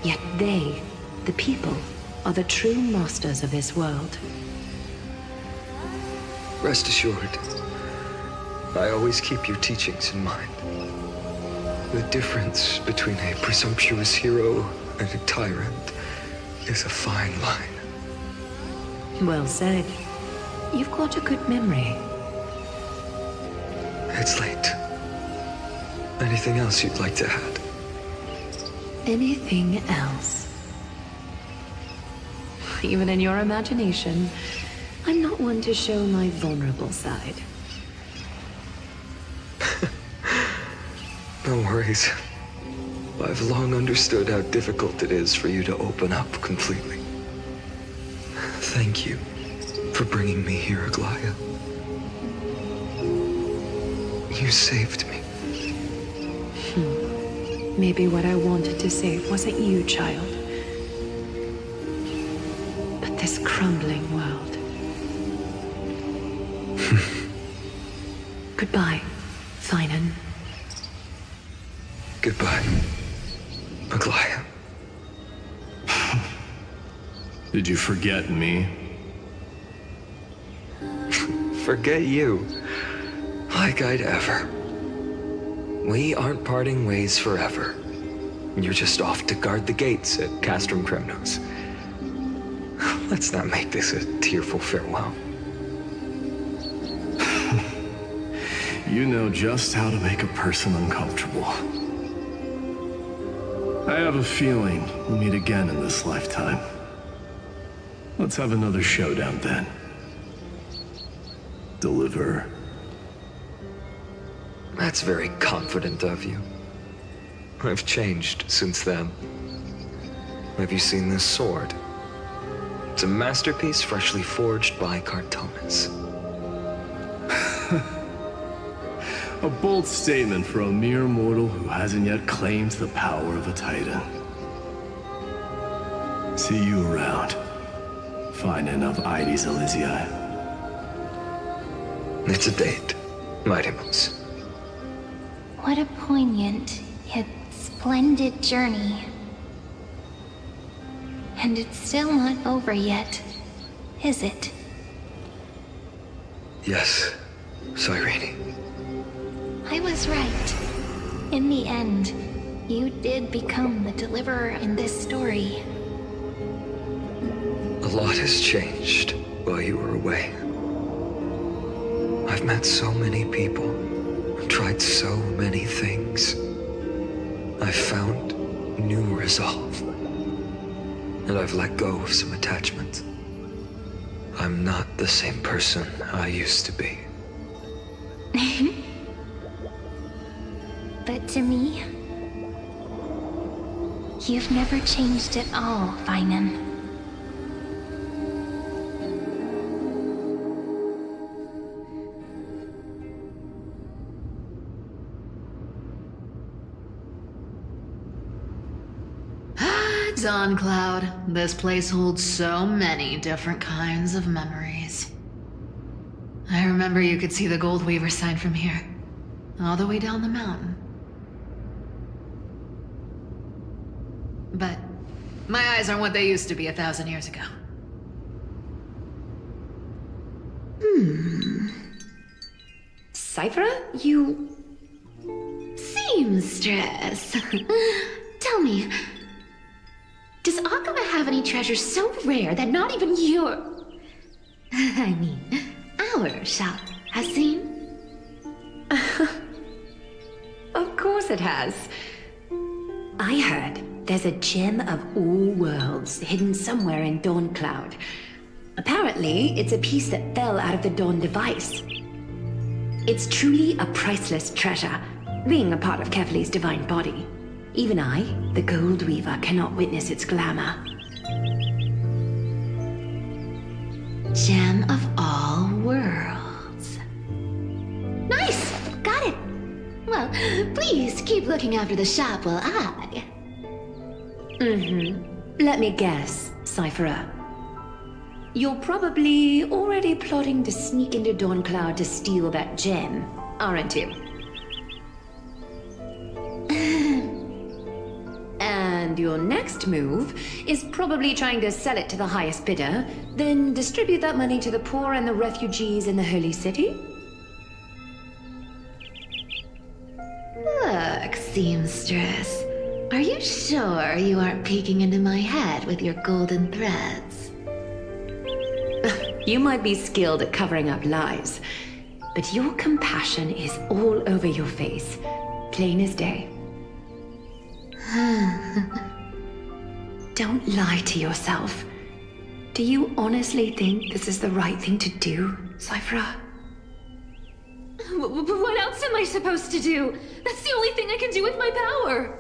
L: yet they, the people, are the true masters of this world.
G: Rest assured, I always keep your teachings in mind. The difference between a presumptuous hero and a tyrant is a fine line.
L: Well said. You've got a good memory.
G: It's late. Anything else you'd like to add?
L: Anything else? Even in your imagination, I'm not one to show my vulnerable side.
G: No worries. I've long understood how difficult it is for you to open up completely. Thank you for bringing me here, Aglaya. You saved me.
L: Maybe what I wanted to save wasn't you, child, but this crumbling world. Goodbye, Finan.
G: Goodbye, Aglaya.
J: Did you forget me?
G: Forget you. Like I'd ever. We aren't parting ways forever. You're just off to guard the gates at Castrum Kremnos. Let's not make this a tearful farewell.
J: You know just how to make a person uncomfortable. I have a feeling we'll meet again in this lifetime. Let's have another showdown then. Deliver.
G: That's very confident of you. I've changed since then. Have you seen this sword? It's a masterpiece freshly forged by Cartonis.
J: A bold statement for a mere mortal who hasn't yet claimed the power of a Titan. See you around. Finan of Ides Elysiae.
G: It's a date, Mighty Moose.
A: What a poignant, yet splendid journey. And it's still not over yet, is it?
G: Yes, Cyrene.
A: I was right. In the end, you did become the deliverer in this story.
G: A lot has changed while you were away. I've met so many people, tried so many things. I've found new resolve. And I've let go of some attachments. I'm not the same person I used to be.
A: But to me, you've never changed at all, Finan.
C: Dawn Cloud, this place holds so many different kinds of memories. I remember you could see the Gold Weaver sign from here, all the way down the mountain. But my eyes aren't what they used to be 1,000 years ago.
L: Cyphera, you...
C: Seamstress. Tell me, does Akama have any treasures so rare that not even your... I mean, our shop has seen?
L: Of course it has. I heard there's a gem of all worlds hidden somewhere in Dawn Cloud. Apparently, it's a piece that fell out of the Dawn device. It's truly a priceless treasure, being a part of Kefali's divine body. Even I, the Gold Weaver, cannot witness its glamour.
C: Gem of all worlds. Nice! Got it! Well, please keep looking after the shop while I...
L: Let me guess, Cyphera. You're probably already plotting to sneak into Dawn Cloud to steal that gem, aren't you? And your next move is probably trying to sell it to the highest bidder, then distribute that money to the poor and the refugees in the Holy City?
C: Look, Seamstress. Are you sure you aren't peeking into my head with your golden threads?
L: You might be skilled at covering up lies, but your compassion is all over your face, plain as day. Don't lie to yourself. Do you honestly think this is the right thing to do, Cyphera?
C: What else am I supposed to do? That's the only thing I can do with my power.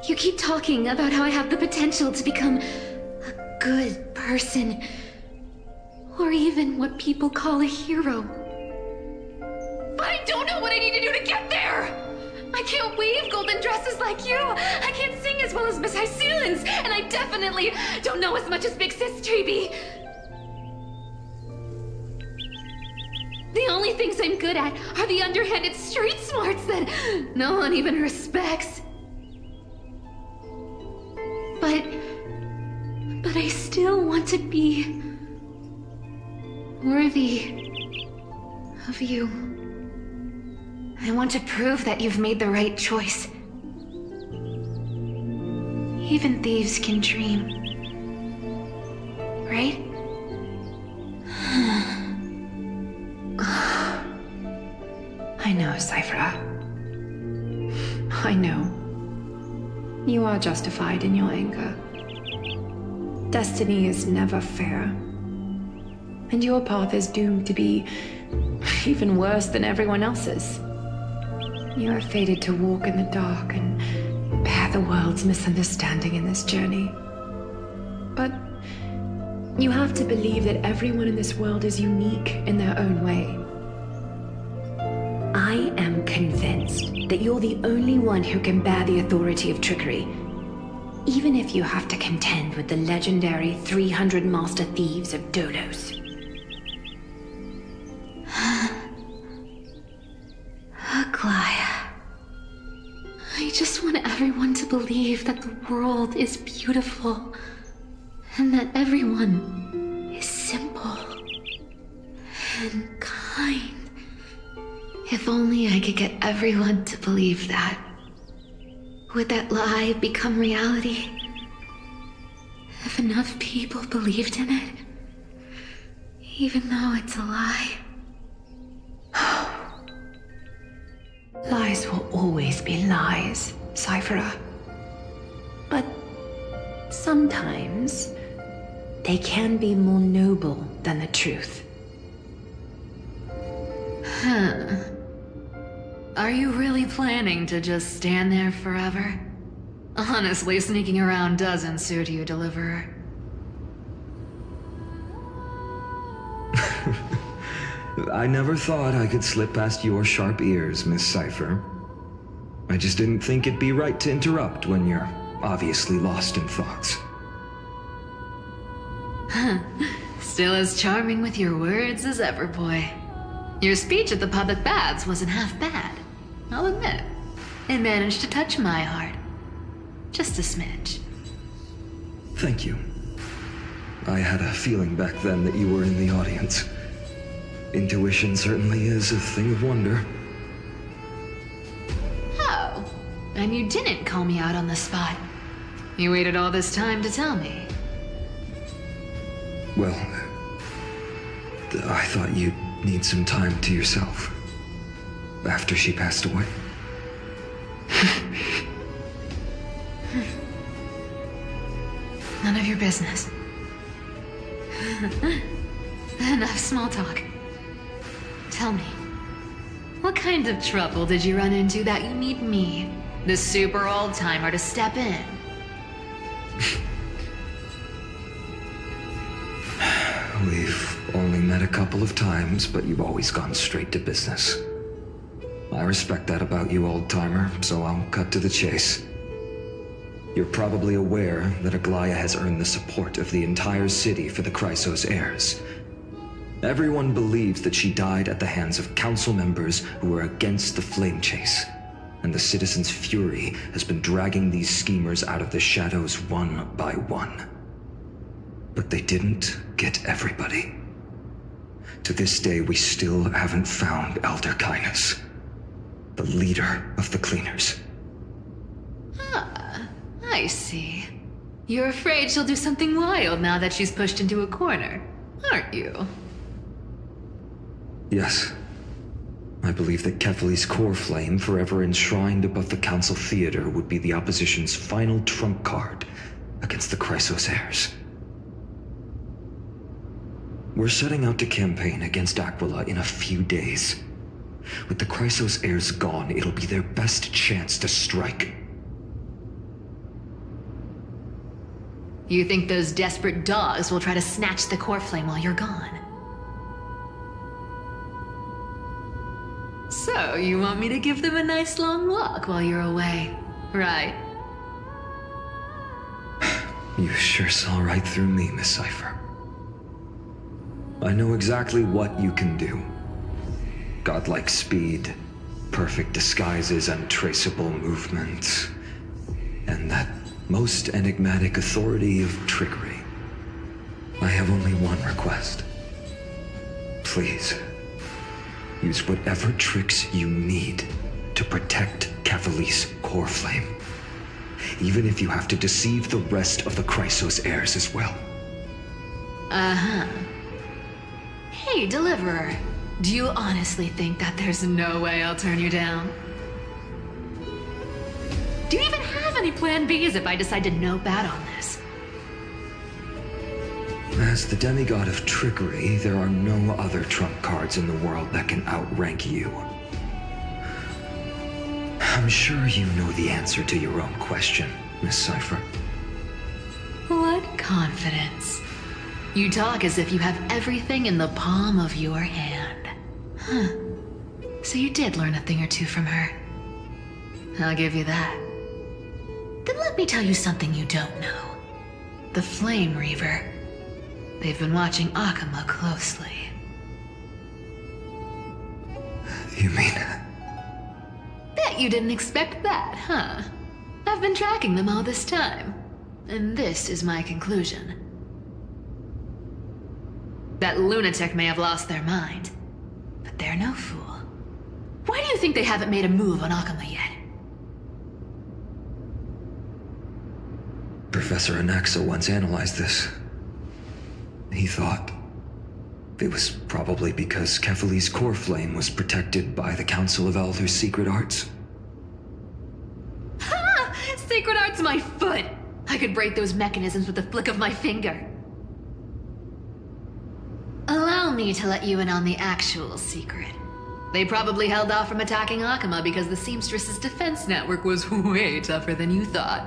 C: You keep talking about how I have the potential to become a good person, or even what people call a hero. But I don't know what I need to do to get there! I can't weave golden dresses like you! I can't sing as well as Miss Hyacines! And I definitely don't know as much as Big Sis Treeby! The only things I'm good at are the underhanded street smarts that no one even respects. But I still want to be worthy of you. I want to prove that you've made the right choice. Even thieves can dream. Right?
L: I know, Cyphera. I know. You are justified in your anger. Destiny is never fair. And your path is doomed to be even worse than everyone else's. You are fated to walk in the dark and bear the world's misunderstanding in this journey. But you have to believe that everyone in this world is unique in their own way. I am convinced that you're the only one who can bear the authority of trickery, even if you have to contend with the legendary 300 master thieves of Dolos.
C: Aglaya. I just want everyone to believe that the world is beautiful, and that everyone is simple and kind. If only I could get everyone to believe that. Would that lie become reality? If enough people believed in it, even though it's a lie.
D: Lies will always be lies, Cyphera. But sometimes they can be more noble than the truth.
C: Huh. Are you really planning to just stand there forever? Honestly, sneaking around doesn't suit you, Deliverer.
G: I never thought I could slip past your sharp ears, Miss Cypher. I just didn't think it'd be right to interrupt when you're obviously lost in thoughts.
C: Still as charming with your words as ever, boy. Your speech at the public baths wasn't half bad, I'll admit. It managed to touch my heart. Just a smidge.
G: Thank you. I had a feeling back then that you were in the audience. Intuition certainly is a thing of wonder.
C: Oh, and you didn't call me out on the spot. You waited all this time to tell me.
G: Well, I thought you'd need some time to yourself. After she passed away.
C: None of your business. Enough small talk. Tell me, what kind of trouble did you run into that you need me, the super old-timer, to step in?
G: We've only met a couple of times, but you've always gone straight to business. I respect that about you, old-timer, so I'll cut to the chase. You're probably aware that Aglaya has earned the support of the entire city for the Chrysos heirs. Everyone believes that she died at the hands of council members who were against the flame chase, and the citizens' fury has been dragging these schemers out of the shadows one by one. But they didn't get everybody. To this day, we still haven't found Elder Kainos, the leader of the Cleaners.
C: Ah, I see. You're afraid she'll do something wild now that she's pushed into a corner, aren't you?
G: Yes. I believe that Kefali's core flame, forever enshrined above the council theater, would be the opposition's final trump card against the Chrysos heirs. We're setting out to campaign against Aquila in a few days. With the Chrysos heirs gone, it'll be their best chance to strike.
C: You think those desperate dogs will try to snatch the core flame while you're gone? So, you want me to give them a nice long walk while you're away, right?
G: You sure saw right through me, Miss Cypher. I know exactly what you can do. Godlike speed, perfect disguises, untraceable movements, and that most enigmatic authority of trickery. I have only one request. Please, use whatever tricks you need to protect Kefali's core flame. Even if you have to deceive the rest of the Chrysos heirs as well.
C: Uh-huh. Hey, Deliverer. Do you honestly think that there's no way I'll turn you down? Do you even have any plan Bs if I decide to nope out on this?
G: As the demigod of trickery, there are no other trump cards in the world that can outrank you. I'm sure you know the answer to your own question, Miss Cypher.
C: What confidence. You talk as if you have everything in the palm of your hand. Huh. So you did learn a thing or two from her. I'll give you that. Then let me tell you something you don't know. The Flame Reaver. They've been watching Akama closely.
G: You mean...
C: Bet you didn't expect that, huh? I've been tracking them all this time. And this is my conclusion. That lunatic may have lost their mind, but they're no fool. Why do you think they haven't made a move on Akama yet?
G: Professor Anaxa once analyzed this. He thought, It was probably because Kefali's core flame was protected by the Council of Elders' secret arts.
C: Ha! Sacred art's my foot! I could break those mechanisms with the flick of my finger. Allow me to let you in on the actual secret. They probably held off from attacking Akuma because the Seamstress's defense network was way tougher than you thought.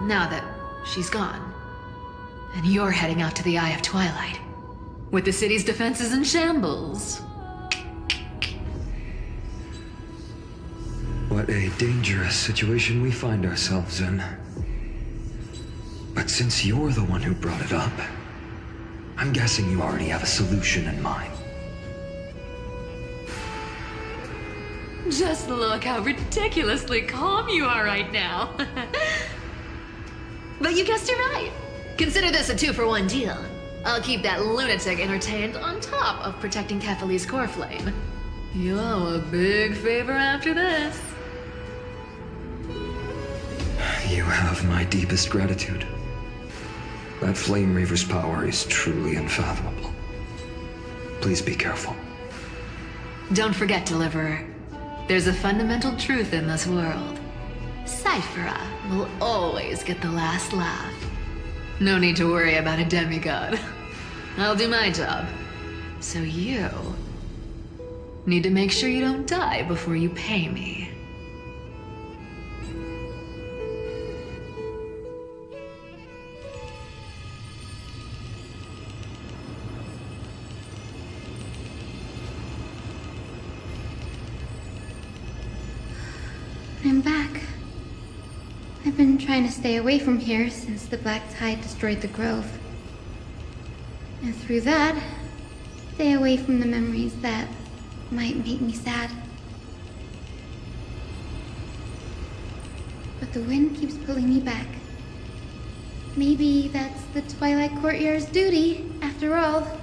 C: Now that she's gone, and you're heading out to the Eye of Twilight, with the city's defenses in shambles.
G: What a dangerous situation we find ourselves in. But since you're the one who brought it up, I'm guessing you already have a solution in mind.
C: Just look how ridiculously calm you are right now. But you guessed it right. Consider this a 2-for-1 deal. I'll keep that lunatic entertained on top of protecting Kefali's core flame. You owe a big favor after this.
G: You have my deepest gratitude. That Flame Reaver's power is truly unfathomable. Please be careful.
C: Don't forget, Deliverer. There's a fundamental truth in this world. Cyphera will always get the last laugh. No need to worry about a demigod. I'll do my job. So you need to make sure you don't die before you pay me.
I: I'm back. I've been trying to stay away from here since the Black Tide destroyed the grove. And through that, stay away from the memories that might make me sad. But the wind keeps pulling me back. Maybe that's the Twilight Courtyard's duty, after all.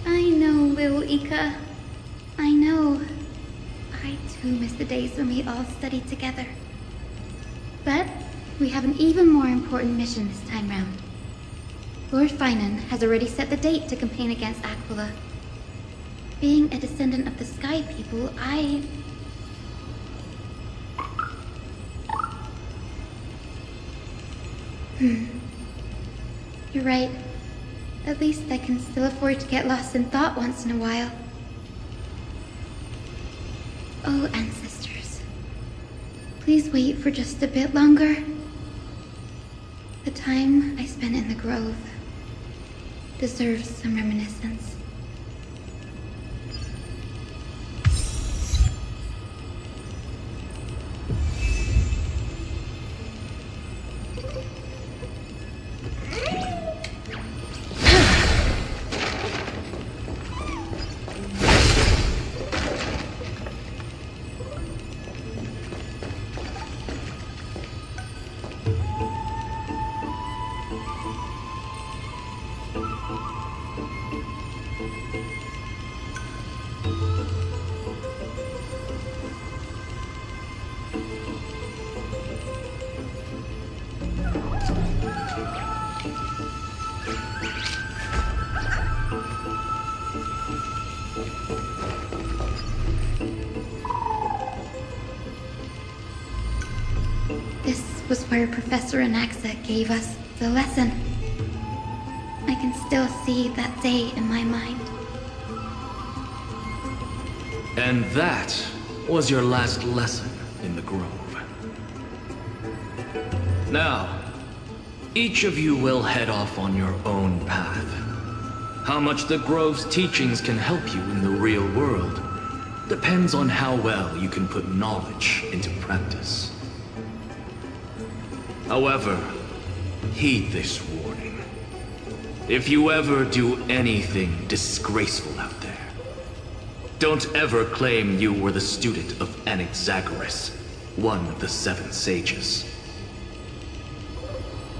I: I know, little Ika. I know. I too miss the days when we all studied together. But we have an even more important mission this time round. Lord Finan has already set the date to campaign against Aquila. Being a descendant of the Sky People, You're right. At least I can still afford to get lost in thought once in a while. Oh, ancestors. Please wait for just a bit longer. The time I spent in the grove deserves some reminiscence. Was where Professor Anaxa gave us the lesson. I can still see that day in my mind.
O: And that was your last lesson in the Grove. Now, each of you will head off on your own path. How much the Grove's teachings can help you in the real world depends on how well you can put knowledge into practice. However, heed this warning. If you ever do anything disgraceful out there, don't ever claim you were the student of Anaxagoras, one of the 7 sages.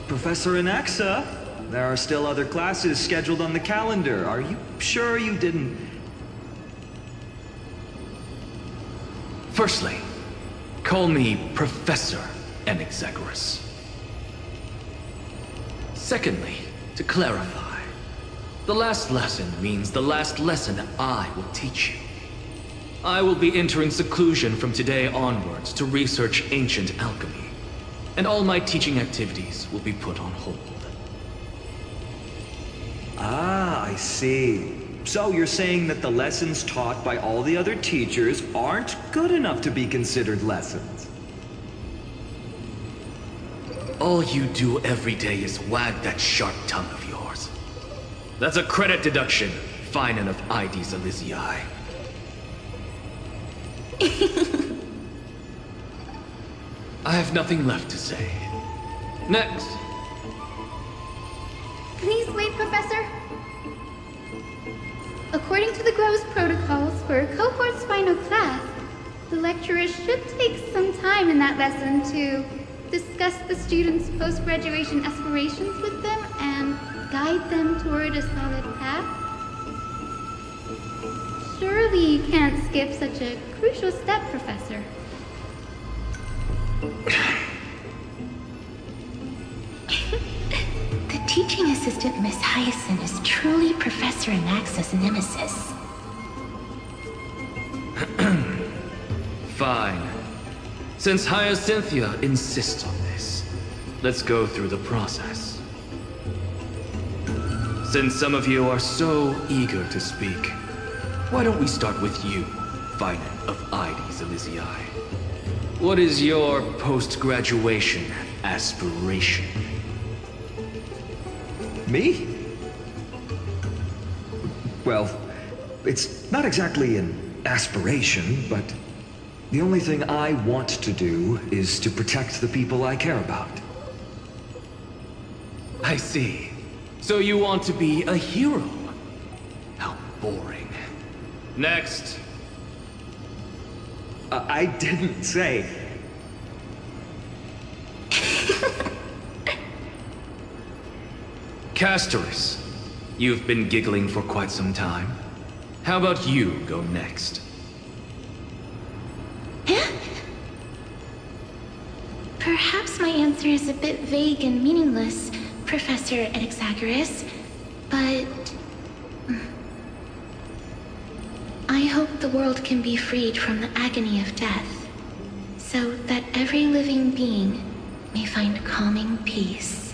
F: Professor Anaxa, there are still other classes scheduled on the calendar. Are you sure you didn't...
O: Firstly, Call me Professor Anaxagoras. Secondly, to clarify, the last lesson means the last lesson I will teach you. I will be entering seclusion from today onwards to research ancient alchemy, and all my teaching activities will be put on hold.
F: Ah, I see. So you're saying that the lessons taught by all the other teachers aren't good enough to be considered lessons?
O: All you do every day is wag that sharp tongue of yours. That's a credit deduction, fine enough IDs Elysiae. I have nothing left to say. Next.
I: Please wait, Professor. According to the Grove's protocols for a cohort's final class, the lecturer should take some time in that lesson to discuss the students' post-graduation aspirations with them and guide them toward a solid path. Surely you can't skip such a crucial step, Professor.
A: The teaching assistant, Miss Hyacine, is truly Professor Anax's nemesis.
O: Fine. Since Hyacinthia insists on this, let's go through the process. Since some of you are so eager to speak, why don't we start with you, Finite of IDs Elysiae? What is your post-graduation aspiration?
F: Me? Well, it's not exactly an aspiration, but the only thing I want to do is to protect the people I care about.
O: I see. So you want to be a hero? How boring. Next.
F: I didn't say.
O: Castorus, you've been giggling for quite some time. How about you go next?
A: Perhaps my answer is a bit vague and meaningless, Professor Anaxagoras, but I hope the world can be freed from the agony of death, so that every living being may find calming peace.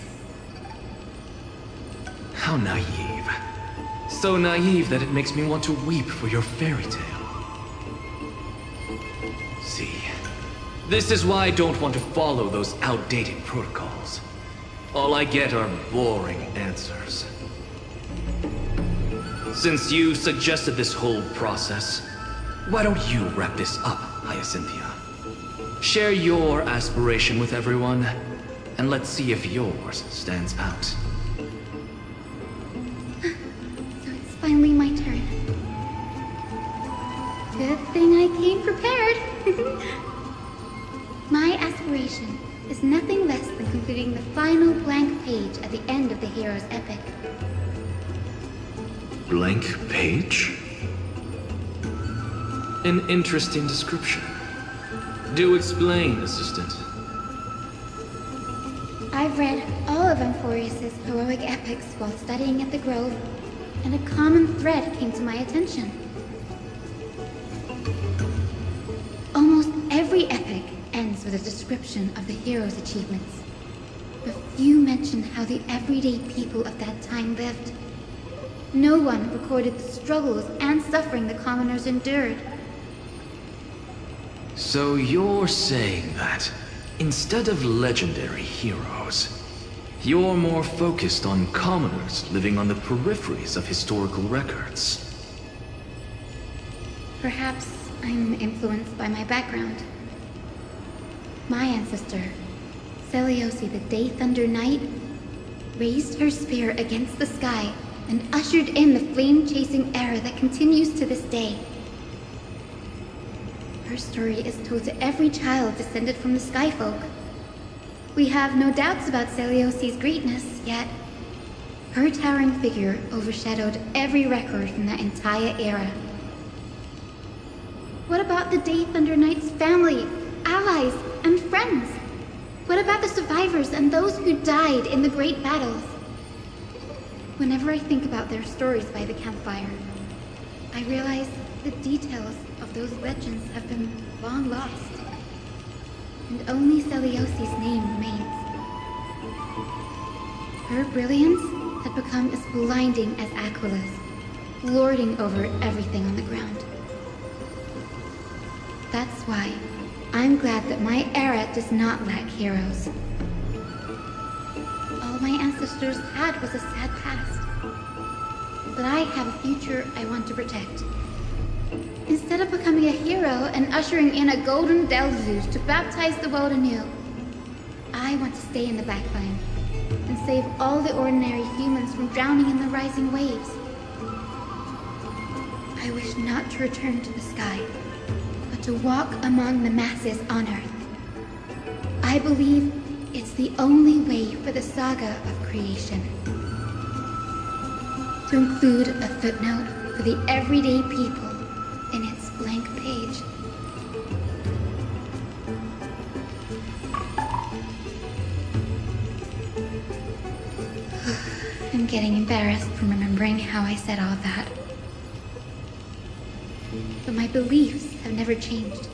O: How naive. So naive that it makes me want to weep for your fairy tale. See, this is why I don't want to follow those outdated protocols. All I get are boring answers. Since you suggested this whole process, why don't you wrap this up, Hyacinthia? Share your aspiration with everyone, and let's see if yours stands out.
I: So it's finally my turn. Good thing I came prepared. My aspiration is nothing less than completing the final blank page at the end of the hero's epic.
O: Blank page? An interesting description. Do explain, Assistant.
I: I've read all of Amphorius's heroic epics while studying at the Grove, and a common thread came to my attention. Almost every epic ends with a description of the hero's achievements, but few mention how the everyday people of that time lived. No one recorded the struggles and suffering the commoners endured.
O: So you're saying that, instead of legendary heroes, you're more focused on commoners living on the peripheries of historical records.
I: Perhaps I'm influenced by my background. My ancestor, Seliosi the Day Thunder Knight, raised her spear against the sky and ushered in the flame-chasing era that continues to this day. Her story is told to every child descended from the Skyfolk. We have no doubts about Celiosi's greatness, yet her towering figure overshadowed every record from that entire era. What about the Day Thunder Knight's family, allies and friends? What about the survivors and those who died in the great battles? Whenever I think about their stories by the campfire, I realize the details of those legends have been long lost, and only Celiosi's name remains. Her brilliance had become as blinding as Aquila's, lording over everything on the ground. That's why I'm glad that my era does not lack heroes. All my ancestors had was a sad past, but I have a future I want to protect. Instead of becoming a hero and ushering in a golden Delzus to baptize the world anew, I want to stay in the backline and save all the ordinary humans from drowning in the rising waves. I wish not to return to the sky, but to walk among the masses on Earth. I believe it's the only way for the saga of creation. To include a footnote for the everyday people in its blank page. I'm getting embarrassed from remembering how I said all that. But my beliefs have never changed.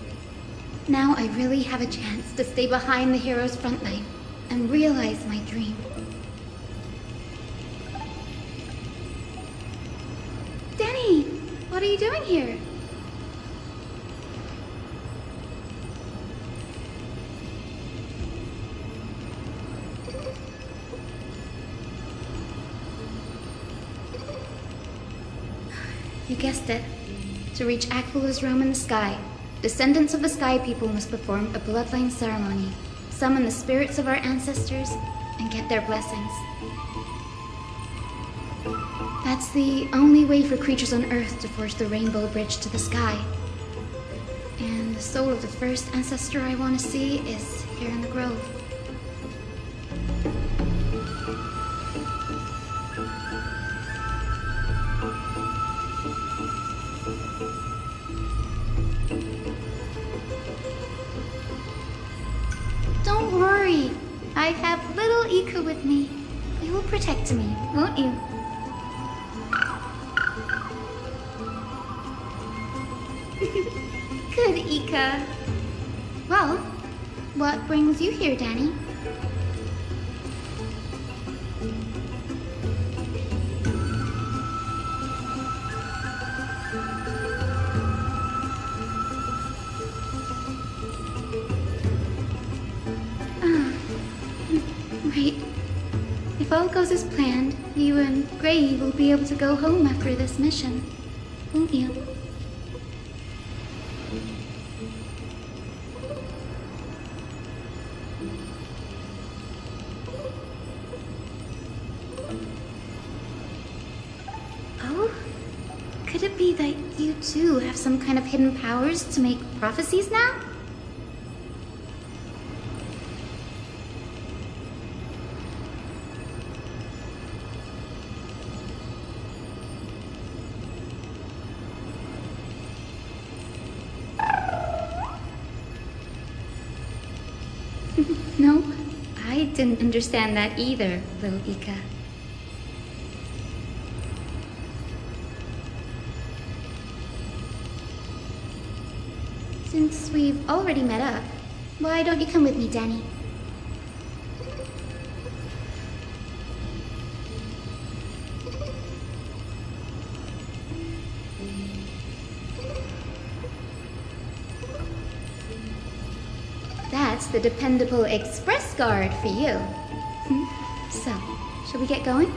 I: Now I really have a chance to stay behind the hero's front line and realize my dream. Danny, what are you doing here? You guessed it. To reach Aquila's realm in the sky, descendants of the Sky People must perform a bloodline ceremony, summon the spirits of our ancestors, and get their blessings. That's the only way for creatures on Earth to forge the rainbow bridge to the sky. And the soul of the first ancestor I want to see is here in the grove. Don't worry. I have little Ika with me. You will protect me, won't you? Good, Ika. Well, what brings you here, Danny? Right. If all goes as planned, you and Gray will be able to go home after this mission, won't you? Oh? Could it be that you too have some kind of hidden powers to make prophecies now? No, I didn't understand that either, little Ika. Since we've already met up, why don't you come with me, Danny? That's the dependable express guard for you. So, shall we get going?